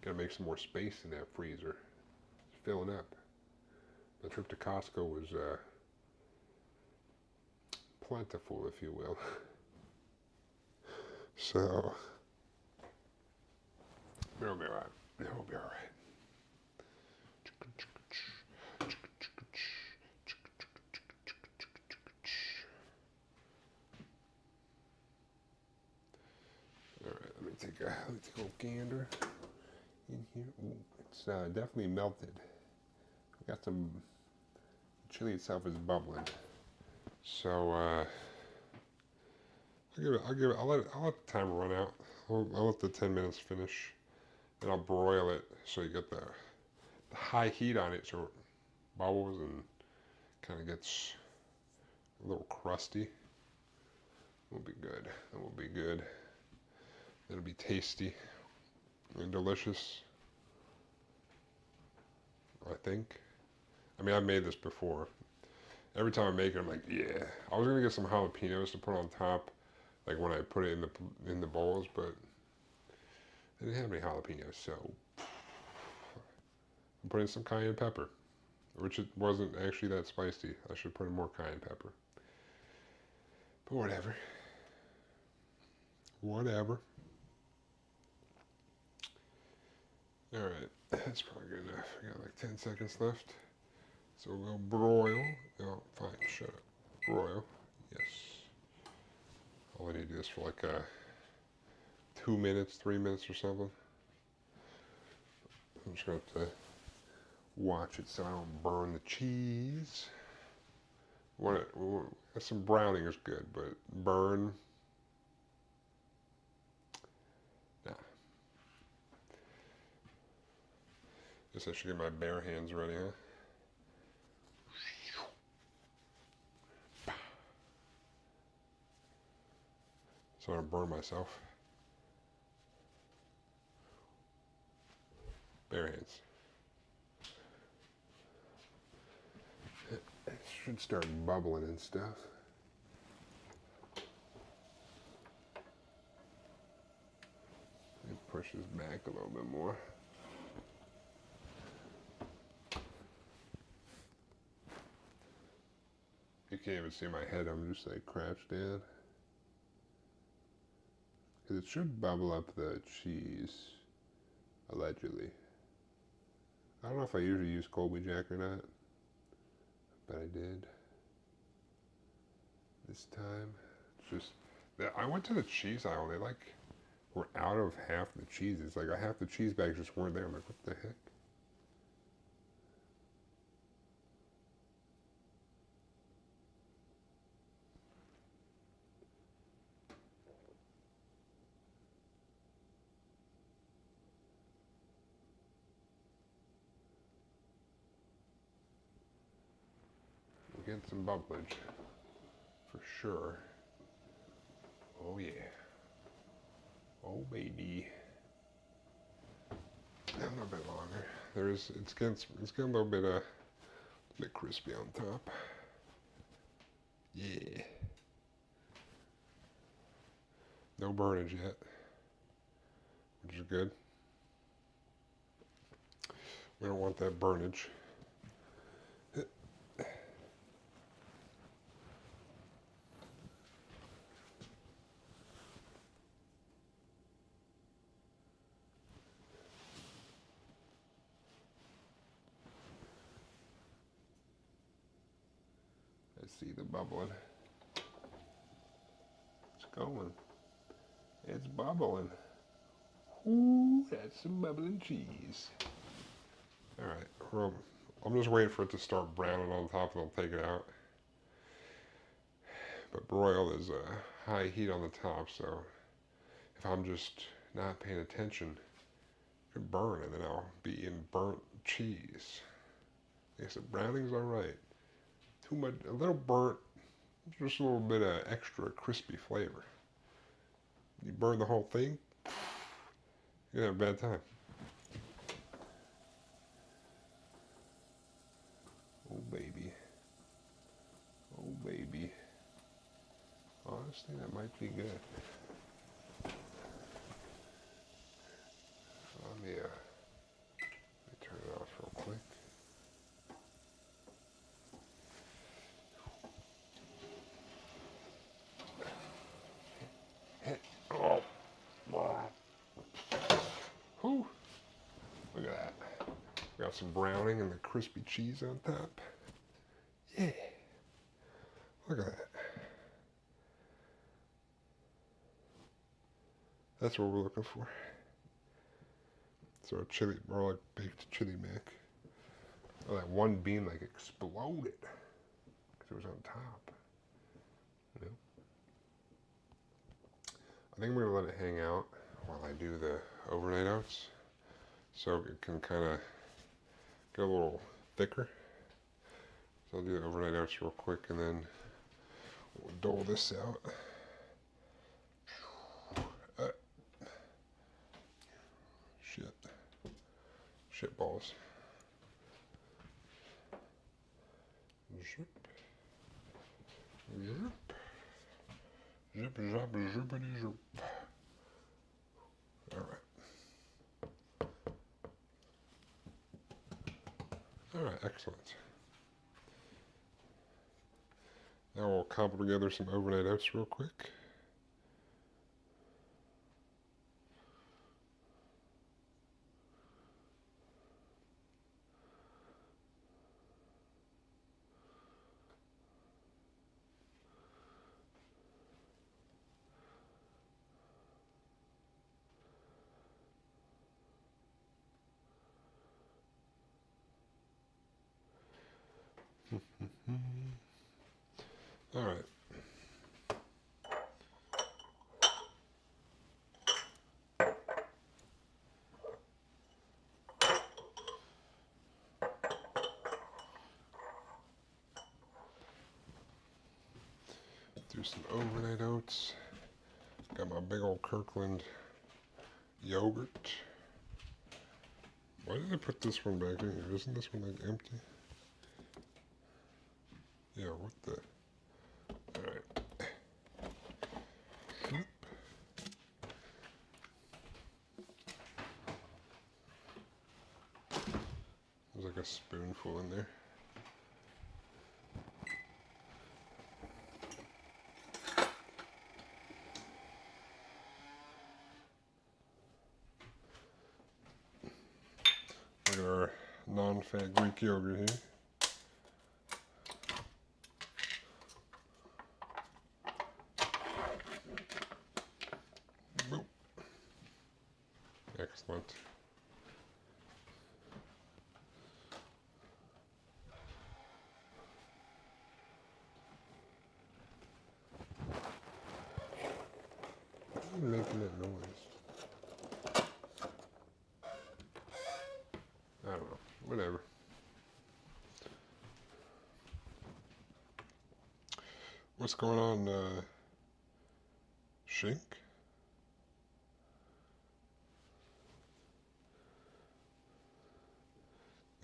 gotta make some more space in that freezer. It's filling up. The trip to Costco was plentiful, if you will. So it'll be alright. It'll be alright. Alright, let me take a little gander in here. Ooh, it's definitely melted. Got some chili itself is bubbling. So I'll let the timer run out. I'll let the 10 minutes finish, and I'll broil it so you get the high heat on it, so it bubbles and kind of gets a little crusty. Will be good. That will be good. It'll be tasty and delicious, I think. I mean, I've made this before. Every time I make it, I'm like, yeah. I was gonna get some jalapenos to put on top, like when I put it in the bowls, but I didn't have any jalapenos, so I'm putting some cayenne pepper, which it wasn't actually that spicy. I should put in more cayenne pepper, but whatever. Whatever. All right, that's probably good enough. I got like 10 seconds left. So we'll broil. Oh, fine, shut up. Broil. Yes. I'll only do this for like 2 minutes, 3 minutes or something. I'm just going to have to watch it so I don't burn the cheese. Some browning is good, but burn. Nah. Guess I should get my bare hands ready, huh? So I don't burn myself. Bare hands. It should start bubbling and stuff. push this back a little bit more. You can't even see my head, I'm just like crouched down. Because it should bubble up the cheese, allegedly. I don't know if I usually use Colby Jack or not, but I did this time. It's just that I went to the cheese aisle, they like were out of half the cheeses. Like half the cheese bags just weren't there. I'm like, what the heck? We're getting some bubblage for sure. Oh yeah. Oh baby. A little bit longer. It's getting a little bit crispy on top. Yeah. No burnage yet, which is good. We don't want that burnage. I see the bubbling. It's going. It's bubbling. Ooh, that's some bubbling cheese. Alright, well, I'm just waiting for it to start browning on top and I'll take it out. But broil is a high heat on the top, so if I'm just not paying attention, it could burn and then I'll be eating burnt cheese. I guess the browning's alright. Too much, a little burnt, just a little bit of extra crispy flavor. You burn the whole thing, you're gonna have a bad time. Oh baby. Oh baby. Honestly, that might be good. Let me turn it off real quick. Oh. Whew. Look at that. Got some browning and the crispy cheese on top. Yeah. Look at that. That's what we're looking for. So chili, more like baked chili mac. Oh, that one bean like exploded because it was on top. You know? I think I'm gonna let it hang out while I do the overnight oats, so it can kind of get a little thicker. So I'll do the overnight oats real quick and then we'll dole this out. Shit balls. Zip. Zip. Zip, zap, zippity, zip. Alright. Alright, excellent. Now we'll cobble together some overnight oats real quick. Alright. Do some overnight oats. Got my big old Kirkland yogurt. Why did I put this one back in here? Isn't this one like empty? Yeah, what the? Alright. a spoonful in there. Look at our non-fat Greek yogurt here. Boop. Excellent. Why are you making that noise? I don't know. Whatever. What's going on, Shink?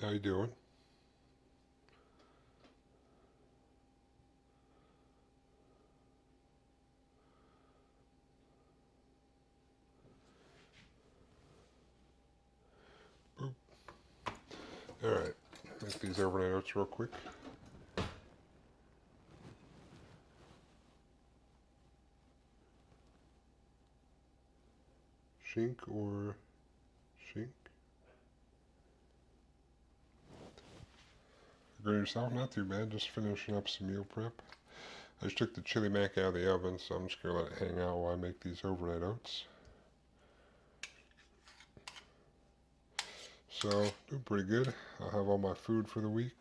How you doing? Boop. All right. Make these overnight oats real quick. Shink or Shink? Agree yourself? Not too bad. Just finishing up some meal prep. I just took the chili mac out of the oven, so I'm just going to let it hang out while I make these overnight oats. So, doing pretty good. I'll have all my food for the week.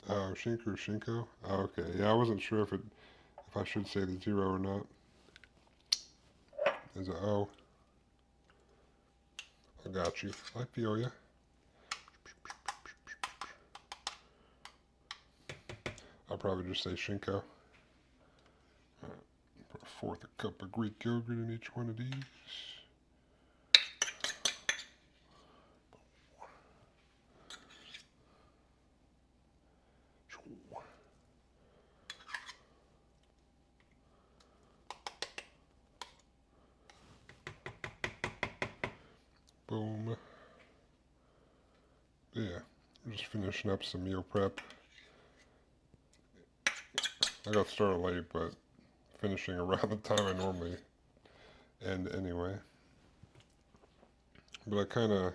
Oh, Shink or Shinko? Oh, okay. Yeah, I wasn't sure if I should say the zero or not. There's an O. I got you. I feel ya. I'll probably just say Shinko. Put a fourth a cup of Greek yogurt in each one of these. Boom. Yeah, I'm just finishing up some meal prep. I got started late, but finishing around the time I normally end anyway. But I kind of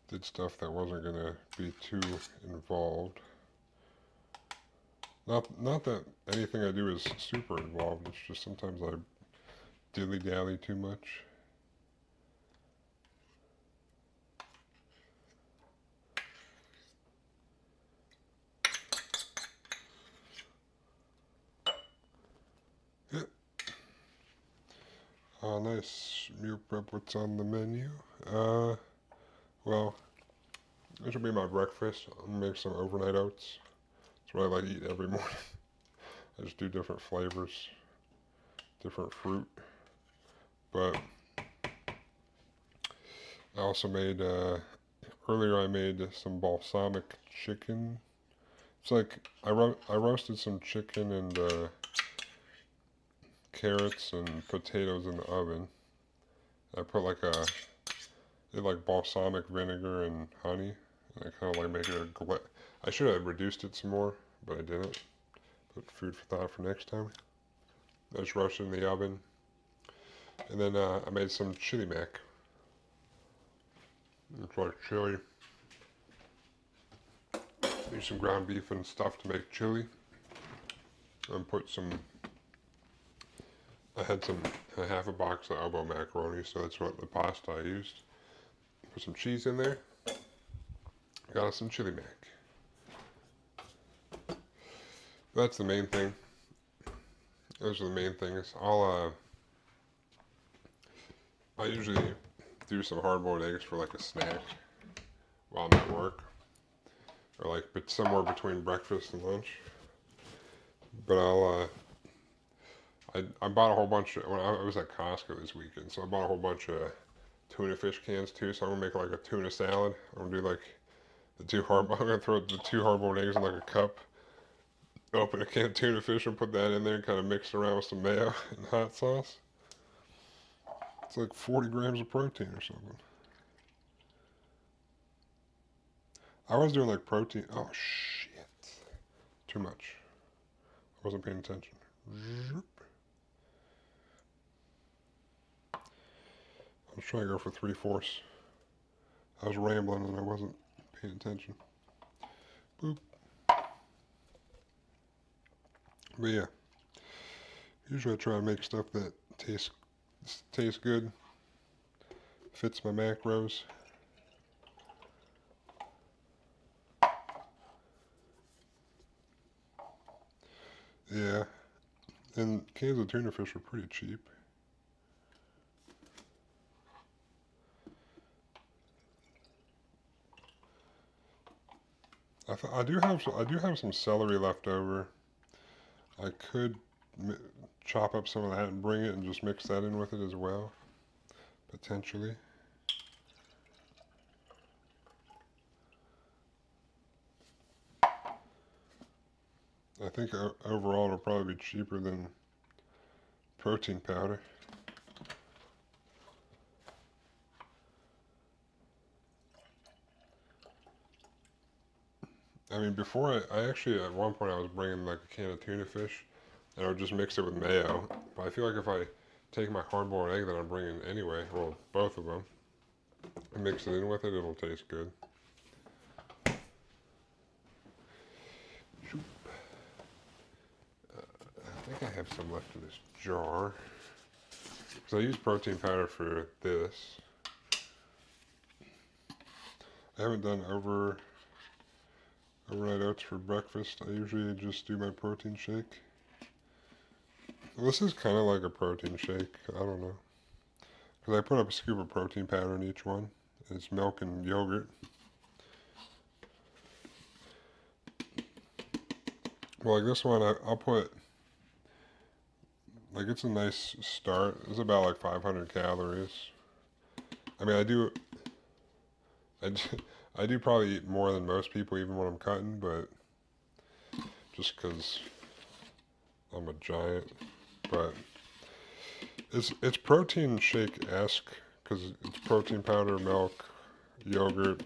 did stuff that wasn't going to be too involved. Not that anything I do is super involved, it's just sometimes I dilly-dally too much. Nice meal prep. What's on the menu? Well, this will be my breakfast. I'm gonna make some overnight oats. That's what I like to eat every morning. I just do different flavors, different fruit. But I also made, earlier I made some balsamic chicken. It's like, I roasted some chicken and carrots and potatoes in the oven. I put like balsamic vinegar and honey. And I kind of like make it I should have reduced it some more, but I didn't. Put food for thought for next time. I just roasted in the oven. And then I made some chili mac. It's like chili. Use some ground beef and stuff to make chili. And put I had a half a box of elbow macaroni, so that's what the pasta I used. Put some cheese in there. Got us some chili mac. That's the main thing. Those are the main things. I usually do some hard-boiled eggs for like a snack while I'm at work, or like somewhere between breakfast and lunch. But I bought a whole bunch when I was at Costco this weekend, so I bought a whole bunch of tuna fish cans too. So I'm gonna make like a tuna salad. I'm gonna do like I'm gonna throw the two hard-boiled eggs in like a cup, open a can of tuna fish and put that in there and kind of mix it around with some mayo and hot sauce. It's like 40 grams of protein or something. I was doing like protein. Oh, shit. Too much. I wasn't paying attention. I was trying to go for 3/4. I was rambling and I wasn't paying attention. Boop. But yeah, usually I try to make stuff that tastes good, fits my macros. Yeah, and cans of tuna fish are pretty cheap. I do have some celery left over. I could chop up some of that and bring it and just mix that in with it as well, potentially. I think overall it'll probably be cheaper than protein powder. I mean, before I actually, at one point I was bringing like a can of tuna fish and I would just mix it with mayo. But I feel like if I take my hard-boiled egg that I'm bringing anyway, well, both of them, and mix it in with it, it'll taste good. I think I have some left in this jar. Because I use protein powder for this. I haven't done overnight oats for breakfast. I usually just do my protein shake. Well, this is kind of like a protein shake. I don't know. Because I put up a scoop of protein powder in each one. And it's milk and yogurt. Well, like this one, I'll put, like it's a nice start. It's about like 500 calories. I mean, I do, I do probably eat more than most people even when I'm cutting, but just because I'm a giant. But it's protein shake-esque because it's protein powder, milk, yogurt,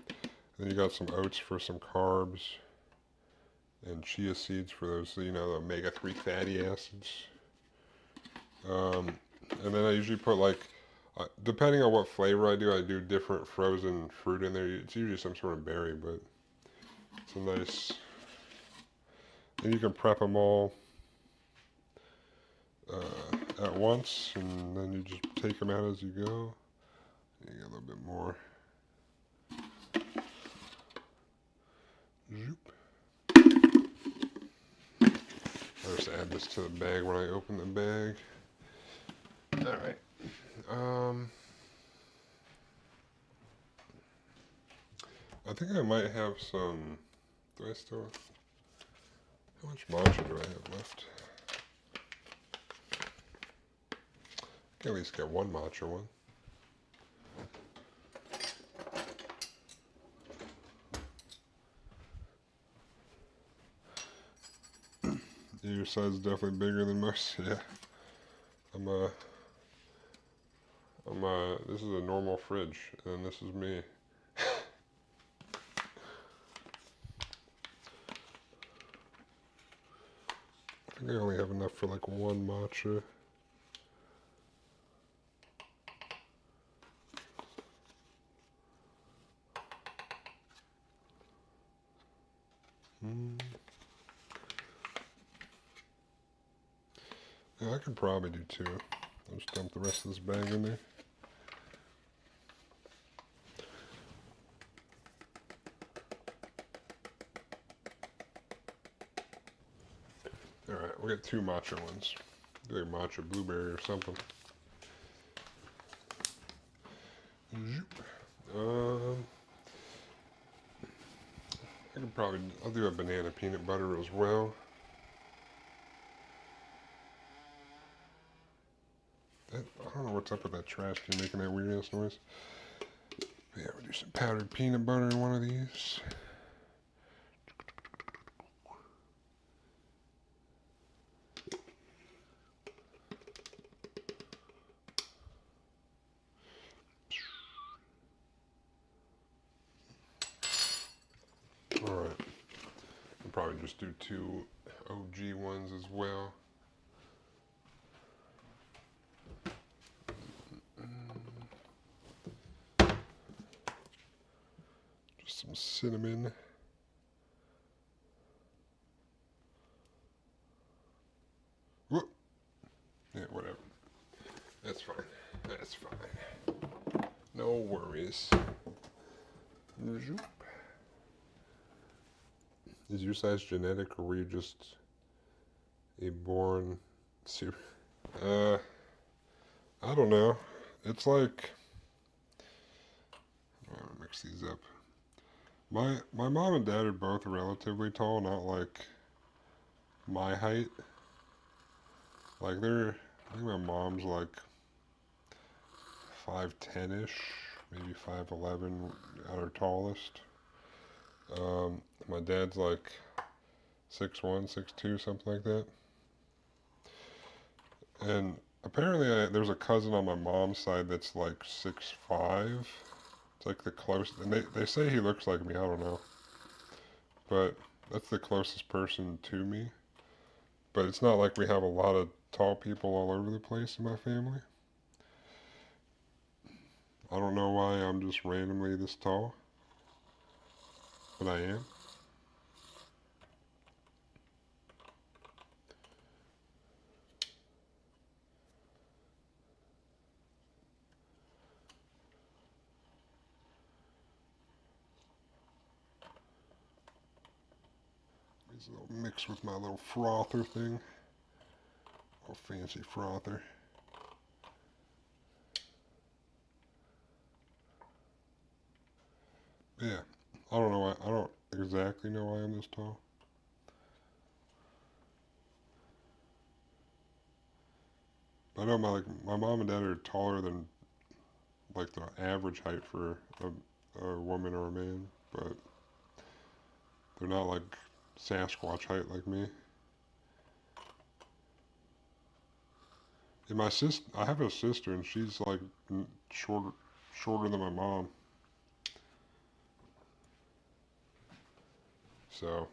then you got some oats for some carbs, and chia seeds for those, you know, the omega-3 fatty acids. Um, and then I usually put like, depending on what flavor I do different frozen fruit in there. It's usually some sort of berry, but it's a nice, and you can prep them all at once, and then you just take them out as you go. You get a little bit more. Zoop. I'll just add this to the bag when I open the bag. All right. I think I might have some. Do I still? How much matcha do I have left? I can at least get one matcha one. Your size is definitely bigger than most. Yeah. This is a normal fridge, and this is me. I think I only have enough for like one matcha. Yeah, I could probably do two. I'll just dump the rest of this bag in there. Alright, we'll get two matcha ones. Do like matcha blueberry or something. I'll do a banana peanut butter as well. I don't know what's up with that trash can making that weird ass noise. But yeah, we'll do some powdered peanut butter in one of these. might just do 2 OG ones as well. Just some cinnamon. Whoop. Yeah, whatever. That's fine. That's fine. No worries. Is your size genetic, or were you just a born super? I don't know. It's like, I'm gonna mix these up. My mom and dad are both relatively tall, not like my height. Like I think my mom's like 5'10"-ish, maybe 5'11" at her tallest. My dad's like 6'1", 6'2", something like that. And apparently there's a cousin on my mom's side that's like 6'5". It's like the closest, and they say he looks like me, I don't know. But that's the closest person to me. But it's not like we have a lot of tall people all over the place in my family. I don't know why I'm just randomly this tall, but I am. These little mix with my little frother thing. Little fancy frother. Yeah, I don't know why. I don't exactly know why I'm this tall. But I know my mom and dad are taller than like the average height for a woman or a man, but they're not like Sasquatch height like me. And I have a sister, and she's like shorter than my mom. So,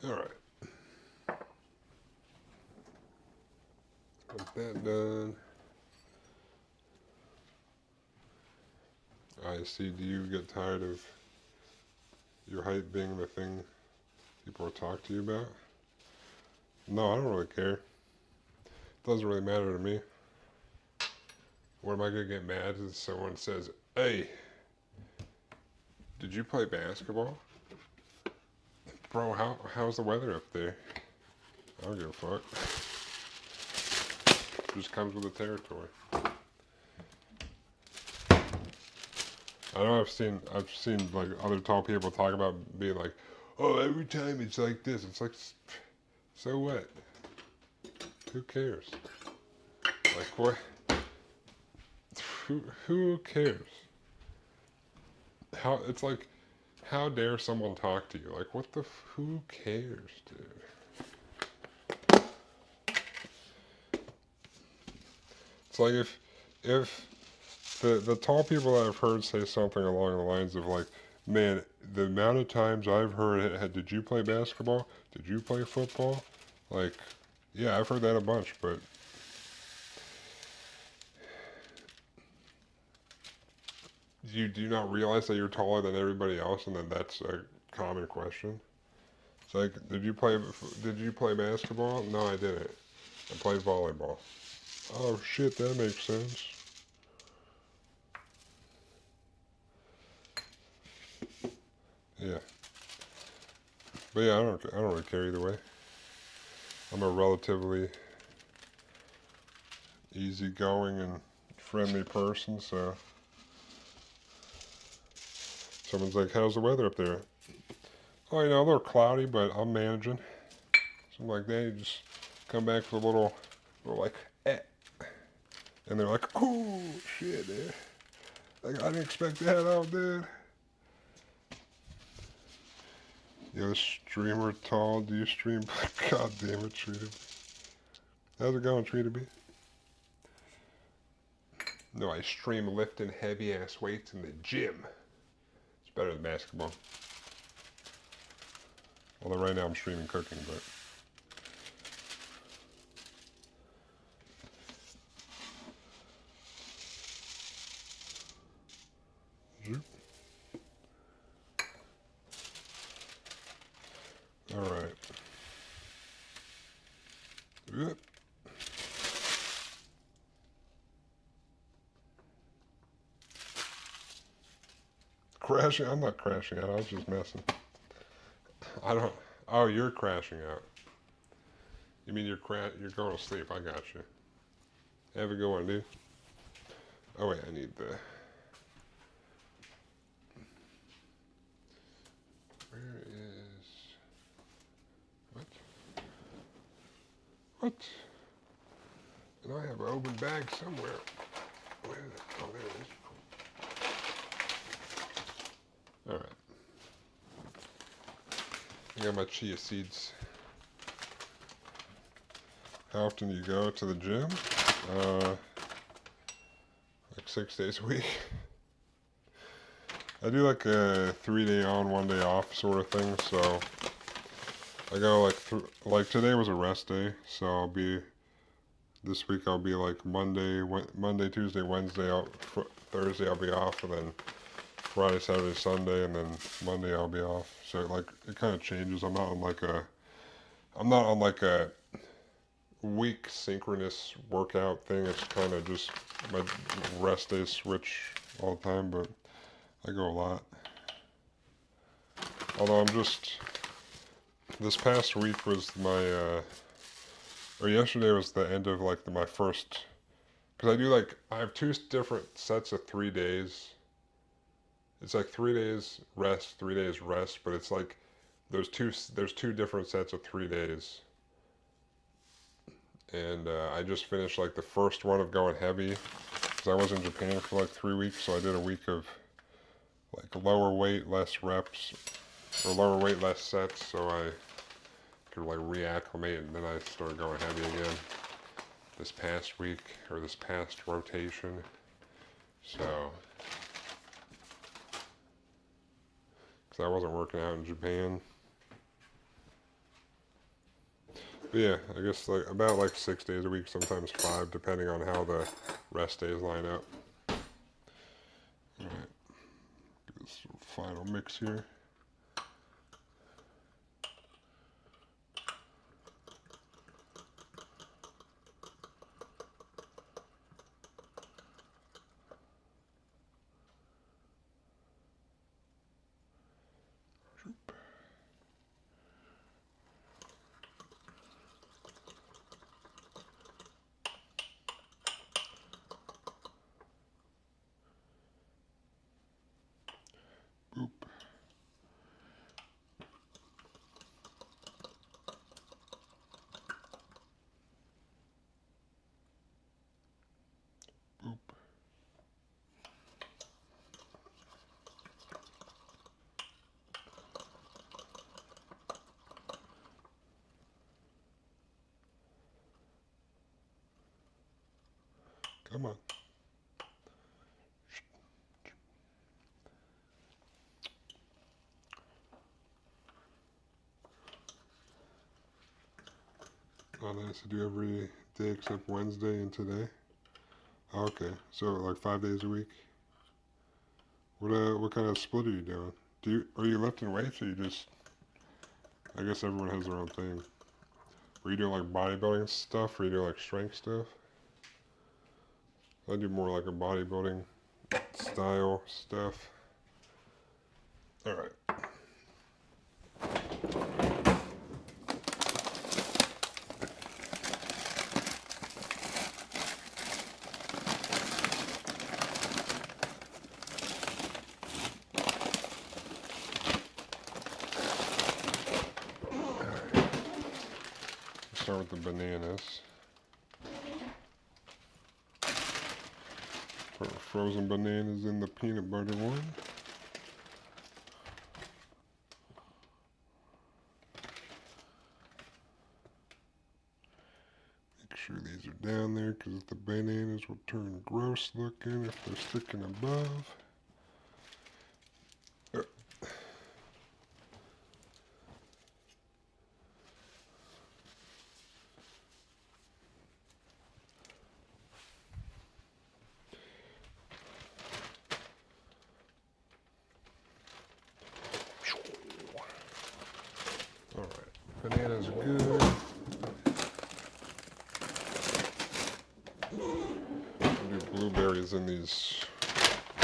all right, got that done. I see. Do you get tired of your height being the thing people talk to you about? No, I don't really care. It doesn't really matter to me. What am I gonna get mad if someone says, "Hey, did you play basketball?" Bro, how's the weather up there? I don't give a fuck. It just comes with the territory. I know I've seen like other tall people talk about being like, "Oh, every time it's like this." It's like, so what? Who cares? Like what? Who cares? It's like, how dare someone talk to you? Like, what the? Who cares, dude? It's like if the tall people that I've heard say something along the lines of like, man, the amount of times I've heard it, did you play basketball? Did you play football? Like, yeah, I've heard that a bunch, but you do not realize that you're taller than everybody else, and that's a common question. It's like, did you play basketball? No, I didn't. I played volleyball. Oh shit, that makes sense. Yeah, but yeah, I don't really care either way. I'm a relatively easygoing and friendly person, so someone's like, "How's the weather up there?" Oh, a little cloudy, but I'm managing. Something like that. You just come back with a little like, eh. And they're like, "Oh shit, dude! Like I didn't expect that out, dude." Yo, streamer tall, do you stream? God damn it, Treated. How's it going, Treated B? No, I stream lifting heavy ass weights in the gym. It's better than basketball. Although right now I'm streaming cooking, but. Alright. Yep. Crashing? I'm not crashing out. I was just messing. I don't. Oh, you're crashing out. You mean you're going to sleep? I got you. Have a good one, dude. Oh wait, I need the. Where is? What? What? And I have an open bag somewhere. Where is it? Oh, there it is. All right. I got my chia seeds. How often do you go to the gym? Like 6 days a week. I do like a 3-day on, 1 day off sort of thing. So I go like today was a rest day, so I'll be this week I'll be like Monday, Tuesday, Wednesday, Thursday I'll be off, and then Friday, Saturday, Sunday, and then Monday I'll be off. So like it kind of changes. I'm not on like a week synchronous workout thing. It's kind of just my rest days switch all the time, but I go a lot. Although this past week was or yesterday was the end of like my first, because I have two different sets of 3 days. It's like 3 days rest, 3 days rest, but it's like there's two different sets of 3 days. And I just finished like the first one of going heavy, because I was in Japan for like 3 weeks, so I did a week of like lower weight, less reps, or lower weight, less sets, so I could like reacclimate, and then I started going heavy again this past week, or this past rotation. So, because I wasn't working out in Japan. But yeah, I guess like about like 6 days a week, sometimes 5, depending on how the rest days line up. Alright, do this final mix here. Boop. Boop. Come on. Oh, that has to do every day except Wednesday and today. Oh, okay, so like 5 days a week. What kind of split are you doing? Are you lifting weights, or you just? I guess everyone has their own thing. Are you doing like bodybuilding stuff, or you doing like strength stuff? I do more like a bodybuilding style stuff. All right. Start with the bananas. Put frozen bananas in the peanut butter one. sure these are down there because the bananas will turn gross looking if they're sticking above. Alright, bananas good. I'll do blueberries in these,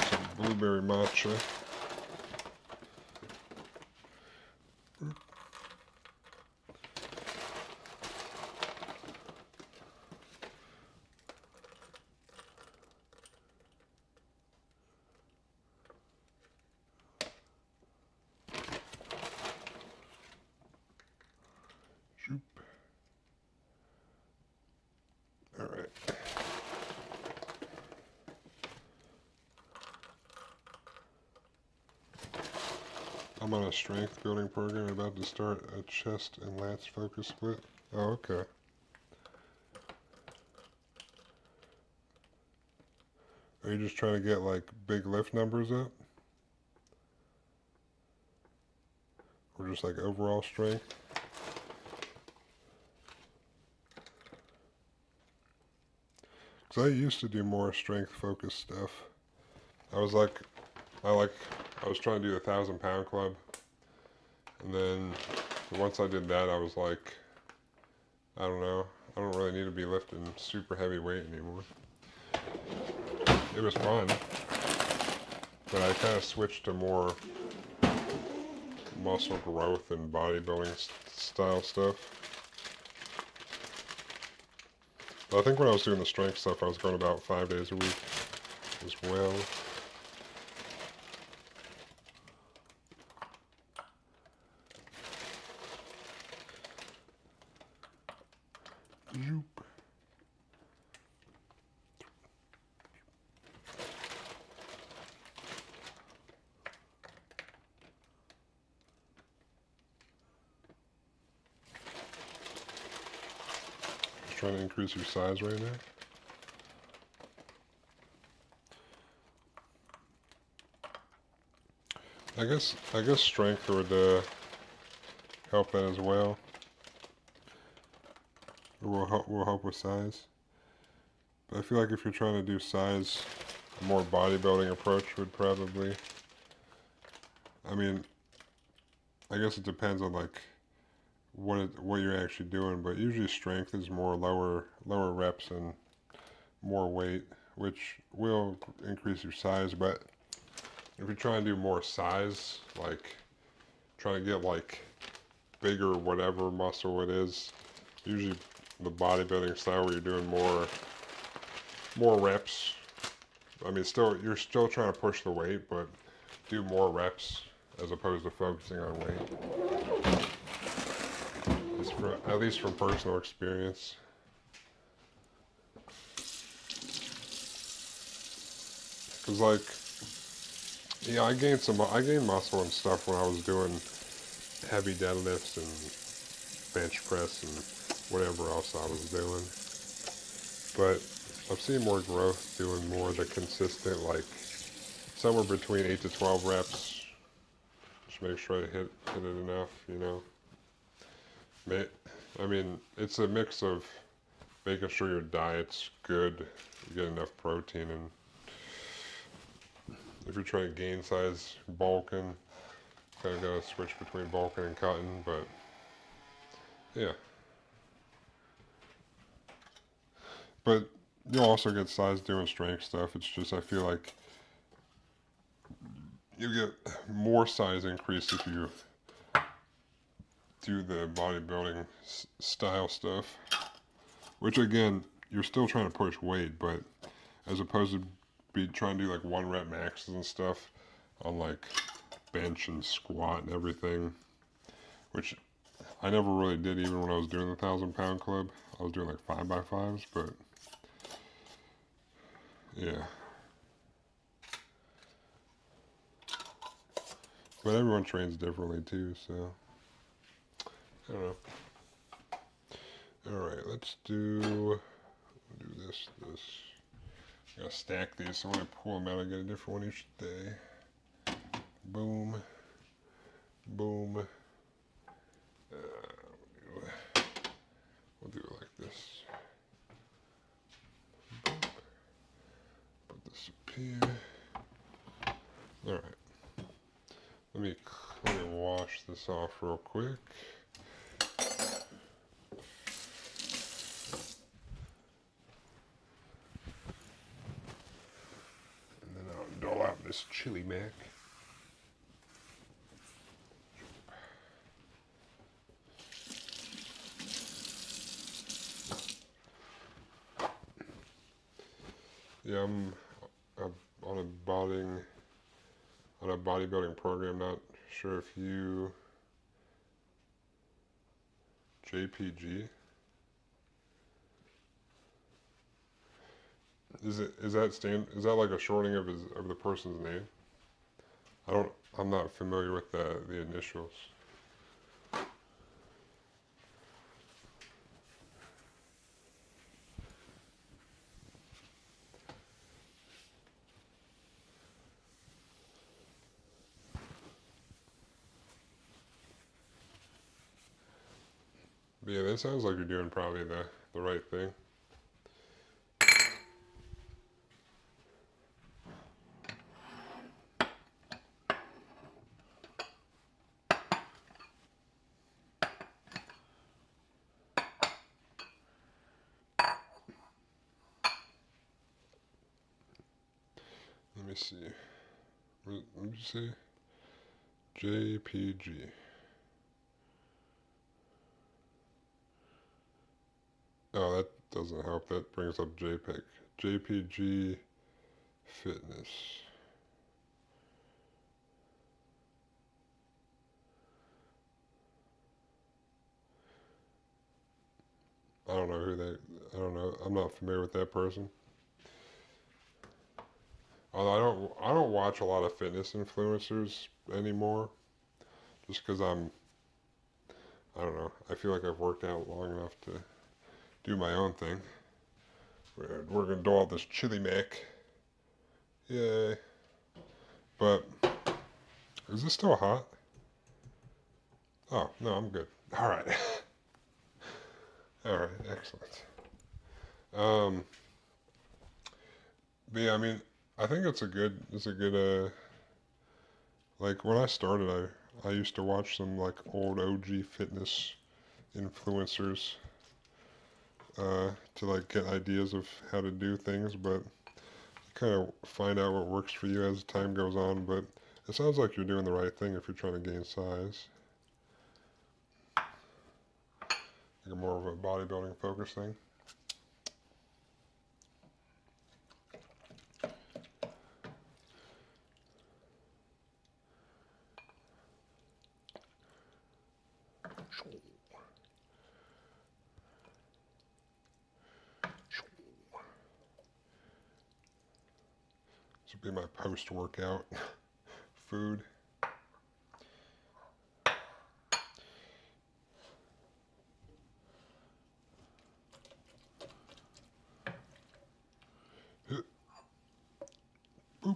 some blueberry matcha. Alright. I'm on a strength building program, about to start a chest and lats focus split. Oh, okay. Are you just trying to get like big lift numbers up? Or just like overall strength? Because I used to do more strength focused stuff. I was trying to do the 1,000 pound club. And then once I did that, I was like, I don't know, I don't really need to be lifting super heavy weight anymore. It was fun, but I kind of switched to more muscle growth and bodybuilding style stuff. But I think when I was doing the strength stuff, I was going about 5 days a week as well. Zoop. Just trying to increase your size right now. I guess strength would help that as well. Will help with size. But I feel like if you're trying to do size, a more bodybuilding approach would probably. I mean, I guess it depends on like what you're actually doing, but usually strength is more lower reps and more weight, which will increase your size. But if you're trying to do more size, like trying to get like bigger whatever muscle it is, usually the bodybuilding style where you're doing more reps. I mean, you're still trying to push the weight, but do more reps as opposed to focusing on weight. At least from personal experience. Cause like, yeah, I gained muscle and stuff when I was doing heavy deadlifts and bench press and whatever else I was doing. But I've seen more growth doing more of the consistent, like somewhere between 8 to 12 reps. Just make sure I hit it enough, you know. I mean, it's a mix of making sure your diet's good, you get enough protein, and if you're trying to gain size, bulking, kind of gotta switch between bulking and cutting, but yeah. But you'll also get size doing strength stuff. It's just I feel like you get more size increase if you do the bodybuilding style stuff. Which again, you're still trying to push weight, but as opposed to be trying to do like 1 rep maxes and stuff on like bench and squat and everything, which I never really did even when I was doing the 1,000 pound club. I was doing like 5x5s, but yeah. But everyone trains differently too, so I don't know. Alright, let's do this. I gotta stack these, so when I pull them out, I get a different one each day. Boom. Boom. We'll do it like this. Boop. Put this up here. Alright. Let me wash this off real quick. And then I'll dole out this chili mac. Yeah, I'm on a bodybuilding program. Not sure if you JPG. Is that like a shortening of the person's name? I'm not familiar with the initials. But yeah, that sounds like you're doing probably the right thing. Let me see. What did you say? JPG. Oh, that doesn't help. That brings up JPEG. JPG Fitness. I don't know who that. I don't know. I'm not familiar with that person. Although I don't watch a lot of fitness influencers anymore, just because I don't know. I feel like I've worked out long enough to do my own thing. We're gonna do all this chili mac. Yay! But is this still hot? Oh no, I'm good. All right. All right, excellent. Um, but yeah, I mean, I think it's a good, like when I started, I used to watch some like old OG fitness influencers, to like get ideas of how to do things, but you kind of find out what works for you as time goes on, but it sounds like you're doing the right thing if you're trying to gain size. Like more of a bodybuilding focus thing. This would be my post-workout food. Boop.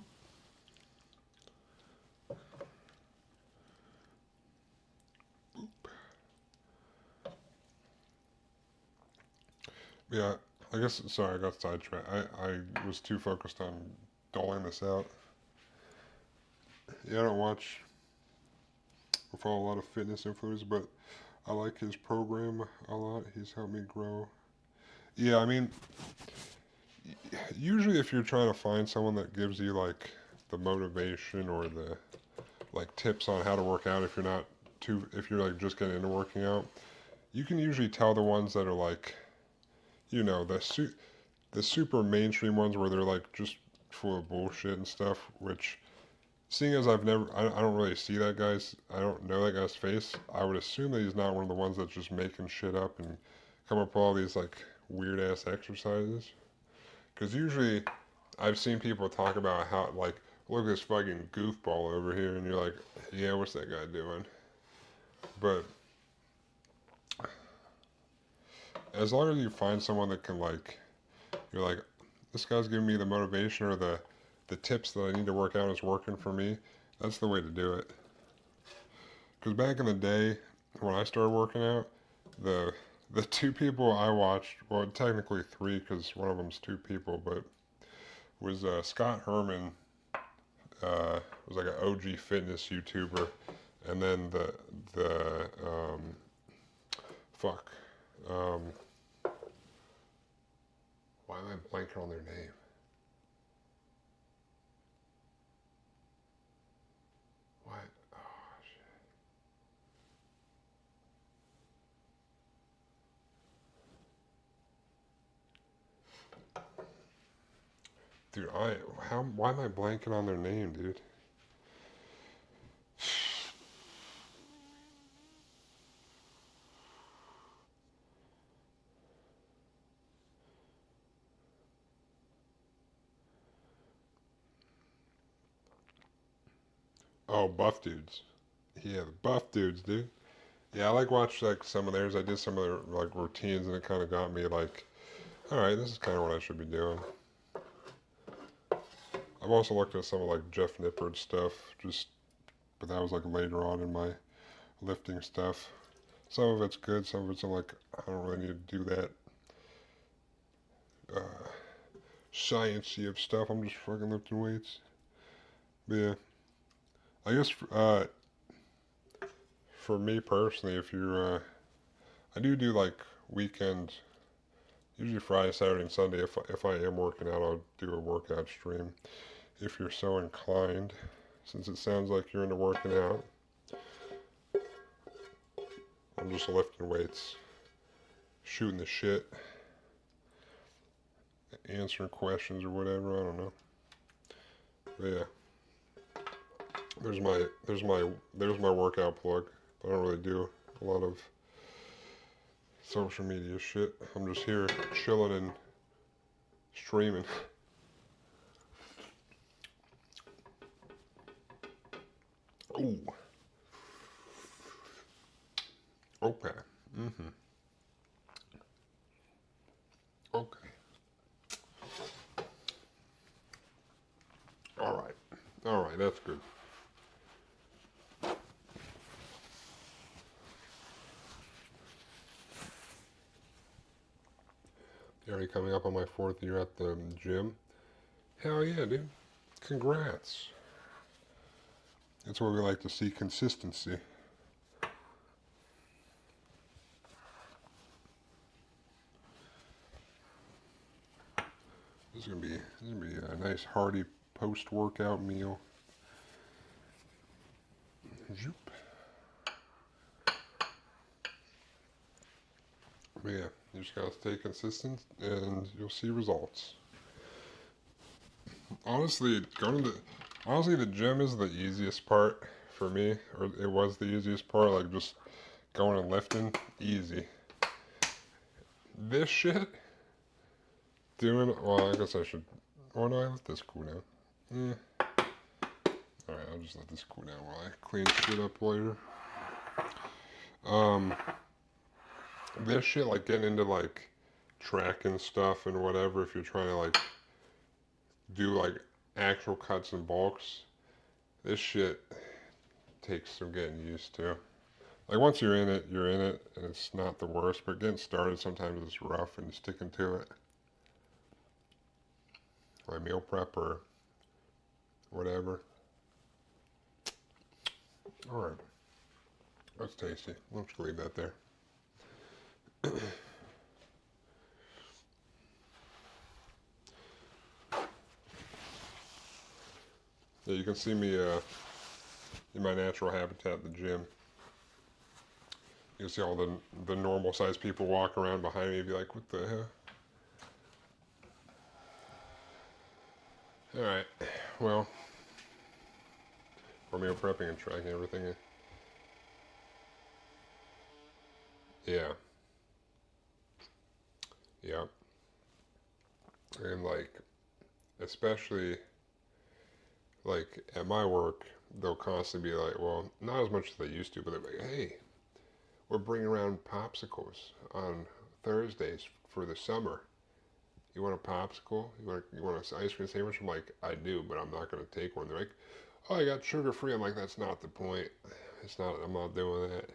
Yeah, I guess, sorry, I got sidetracked. I was too focused on doling this out. Yeah, I don't watch or follow a lot of fitness influencers, but I like his program a lot. He's helped me grow. Yeah, I mean, usually if you're trying to find someone that gives you like the motivation or the like tips on how to work out if you're like just getting into working out, you can usually tell the ones that are like, you know, the super mainstream ones where they're like just full of bullshit and stuff, which seeing as I don't really see that guy's, I don't know that guy's face, I would assume that he's not one of the ones that's just making shit up and come up with all these like weird ass exercises. Because usually I've seen people talk about how, like, look at this fucking goofball over here, and you're like, yeah, what's that guy doing? But as long as you find someone that can like, you're like, this guy's giving me the motivation or the tips that I need to work out is working for me. That's the way to do it. Because back in the day, when I started working out, the the two people I watched, well, technically three, because one of them's two people, but was Scott Herman, was like an OG fitness YouTuber, and then the fuck, um, why am I blanking on their name? What? Oh, dude, why am I blanking on their name, dude? Oh, buff dudes. Yeah, the buff dudes, dude. Yeah, I like watch like some of theirs. I did some of their like routines, and it kind of got me like, all right, this is kind of what I should be doing. I've also looked at some of like Jeff Nippard's stuff, just but that was like later on in my lifting stuff. Some of it's good, some of it's like I don't really need to do that uh, sciencey of stuff. I'm just fucking lifting weights. But yeah, I guess for me personally, if you're I do like weekend, usually Friday, Saturday, and Sunday. If I am working out, I'll do a workout stream if you're so inclined. Since it sounds like you're into working out, I'm just lifting weights, shooting the shit, answering questions or whatever. I don't know. But yeah, there's my workout plug. I don't really do a lot of social media shit. I'm just here chilling and streaming. Ooh. Okay. Mm-hmm. Okay. All right. All right. That's good. You're already coming up on my 4th year at the gym. Hell yeah, dude. Congrats. That's what we like to see, consistency. This is gonna be a nice hearty post-workout meal. Zoop. But yeah, you just gotta stay consistent and you'll see results. Honestly, the gym is the easiest part for me, or it was the easiest part. Like just going and lifting, easy. This shit, doing. Well, I guess I should. Oh no, I let this cool down. All right, I'll just let this cool down while I clean shit up later. Um, this shit, like getting into like tracking stuff and whatever. If you're trying to like do like actual cuts and bulks, this shit takes some getting used to. Like once you're in it, and it's not the worst. But getting started sometimes it's rough and sticking to it. Like meal prep or whatever. All right, that's tasty. Let's leave that there. Yeah, you can see me in my natural habitat, the gym. You can see all the normal sized people walk around behind me and be like, what the hell? All right, well, for meal prepping and tracking everything. Yeah, yeah. And like, especially like at my work, they'll constantly be like, well, not as much as they used to, but they're like, hey, we're bringing around popsicles on Thursdays for the summer. You want a popsicle? You want an ice cream sandwich? I'm like, I do, but I'm not gonna take one. They're like, oh, I got sugar free. I'm like, that's not the point. It's not. I'm not doing that.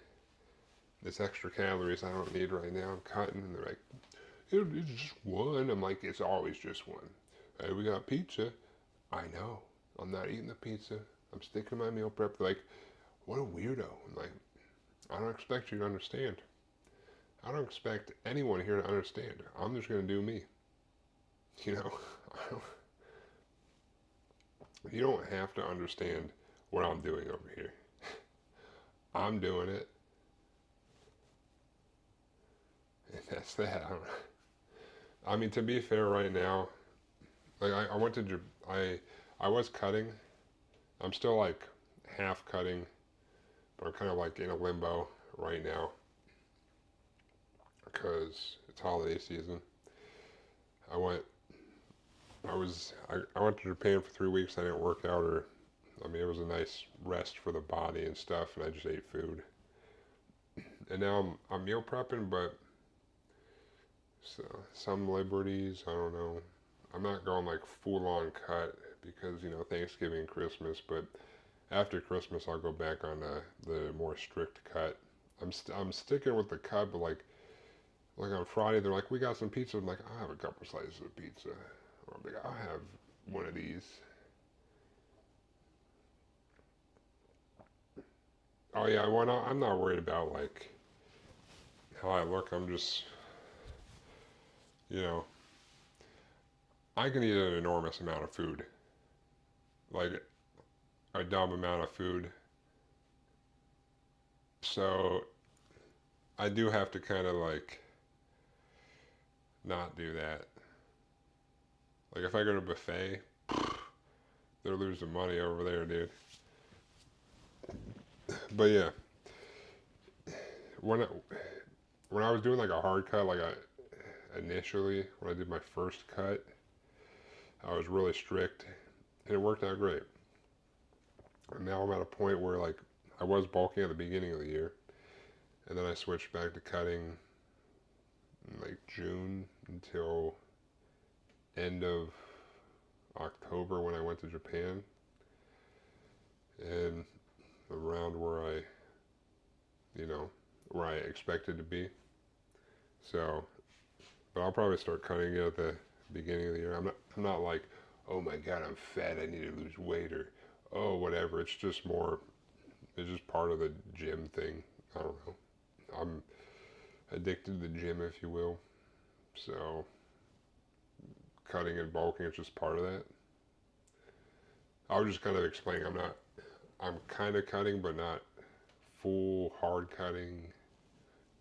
It's extra calories I don't need right now. I'm cutting, and they're like, it's just one. I'm like, it's always just one. Hey, we got pizza. I know. I'm not eating the pizza. I'm sticking to my meal prep. They're like, what a weirdo. I'm like, I don't expect you to understand. I don't expect anyone here to understand. I'm just gonna do me. You know, you don't have to understand what I'm doing over here. I'm doing it, and that's that. I mean, to be fair, right now, like I went to I was cutting. I'm still like half cutting, but I'm kind of like in a limbo right now because it's holiday season. I went I went to Japan for 3 weeks. I didn't work out or I mean it was a nice rest for the body and stuff, and I just ate food. And now I'm meal prepping, but so, some liberties I don't know. I'm not going like full on cut because Thanksgiving and Christmas, but after Christmas I'll go back on the more strict cut. I'm sticking with the cut, but like on Friday they're like, we got some pizza. I'm like, I have a couple slices of pizza. Or I'm like, I'll have one of these. Oh yeah, I'm not worried about like how I look. I'm just you know I can eat an enormous amount of food, like a dumb amount of food. So I do have to kind of like not do that. Like if I go to a buffet, they're losing money over there, dude. But yeah, when I, when I was doing like a hard cut, initially when I did my first cut, I was really strict, and it worked out great. And now I'm at a point where like I was bulking at the beginning of the year, and then I switched back to cutting in like June until end of October when I went to Japan, and around you know, where I expected to be. So, but I'll probably start cutting it at the beginning of the year. I'm not like, oh my God, I'm fat, I need to lose weight, or oh whatever. It's just part of the gym thing. I don't know. I'm addicted to the gym, if you will. So cutting and bulking is just part of that. I was just kind of explaining. I'm kind of cutting, but not full hard cutting.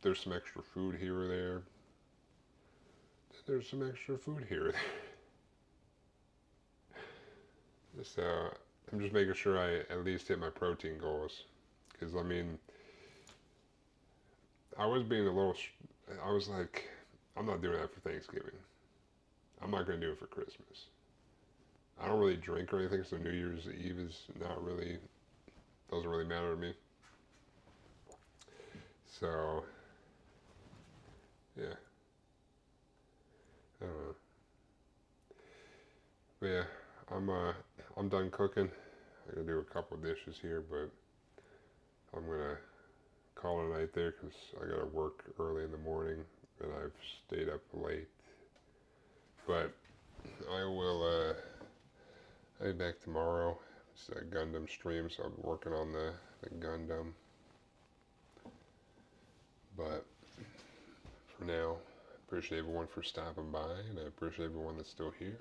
There's some extra food here or there. There's some extra food here or there. So I'm just making sure I at least hit my protein goals. Because I mean, I was being a little. I was like, I'm not doing that for Thanksgiving. I'm not going to do it for Christmas. I don't really drink or anything, so New Year's Eve is not really, doesn't really matter to me. So, yeah, I don't know. But yeah, I'm done cooking. I gotta do a couple dishes here, but I'm gonna call it a night there because I gotta work early in the morning and I've stayed up late. But I will, I'll be back tomorrow. It's a Gundam stream, so I'm working on the Gundam. But for now, I appreciate everyone for stopping by, and I appreciate everyone that's still here.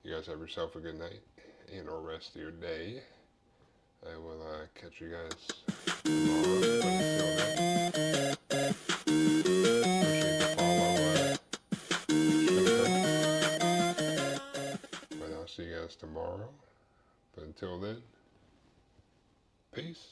You guys have yourself a good night and or rest of your day. I will catch you guys tomorrow. But until then, appreciate the follow. But I'll see you guys tomorrow. But until then, peace.